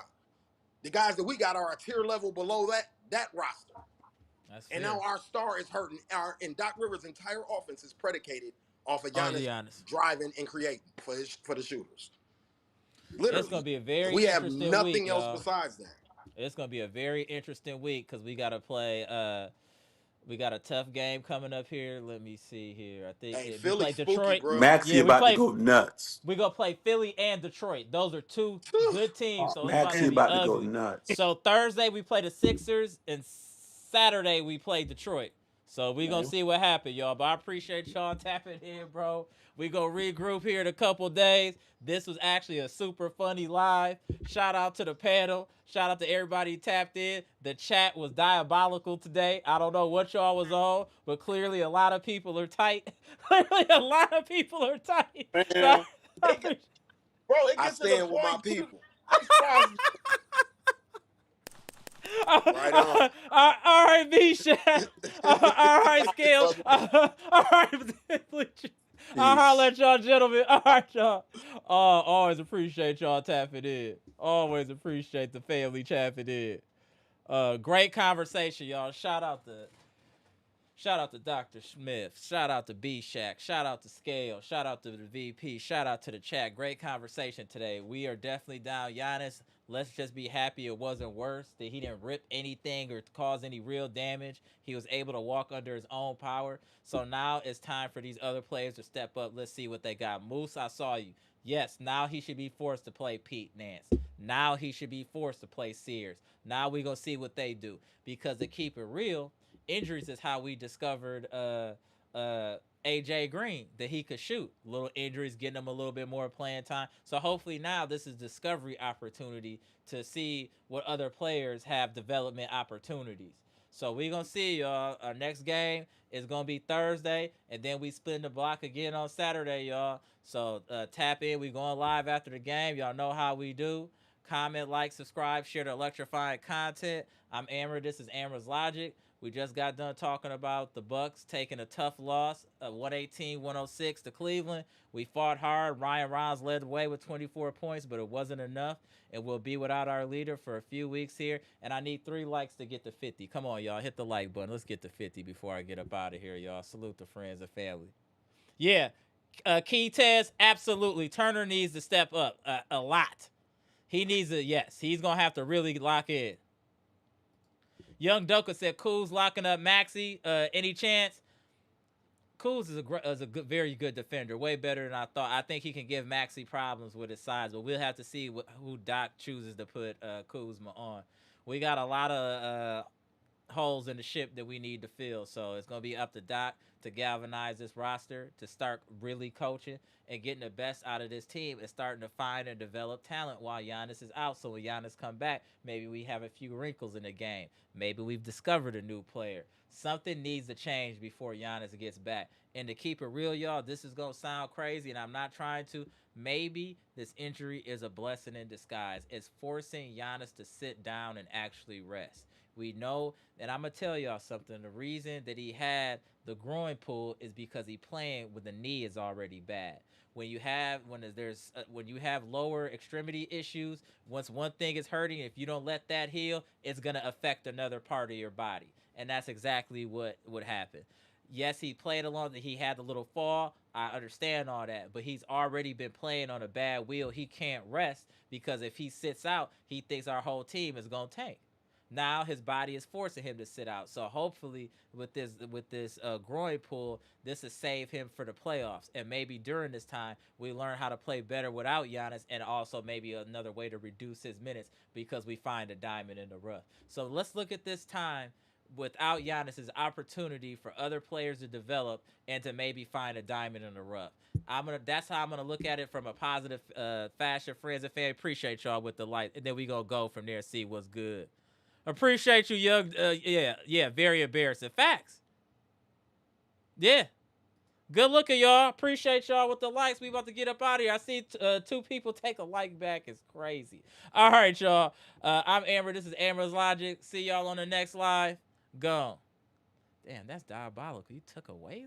The guys that we got are a tier level below that roster. And now our star is hurting. And Doc Rivers' entire offense is predicated off of Giannis driving and creating for the shooters. Literally. It's gonna be a very we have interesting nothing week, else y'all. besides that. It's gonna be a very interesting week because we gotta play. We got a tough game coming up here. Let me see here. I think Hey, we Philly play spooky, Detroit. bro. Maxie about to go nuts. We gonna play Philly and Detroit. Those are 2 good teams. So it's Maxie about to be go ugly. nuts. So Thursday we play the Sixers and Saturday we play Detroit. So we gonna see what happens, y'all. But I appreciate y'all tapping in, bro. We gonna regroup here in a couple days. This was actually a super funny live. Shout out to the panel. Shout out to everybody who tapped in. The chat was diabolical today. I don't know what y'all was on, but clearly a lot of people are tight. Clearly a lot of people are tight. Man, So, it gets to the with my point, people. Right on. All right, B-Shaq. All right, Scales. All right, Bleacher. I'll holler at y'all, gentlemen. All right, y'all. Always appreciate y'all tapping in. Always appreciate the family tapping in. Great conversation, y'all. Shout out to Dr. Smith. Shout out to B-Shaq. Shout out to Scale. Shout out to the VP. Shout out to the chat. Great conversation today. We are definitely down Giannis. Let's just be happy it wasn't worse, that he didn't rip anything or cause any real damage. He was able to walk under his own power. So now it's time for these other players to step up. Let's see what they got. Moose, I saw you. Yes, now he should be forced to play Pete Nance. Now he should be forced to play Sears. Now we going to see what they do. Because to keep it real, injuries is how we discovered AJ Green, that he could shoot. Little injuries getting him a little bit more playing time. So hopefully now this is discovery opportunity to see what other players have development opportunities. So we're going to see, y'all. Our next game is going to be Thursday, and then we split the block again on Saturday, y'all. So tap in. We going live after the game. Y'all know how we do. Comment, like, subscribe, share the electrifying content. I'm Amara. This is Amara's Logic. We just got done talking about the Bucks taking a tough loss, 118-106 to Cleveland. We fought hard. Ryan Rollins led the way with 24 points, but it wasn't enough. And we'll be without our leader for a few weeks here. And I need 3 likes to get to 50. Come on, y'all. Hit the like button. Let's get to 50 before I get up out of here, y'all. Salute the friends and family. Yeah. Key Tez, absolutely. Turner needs to step up a lot. He needs to, yes. He's going to have to really lock in. Young Doka said, Kuz locking up Maxi. Any chance? Kuz is a good, very good defender, way better than I thought. I think he can give Maxi problems with his size, but we'll have to see who Doc chooses to put Kuzma on. We got a lot of holes in the ship that we need to fill, so it's gonna be up to Doc to galvanize this roster, to start really coaching and getting the best out of this team, and starting to find and develop talent while Giannis is out. So when Giannis come back, maybe we have a few wrinkles in the game. Maybe we've discovered a new player. Something needs to change before Giannis gets back. And to keep it real, y'all, this is gonna sound crazy, and I'm not trying to. Maybe this injury is a blessing in disguise. It's forcing Giannis to sit down and actually rest. We know, and I'm gonna tell y'all something. The reason that he had the groin pull is because he playing when the knee is already bad. When you have lower extremity issues, once one thing is hurting, if you don't let that heal, it's gonna affect another part of your body, and that's exactly what would happen. Yes, he played along. He had the little fall. I understand all that, but he's already been playing on a bad wheel. He can't rest because if he sits out, he thinks our whole team is gonna tank. Now his body is forcing him to sit out. So hopefully with this groin pull, this will save him for the playoffs. And maybe during this time, we learn how to play better without Giannis, and also maybe another way to reduce his minutes because we find a diamond in the rough. So let's look at this time without Giannis' opportunity for other players to develop and to maybe find a diamond in the rough. That's how I'm gonna look at it from a positive fashion. Friends and family, appreciate y'all with the light, and then we gonna go from there and see what's good. Appreciate you, young. Yeah, very embarrassing. Facts. Yeah. Good looking, y'all. Appreciate y'all with the likes. We about to get up out of here. I see two people take a like back. It's crazy. All right, y'all. I'm Amber. This is Amber's Logic. See y'all on the next live. Gone. Damn, that's diabolical. You took away